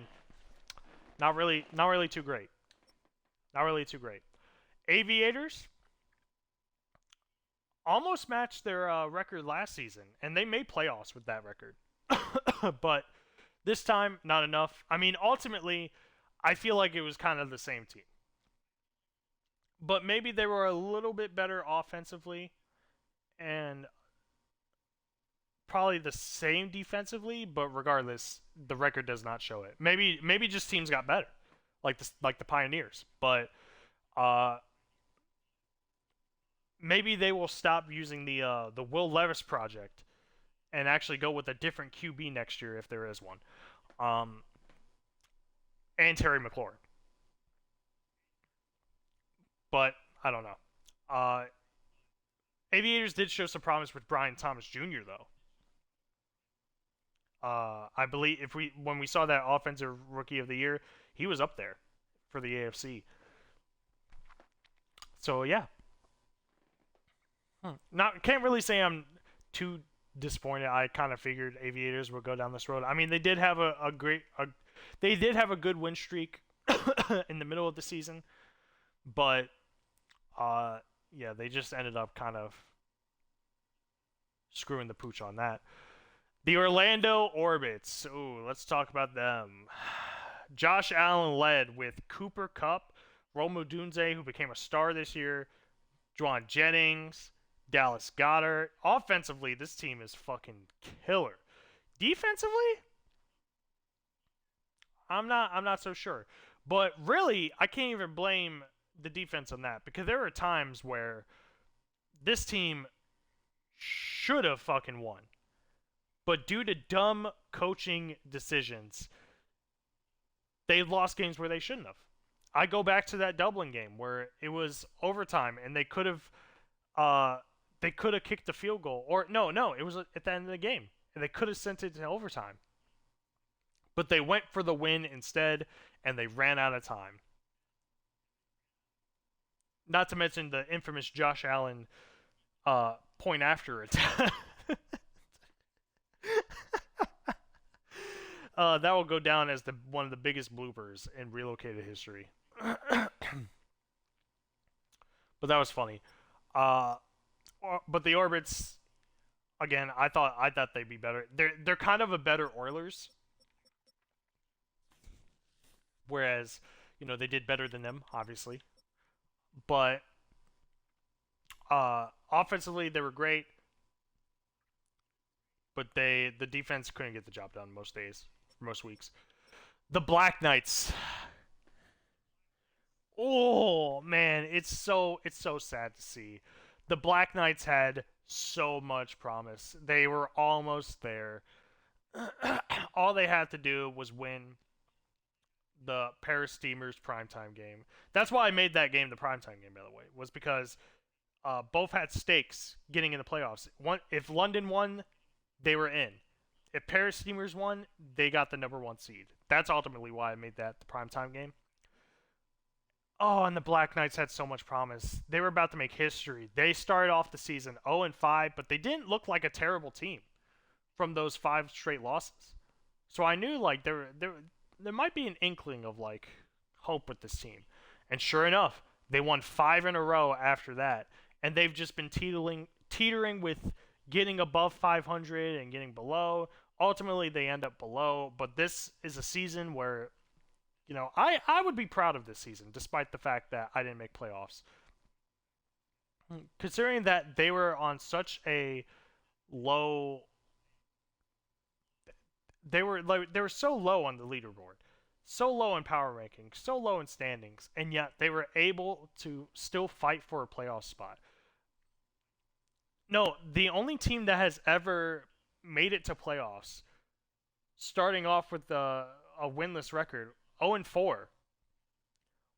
not really too great. Not really too great. Aviators. almost matched their record last season, and they made playoffs with that record. But this time, not enough. I mean, ultimately, I feel like it was kind of the same team. But maybe they were a little bit better offensively and probably the same defensively, but regardless, the record does not show it. Maybe just teams got better, like the Pioneers. But uh, maybe they will stop using the Will Levis project and actually go with a different QB next year if there is one. Um, and Terry McLaurin. But I don't know. Uh, Aviators did show some promise with Brian Thomas Jr. though. I believe if we when we saw that offensive rookie of the year, he was up there for the AFC. So yeah, not can't really say I'm too disappointed. I kind of figured Aviators would go down this road. I mean, they did have they did have a good win streak in the middle of the season, but uh, yeah, they just ended up kind of screwing the pooch on that. The Orlando Orbits. Ooh, let's talk about them. Josh Allen led with Cooper Kupp, Rome Odunze, who became a star this year, Juwan Jennings, Dallas Goedert. Offensively, this team is fucking killer. Defensively, I'm not so sure. But really, I can't even blame the defense on that because there were times where this team should have fucking won. But due to dumb coaching decisions, they lost games where they shouldn't have. I go back to that Dublin game where it was overtime and uh they could have kicked the field goal or no, it was at the end of the game and they could have sent it to overtime. But they went for the win instead and they ran out of time. Not to mention the infamous Josh Allen point after attack. That will go down as one of the biggest bloopers in Relocated history. But that was funny. Uh, but the Orbits, again, I thought they'd be better. They're kind of a better Oilers, whereas they did better than them, obviously. But offensively, they were great, but the defense couldn't get the job done most days, most weeks. The Black Knights. Oh man, it's so sad to see. The Black Knights had so much promise. They were almost there. All they had to do was win the Paris Steamers primetime game. That's why I made that game the primetime game, by the way, was because both had stakes getting in the playoffs. If London won, they were in. If Paris Steamers won, they got the number one seed. That's ultimately why I made that the primetime game. Oh, and the Black Knights had so much promise. They were about to make history. They started off the season 0-5, but they didn't look like a terrible team from those 5 straight losses. So I knew like there might be an inkling of like hope with this team. And sure enough, they won 5 in a row after that, and they've just been teetering with getting above 500 and getting below. Ultimately, they end up below, but this is a season where I would be proud of this season, despite the fact that I didn't make playoffs. Considering that they were on such a low, they were so low on the leaderboard, so low in power rankings, so low in standings, and yet they were able to still fight for a playoff spot. No, the only team that has ever made it to playoffs, starting off with a winless record, 0-4,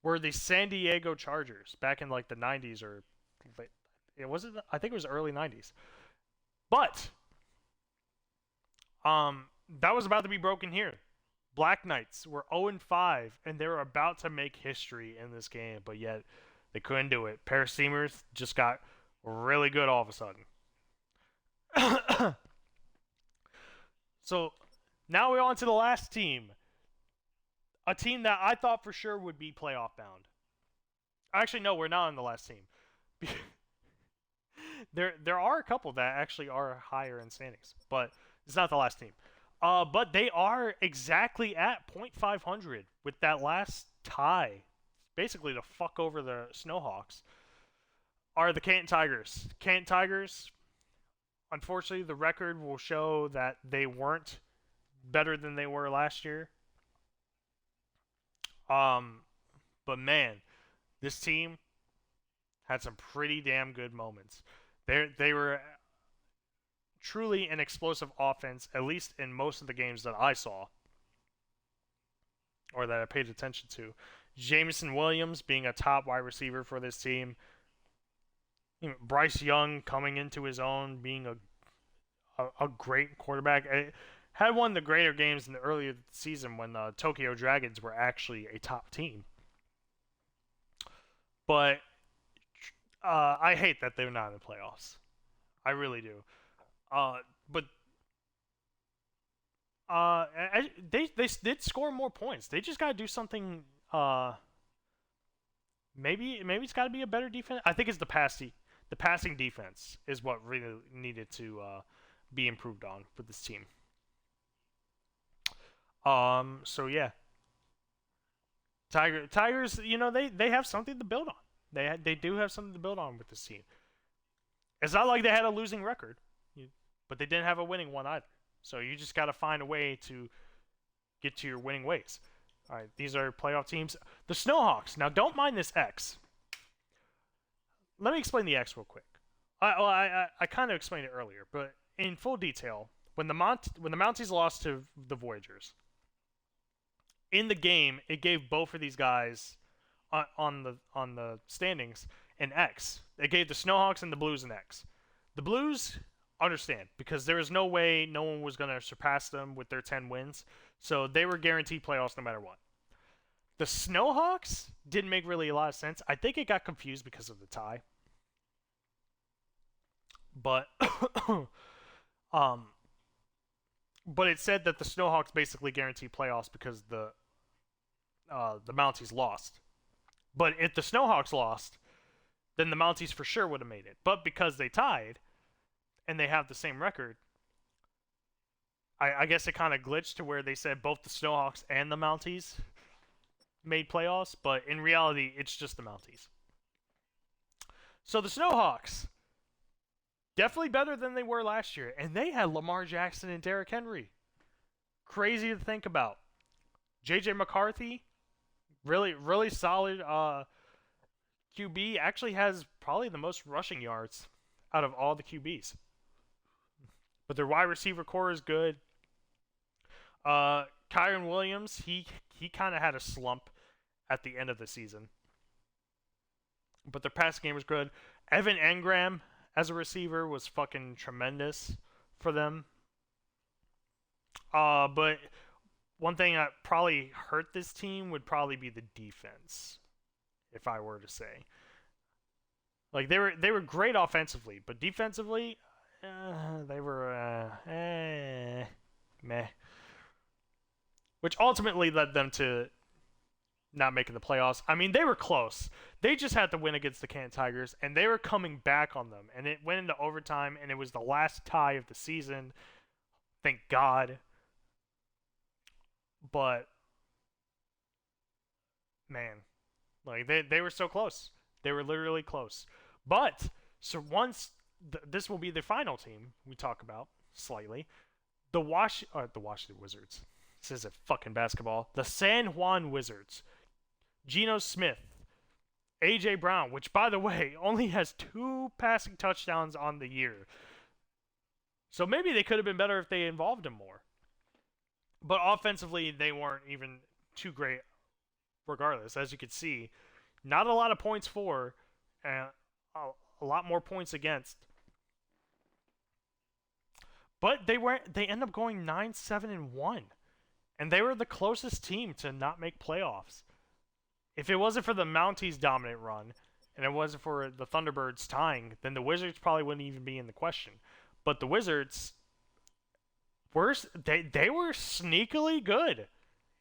were the San Diego Chargers back in like the 90s or it was I think it was early 90s. But that was about to be broken here. Black Knights were 0-5 and they were about to make history in this game, but yet they couldn't do it. Paris Steamers just got really good all of a sudden. So now we're on to the last team. A team that I thought for sure would be playoff bound. Actually, no, we're not on the last team. there are a couple that actually are higher in standings, but it's not the last team. But they are exactly at .500 with that last tie, basically to fuck over the Snowhawks. Are the Canton Tigers? Canton Tigers. Unfortunately, the record will show that they weren't better than they were last year. Um, but man, this team had some pretty damn good moments. They were truly an explosive offense, at least in most of the games that I saw or that I paid attention to. Jameson Williams being a top wide receiver for this team. You know, Bryce Young coming into his own, being a great quarterback. I had one of the greater games in the earlier season when the Tokyo Dragons were actually a top team. But I hate that they're not in the playoffs. I really do. But they did score more points. They just got to do something. Maybe it's got to be a better defense. I think it's the passing defense is what really needed to be improved on for this team. So yeah, Tigers. You know they have something to build on. They do have something to build on with this team. It's not like they had a losing record, but they didn't have a winning one either. So you just got to find a way to get to your winning ways. All right, these are playoff teams. The Snowhawks. Now, don't mind this X. Let me explain the X real quick. I kind of explained it earlier, but in full detail, when the Mounties lost to the Voyagers, in the game, it gave both of these guys on the standings an X. It gave the Snowhawks and the Blues an X. The Blues understand because there is no way no one was going to surpass them with their 10 wins, so they were guaranteed playoffs no matter what. The Snowhawks didn't make really a lot of sense. I think it got confused because of the tie. But but it said that the Snowhawks basically guaranteed playoffs because the Mounties lost. But if the Snowhawks lost, then the Mounties for sure would have made it. But because they tied and they have the same record, I guess it kind of glitched to where they said both the Snowhawks and the Mounties made playoffs, but in reality, it's just the Mounties. So the Snowhawks, definitely better than they were last year, and they had Lamar Jackson and Derrick Henry. Crazy to think about. J.J. McCarthy, really solid QB, actually has probably the most rushing yards out of all the QBs. But their wide receiver core is good. Kyron Williams, he kind of had a slump at the end of the season. But their passing game was good. Evan Engram as a receiver was fucking tremendous for them. But one thing that probably hurt this team would probably be the defense, if I were to say. Like they were great offensively, but defensively, they were meh. Which ultimately led them to not making the playoffs. I mean, they were close. They just had to win against the Canton Tigers, and they were coming back on them. And it went into overtime, and it was the last tie of the season. Thank God. But, man, like they were so close. They were literally close. But, so once, this will be the final team we talk about slightly. The Washington Wizards. This isn't fucking basketball. The San Juan Wizards. Geno Smith. A.J. Brown, which, by the way, only has 2 passing touchdowns on the year. So maybe they could have been better if they involved him more. But offensively, they weren't even too great regardless. As you can see, not a lot of points for, and a lot more points against. But they end up going 9-7-1. And they were the closest team to not make playoffs. If it wasn't for the Mounties' dominant run, and it wasn't for the Thunderbirds tying, then the Wizards probably wouldn't even be in the question. But the Wizards they were sneakily good.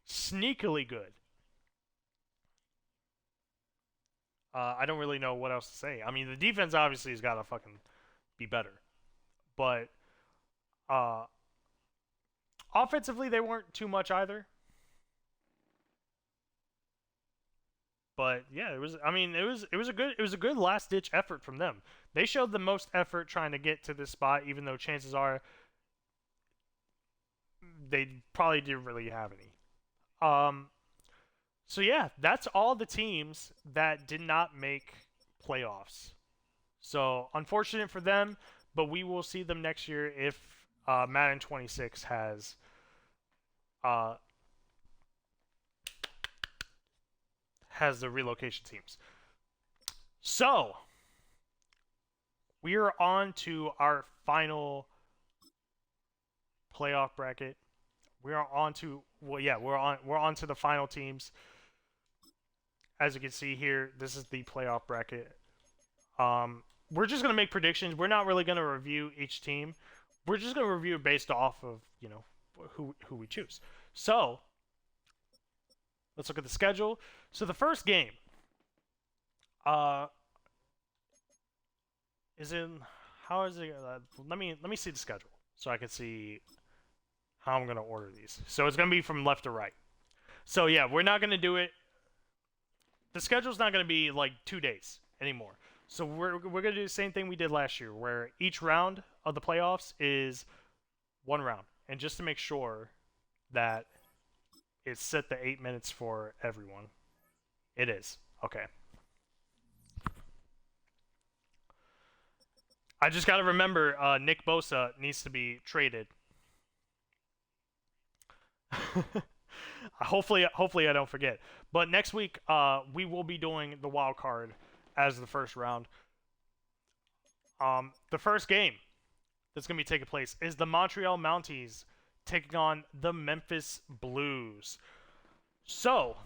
Sneakily good. I don't really know what else to say. I mean, the defense obviously has got to fucking be better. But uh, offensively, they weren't too much either. But yeah, it was. I mean, it was a good last ditch effort from them. They showed the most effort trying to get to this spot, even though chances are they probably didn't really have any. Um, so yeah, that's all the teams that did not make playoffs. So unfortunate for them, but we will see them next year if Madden 26 uh, has the relocation teams. So we are on to our final playoff bracket. We are on to we're on to the final teams. As you can see here, this is the playoff bracket. We're just gonna make predictions. We're not really gonna review each team. We're just gonna review based off of who we choose. So let's look at the schedule. So the first game, uh, is in how is it? Let me see the schedule so I can see how I'm gonna order these. So it's gonna be from left to right. So yeah, we're not gonna do it. The schedule's not gonna be like 2 days anymore. So we're gonna do the same thing we did last year, where each round of the playoffs is one round, and just to make sure that it's set to 8 minutes for everyone. It is okay. I just got to remember Nick Bosa needs to be traded. hopefully I don't forget. But next week we will be doing the wild card as the first round. The first game that's going to be taking place is the Montreal Mounties taking on the Memphis Blues. So,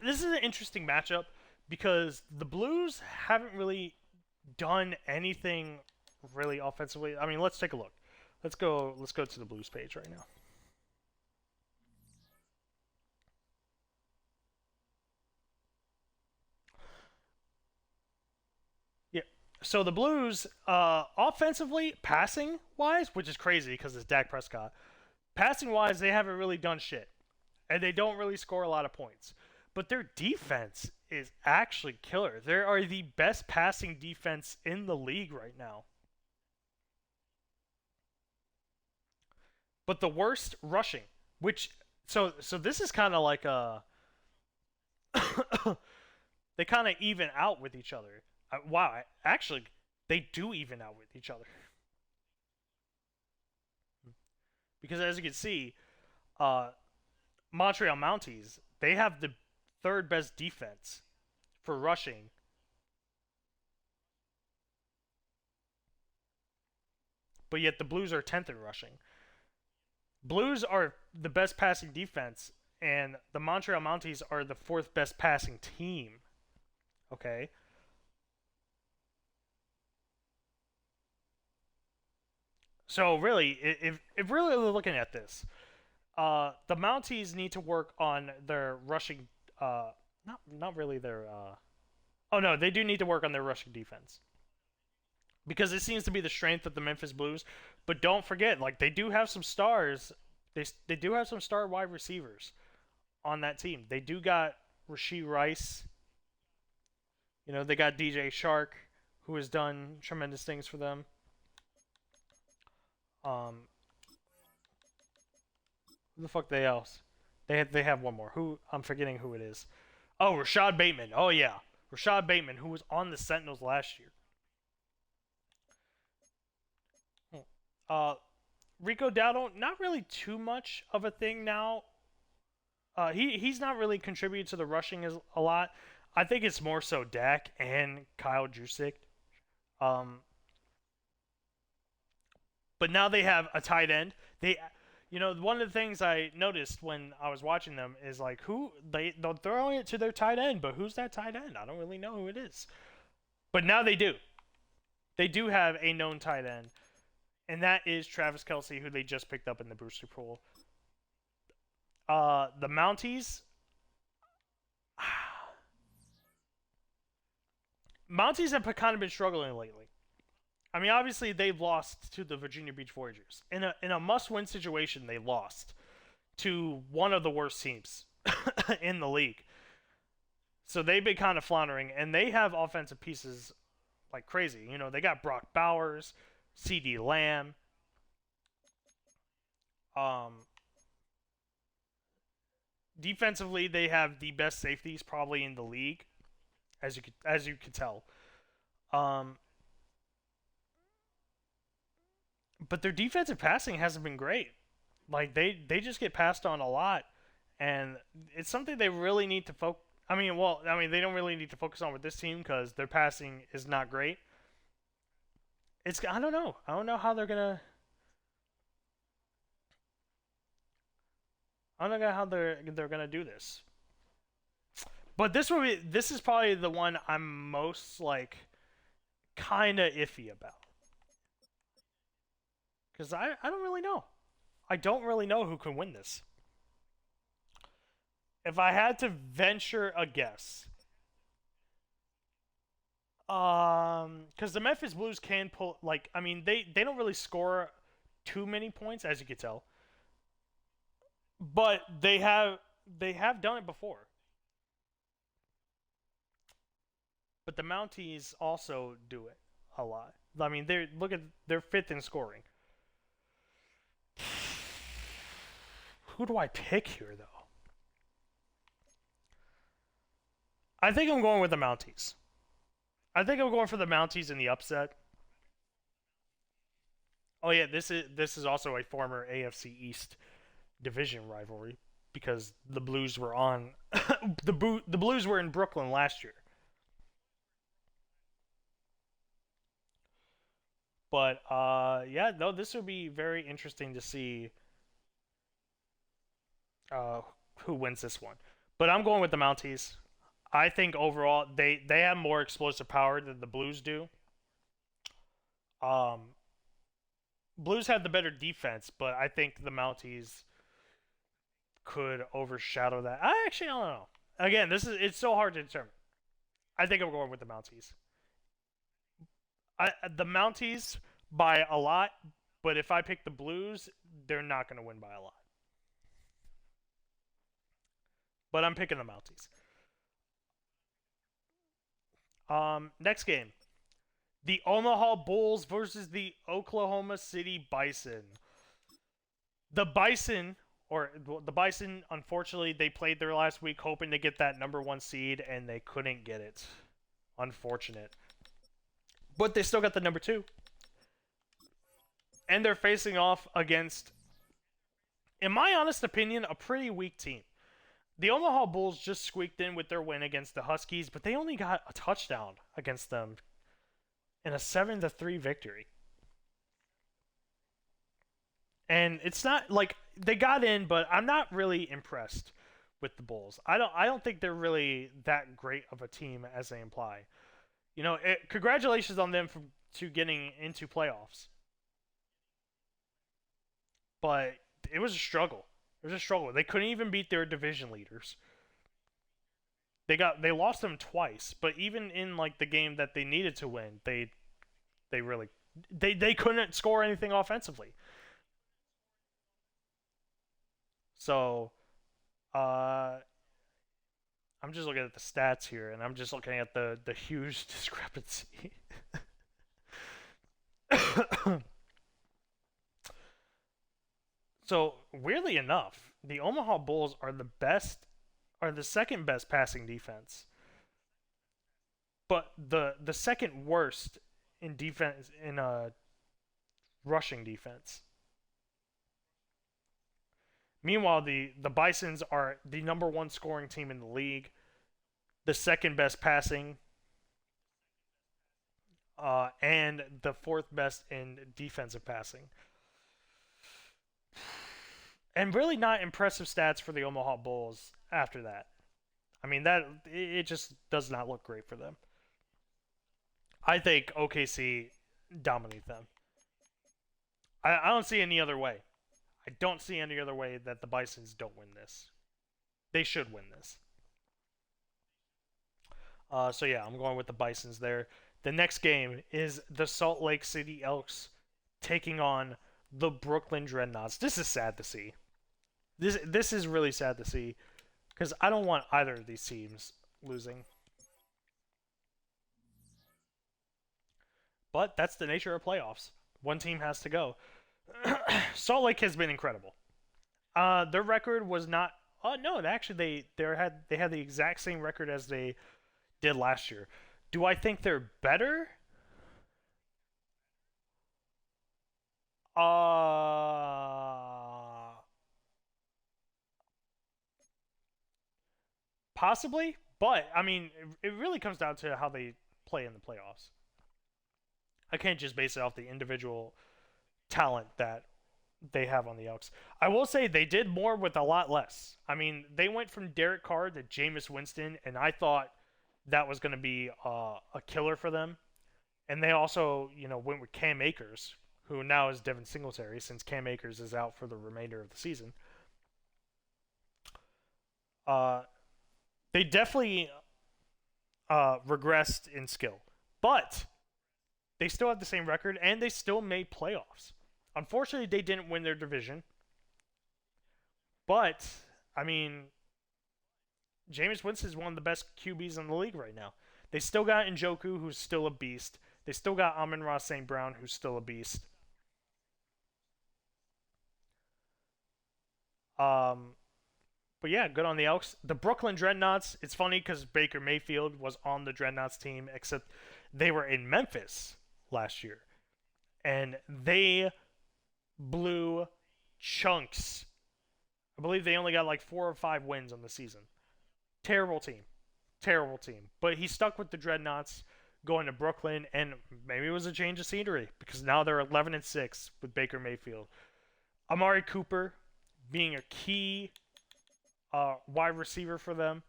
this is an interesting matchup because the Blues haven't really done anything really offensively. I mean, let's take a look. Let's go to the Blues page right now. Yeah. So the Blues, offensively, passing wise, which is crazy because it's Dak Prescott. Passing wise, they haven't really done shit, and they don't really score a lot of points. But their defense is actually killer. They are the best passing defense in the league right now. But the worst rushing, which so this is kind of like a they kind of even out with each other. Wow, actually, they do even out with each other because as you can see, uh, Montreal Mounties they have the third best defense for rushing, but yet the Blues are 10th in rushing. Blues are the best passing defense, and the Montreal Mounties are the fourth best passing team. Okay, so really, if really looking at this, the Mounties need to work on their rushing. Not really their. Oh no, they do need to work on their rushing defense because it seems to be the strength of the Memphis Blues. But don't forget, like they do have some stars. They do have some star wide receivers on that team. They do got Rashee Rice. They got DJ Shark, who has done tremendous things for them. Um, who the fuck they else? They have one more. Who I'm forgetting who it is. Oh, Rashad Bateman. Oh yeah, Rashad Bateman, who was on the Sentinels last year. Uh, Rico Dowdle, not really too much of a thing now. He's not really contributed to the rushing as a lot. I think it's more so Dak and Kyle Jusick. Um, but now they have a tight end. One of the things I noticed when I was watching them is like who they're throwing it to their tight end, but who's that tight end? I don't really know who it is. But now they do. They do have a known tight end, and that is Travis Kelsey, who they just picked up in the booster pool. The Mounties, Mounties have kind of been struggling lately. I mean, obviously they've lost to the Virginia Beach Voyagers in a must-win situation. They lost to one of the worst teams in the league, so they've been kind of floundering, and they have offensive pieces like crazy. You know, they got Brock Bowers, C.D. Lamb. Um, Defensively, they have the best safeties probably in the league, as you could tell. Um, but their defensive passing hasn't been great. Like they just get passed on a lot, and it's something they really need to focus. I mean, they don't really need to focus on with this team because their passing is not great. It's I don't know. I don't know how they're gonna. I don't know how they're gonna do this. But this is probably the one I'm most like kind of iffy about because I don't really know. I don't really know who can win this. If I had to venture a guess, because the Memphis Blues can pull like I mean they don't really score too many points as you can tell, but they have done it before. But the Mounties also do it a lot. I mean they're fifth in scoring. Who do I pick here though? I think I'm going with the Mounties. I think I'm going for the Mounties in the upset. Oh yeah, this is also a former AFC East division rivalry because the Blues were on the Blues were in Brooklyn last year. But yeah, no, this would be very interesting to see uh, who wins this one. But I'm going with the Mounties. I think overall they have more explosive power than the Blues do. Um, Blues had the better defense, but I think the Mounties could overshadow that. I don't know. Again, this is it's so hard to determine. I think I'm going with the Mounties. The Mounties by a lot, but if I pick the Blues, they're not going to win by a lot. But I'm picking the Mounties. Next game, the Omaha Bulls versus the Oklahoma City Bison. The Bison, or the Bison, unfortunately, they played their last week hoping to get that number one seed, and they couldn't get it. Unfortunate. But they still got the number two. And they're facing off against, in my honest opinion, a pretty weak team. The Omaha Bulls just squeaked in with their win against the Huskies, but they only got a touchdown against them in a 7-3 victory. And it's not like they got in, but I'm not really impressed with the Bulls. I don't think they're really that great of a team as they imply. You know, congratulations on them to getting into playoffs. But it was a struggle. It was a struggle. They couldn't even beat their division leaders. They lost them twice, but even in like the game that they needed to win, they really they couldn't score anything offensively. So, uh I'm just looking at the stats here and I'm just looking at the huge discrepancy. So, weirdly enough, the Omaha Bulls are the second best passing defense, but the second worst in defense in rushing defense. Meanwhile, the Bisons are the number one scoring team in the league, the second best passing, and the fourth best in defensive passing. And really not impressive stats for the Omaha Bulls after that. I mean that it just does not look great for them. I think OKC dominate them. I don't see any other way. I don't see any other way that the Bisons don't win this. They should win this. So yeah, I'm going with the Bisons there. The next game is the Salt Lake City Elks taking on the Brooklyn Dreadnoughts. This is sad to see. This is really sad to see because I don't want either of these teams losing. But that's the nature of playoffs. One team has to go. Salt Lake has been incredible. Their record was not. Oh no, actually they had the exact same record as they did last year. Do I think they're better? Uh, Possibly, but I mean, it really comes down to how they play in the playoffs. I can't just base it off the individual talent that they have on the Elks. I will say they did more with a lot less. I mean, they went from Derek Carr to Jameis Winston, and I thought that was going to be a killer for them. And they also, went with Cam Akers, who now is Devin Singletary, since Cam Akers is out for the remainder of the season. Uh, they definitely regressed in skill, but they still have the same record, and they still made playoffs. Unfortunately, they didn't win their division, but I mean, Jameis Winston is one of the best QBs in the league right now. They still got Njoku, who's still a beast. They still got Amon-Ra St. Brown, who's still a beast. Um, but yeah, good on the Elks. The Brooklyn Dreadnoughts, it's funny because Baker Mayfield was on the Dreadnoughts team, except they were in Memphis last year. And they blew chunks. I believe they only got like 4 or 5 wins on the season. Terrible team. Terrible team. But he stuck with the Dreadnoughts going to Brooklyn, and maybe it was a change of scenery because now they're 11-6 with Baker Mayfield. Amari Cooper being a key wide receiver for them.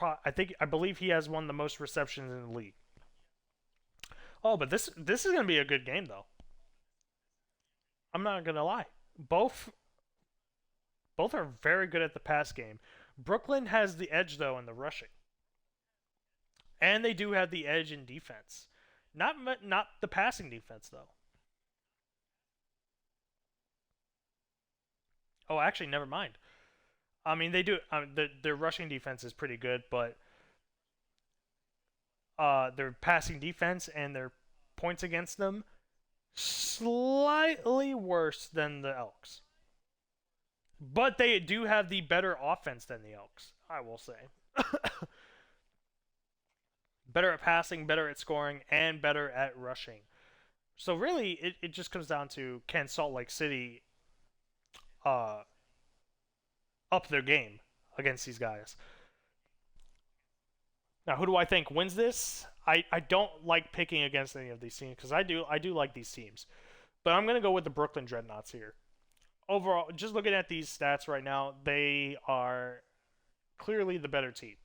I believe he has one of the most receptions in the league. Oh, but this is gonna be a good game though. I'm not gonna lie. Both are very good at the pass game. Brooklyn has the edge though in the rushing, and they do have the edge in defense. Not the passing defense though. Oh, actually, never mind. I mean, they do. Their rushing defense is pretty good, but their passing defense and their points against them slightly worse than the Elks. But they do have the better offense than the Elks, I will say. Better at passing, better at scoring, and better at rushing. So really, it just comes down to can Salt Lake City uh, up their game against these guys. Now, who do I think wins this? I don't like picking against any of these teams because I do like these teams, but I'm gonna go with the Brooklyn Dreadnoughts here. Overall, just looking at these stats right now, they are clearly the better team.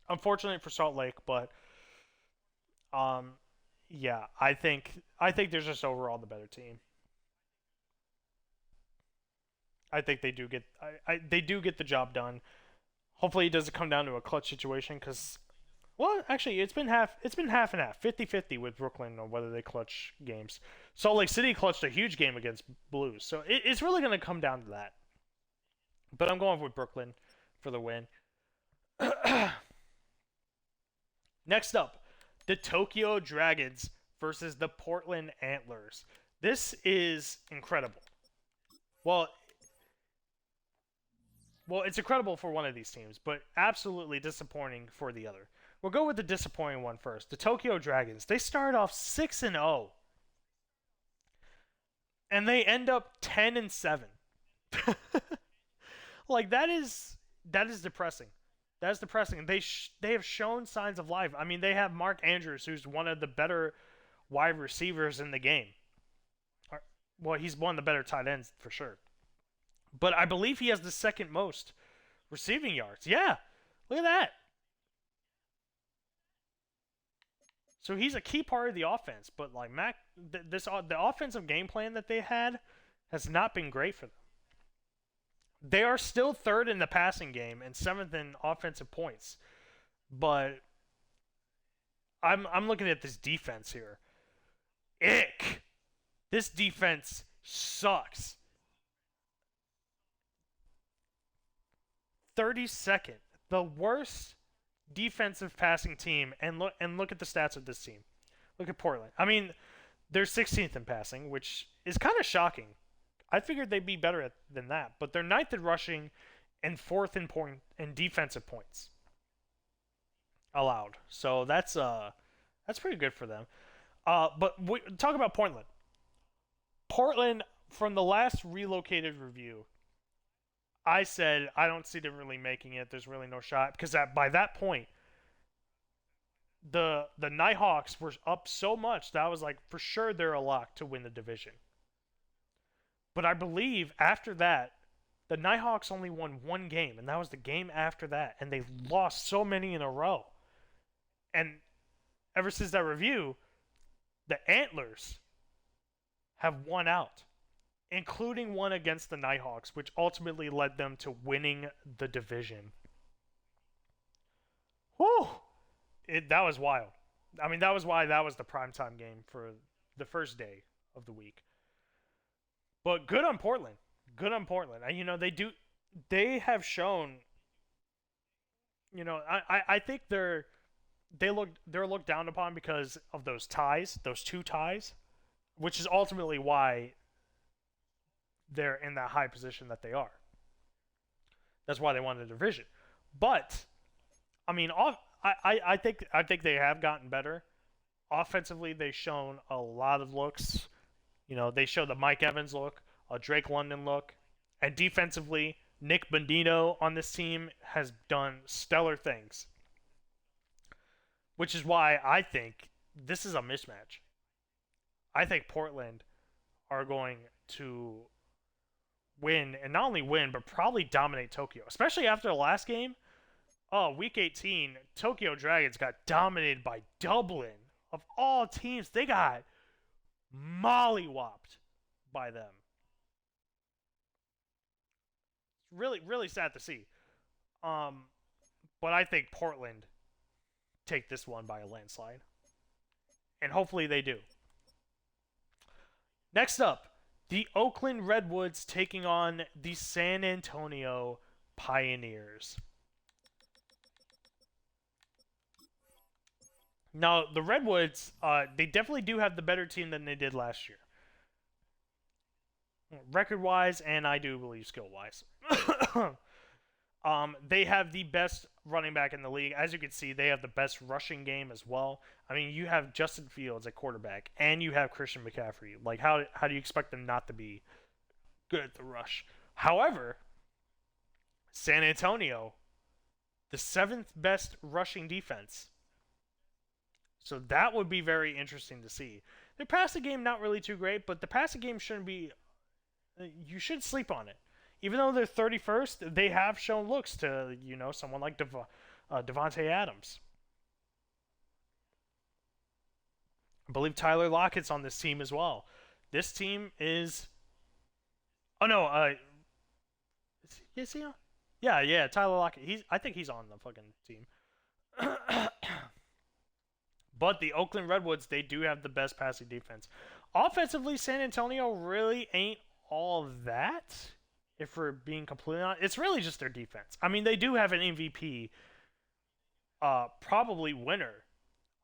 Unfortunately for Salt Lake, but um, yeah, I think there's just overall the better team. I think they do get they do get the job done. Hopefully, it doesn't come down to a clutch situation because well, actually, it's been half and half, 50-50 with Brooklyn on whether they clutch games. Salt Lake City clutched a huge game against Blues, so it's really going to come down to that. But I'm going with Brooklyn for the win. Next up, the Tokyo Dragons versus the Portland Antlers. This is incredible. Well, well, it's incredible for one of these teams, but absolutely disappointing for the other. We'll go with the disappointing one first. The Tokyo Dragons. They start off 6-0 and they end up 10-7. Like that is depressing. That is depressing. They have shown signs of life. I mean, they have Mark Andrews, who's one of the better wide receivers in the game. Well, he's one of the better tight ends for sure. But I believe he has the second most receiving yards. Yeah, look at that. So he's a key part of the offense. But like the offensive game plan that they had has not been great for them. They are still third in the passing game and seventh in offensive points. But I'm looking at this defense here. Ick. This defense sucks. 32nd, the worst defensive passing team, and look at the stats of this team. Look at Portland. I mean, they're 16th in passing, which is kind of shocking. I figured they'd be better than that, but they're ninth in rushing and fourth in point in defensive points allowed. So that's pretty good for them. But talk about Portland. Portland, from the last Relocated review, I said I don't see them really making it. There's really no shot because by that point, the Nighthawks were up so much that I was like, for sure they're a lock to win the division. But I believe after that, the Nighthawks only won one game, and that was the game after that, and they lost so many in a row. And ever since that review, the Antlers have won out, including one against the Nighthawks, which ultimately led them to winning the division. Whew! That was wild. I mean, that was why that was the primetime game for the first day of the week. But good on Portland. Good on Portland. And, they have shown. I think they're looked down upon because of those ties, those two ties, which is ultimately why they're in that high position that they are. That's why they won the division. But I mean, I think they have gotten better. Offensively, they've shown a lot of looks. They show the Mike Evans look, a Drake London look, and defensively, Nick Bendino on this team has done stellar things. Which is why I think this is a mismatch. I think Portland are going to win, and not only win, but probably dominate Tokyo. Especially after the last game. Oh, week 18, Tokyo Dragons got dominated by Dublin. Of all teams, they got mollywopped by them. Really, really sad to see. But I think Portland take this one by a landslide. And hopefully they do. Next up, the Oakland Redwoods taking on the San Antonio Pioneers. Now, the Redwoods, they definitely do have the better team than they did last year. Record-wise, and I do believe skill-wise. They have the best running back in the league. As you can see, they have the best rushing game as well. I mean, you have Justin Fields at quarterback, and you have Christian McCaffrey. Like, how do you expect them not to be good at the rush? However, San Antonio, the 7th best rushing defense. So that would be very interesting to see. Their passing game, not really too great, but the passing game shouldn't be... You should sleep on it. Even though they're 31st, they have shown looks to, someone like Devontae Adams. I believe Tyler Lockett's on this team as well. This team is... Oh, no. Is he on? Yeah, Tyler Lockett. I think he's on the fucking team. But the Oakland Redwoods, they do have the best passing defense. Offensively, San Antonio really ain't all that, if we're being completely honest. It's really just their defense. I mean, they do have an MVP, probably winner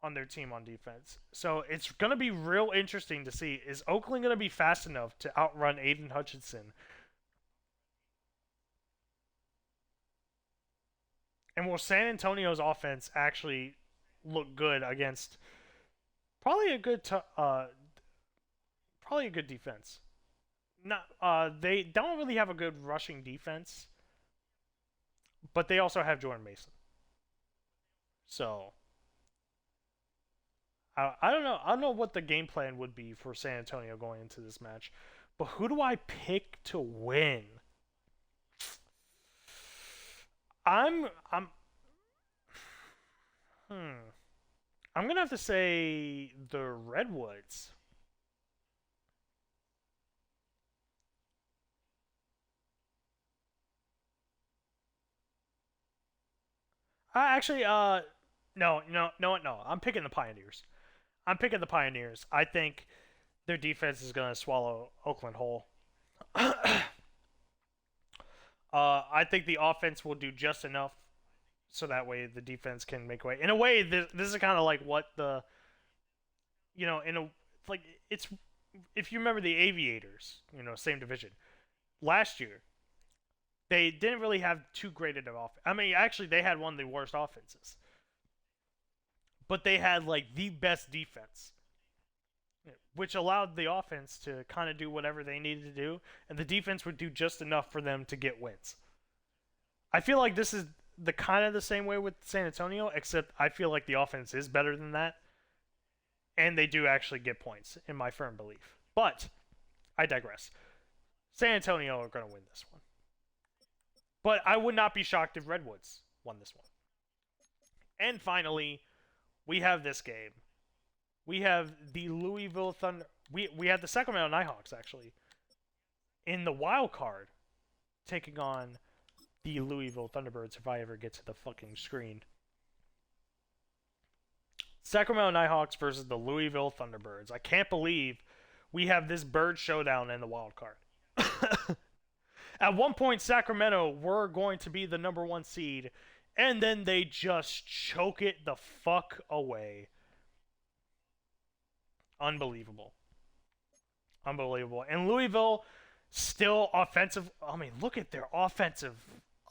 on their team on defense. So it's going to be real interesting to see, is Oakland going to be fast enough to outrun Aiden Hutchinson? And will San Antonio's offense actually look good against probably a good defense? Not they don't really have a good rushing defense, but they also have Jordan Mason. So I don't know. I don't know what the game plan would be for San Antonio going into this match, but who do I pick to win? I'm gonna have to say the Redwoods. Actually, no. I'm picking the Pioneers. I'm picking the Pioneers. I think their defense is going to swallow Oakland whole. I think the offense will do just enough so that way the defense can make way. In a way, this is kind of like what the, in a like it's if you remember the Aviators, same division last year, they didn't really have too great of offense. I mean, actually, they had one of the worst offenses, but they had like the best defense, which allowed the offense to kind of do whatever they needed to do, and the defense would do just enough for them to get wins. I feel like this is the kind of the same way with San Antonio, except I feel like the offense is better than that, and they do actually get points, in my firm belief. But I digress. San Antonio are going to win this one. But I would not be shocked if Redwoods won this one. And finally, we have this game. We have the Louisville Thunder. We have the Sacramento Nighthawks, actually, in the wild card, taking on the Louisville Thunderbirds if I ever get to the fucking screen. Sacramento Nighthawks versus the Louisville Thunderbirds. I can't believe we have this bird showdown in the wild card. At one point, Sacramento were going to be the number one seed, and then they just choke it the fuck away. Unbelievable. Unbelievable. And Louisville, still offensive. I mean, look at their offensive.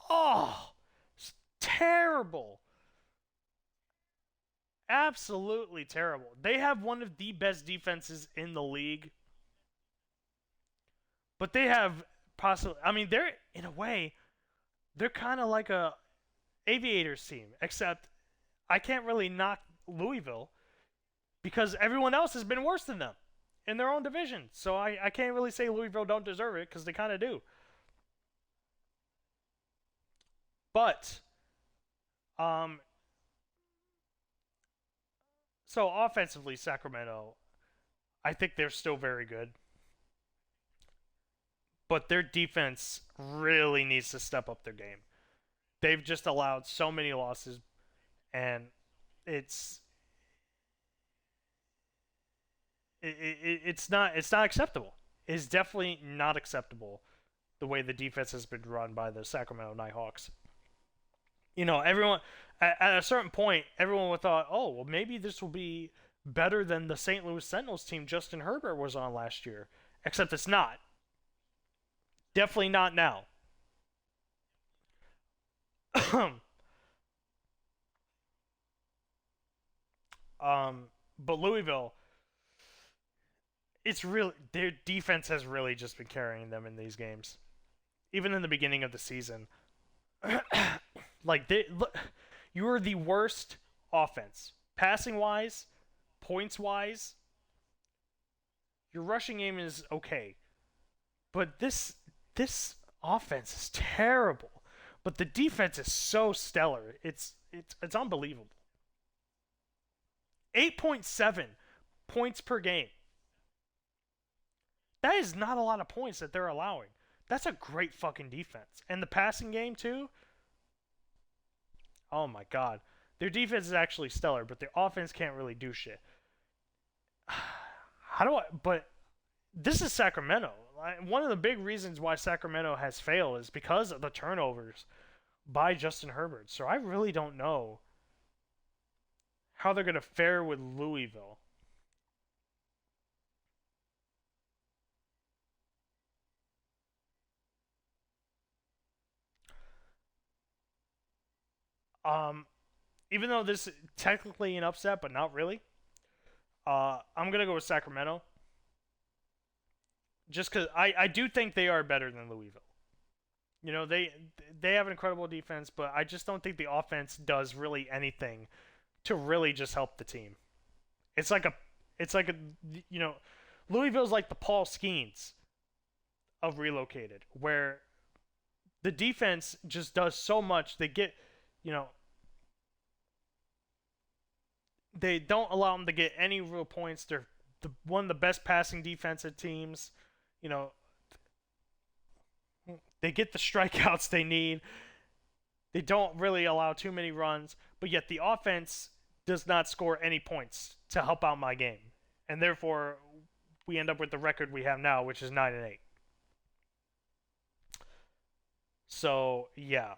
Oh, it's terrible. Absolutely terrible. They have one of the best defenses in the league. But they have possibly, I mean, they're, in a way, they're kind of like a Aviators team, except I can't really knock Louisville because everyone else has been worse than them in their own division. So I can't really say Louisville don't deserve it because they kind of do. But, so offensively, Sacramento, I think they're still very good. But their defense really needs to step up their game. They've just allowed so many losses, and it's it's not acceptable. It's definitely not acceptable the way the defense has been run by the Sacramento Nighthawks. Everyone at a certain point, everyone would thought, oh, well, maybe this will be better than the St. Louis Sentinels team Justin Herbert was on last year. Except it's not. Definitely not now. But Louisville, it's really their defense has really just been carrying them in these games, even in the beginning of the season. Like you are the worst offense, passing wise, points wise. Your rushing game is okay, but this offense is terrible. But the defense is so stellar. It's unbelievable. 8.7 points per game. That is not a lot of points that they're allowing. That's a great fucking defense. And the passing game too. Oh my god. Their defense is actually stellar, but their offense can't really do shit. But this is Sacramento. One of the big reasons why Sacramento has failed is because of the turnovers by Justin Herbert. So I really don't know how they're going to fare with Louisville. Even though this is technically an upset, but not really, I'm going to go with Sacramento. Just because I do think they are better than Louisville. They have an incredible defense, but I just don't think the offense does really anything to really just help the team. It's like a Louisville's like the Paul Skeens of Relocated, where the defense just does so much. They get, they don't allow them to get any real points. They're one of the best passing defensive teams. You know, they get the strikeouts they need. They don't really allow too many runs, but yet the offense does not score any points to help out my game. And therefore, we end up with the record we have now, which is 9-8. So, yeah.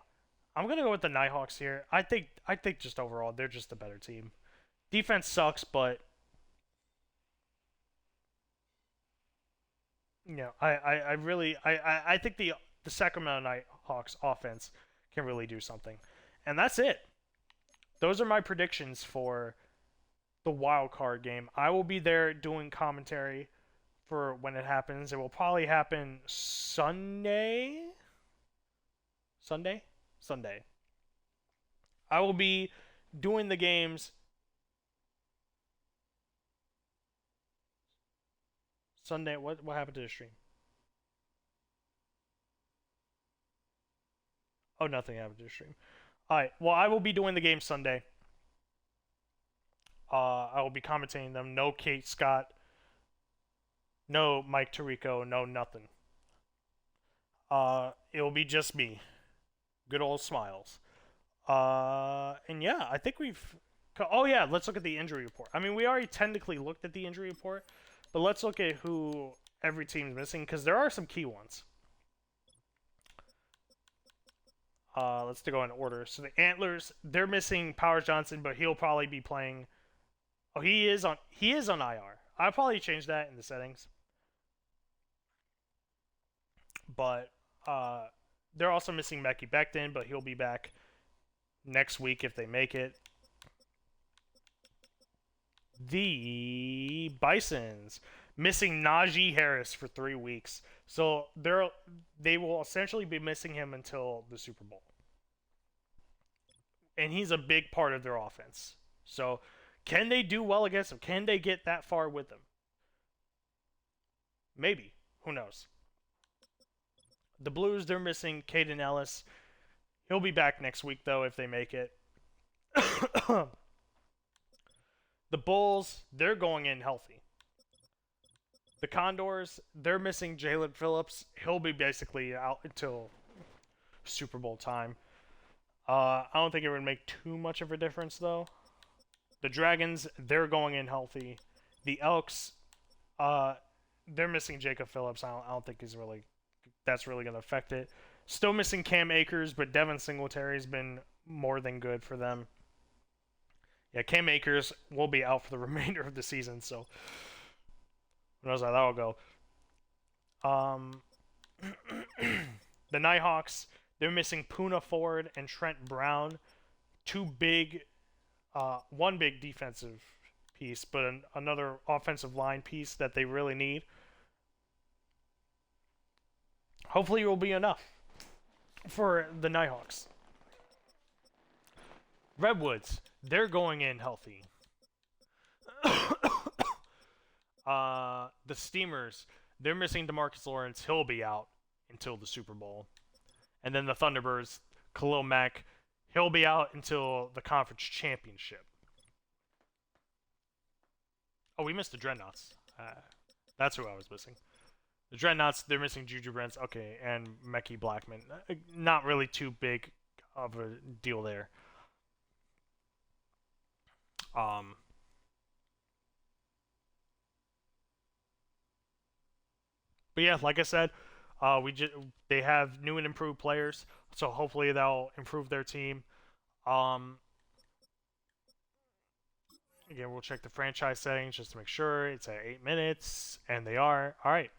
I'm going to go with the Nighthawks here. I think just overall they're just a better team. Defense sucks, but I really I think the Sacramento Nighthawks offense can really do something. And that's it. Those are my predictions for the wild card game. I will be there doing commentary for when it happens. It will probably happen Sunday. Sunday? Sunday. I will be doing the games Sunday. What happened to the stream? Oh, nothing happened to the stream. All right. Well, I will be doing the game Sunday. I will be commentating them. No Kate Scott. No Mike Tirico. No nothing. It will be just me. Good old Smiles. And yeah, I think we've. Oh yeah, let's look at the injury report. I mean, we already technically looked at the injury report, but let's look at who every team's missing because there are some key ones. Let's go in order. So the Antlers, they're missing Powers Johnson, but he'll probably be playing. Oh, he is on IR. I'll probably change that in the settings. But they're also missing Mackie Becton, but he'll be back next week if they make it. The Bisons missing Najee Harris for 3 weeks, so they will essentially be missing him until the Super Bowl, and he's a big part of their offense. So, can they do well against him? Can they get that far with him? Maybe. Who knows? The Blues, they're missing Caden Ellis. He'll be back next week though if they make it. The Bulls, they're going in healthy. The Condors, they're missing Jalen Phillips. He'll be basically out until Super Bowl time. I don't think it would make too much of a difference, though. The Dragons, they're going in healthy. The Elks, they're missing Jacob Phillips. I don't think that's really going to affect it. Still missing Cam Akers, but Devin Singletary's been more than good for them. Yeah, Cam Akers will be out for the remainder of the season, so who knows how that will go. The Nighthawks, they're missing Puna Ford and Trent Brown. One big defensive piece, but another offensive line piece that they really need. Hopefully it will be enough for the Nighthawks. Redwoods, they're going in healthy. The Steamers, they're missing DeMarcus Lawrence. He'll be out until the Super Bowl. And then the Thunderbirds, Khalil Mack, he'll be out until the conference championship. Oh, we missed the Dreadnoughts. That's who I was missing. The Dreadnoughts, they're missing Juju Brents. Okay, and Mekhi Blackman. Not really too big of a deal there. But yeah, like I said, they have new and improved players, so hopefully that'll improve their team. Again, we'll check the franchise settings just to make sure it's at 8 minutes, and they are. All right.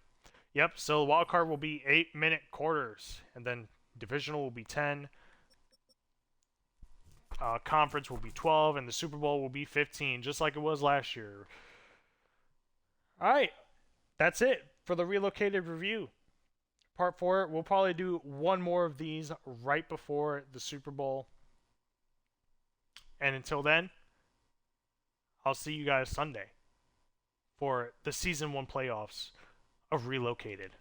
Yep. So the wild card will be 8-minute quarters, and then divisional will be 10. Conference will be 12, and the Super Bowl will be 15, just like it was last year. All right. That's it for the Relocated review. Part 4, we'll probably do one more of these right before the Super Bowl. And until then, I'll see you guys Sunday for the Season 1 playoffs of Relocated.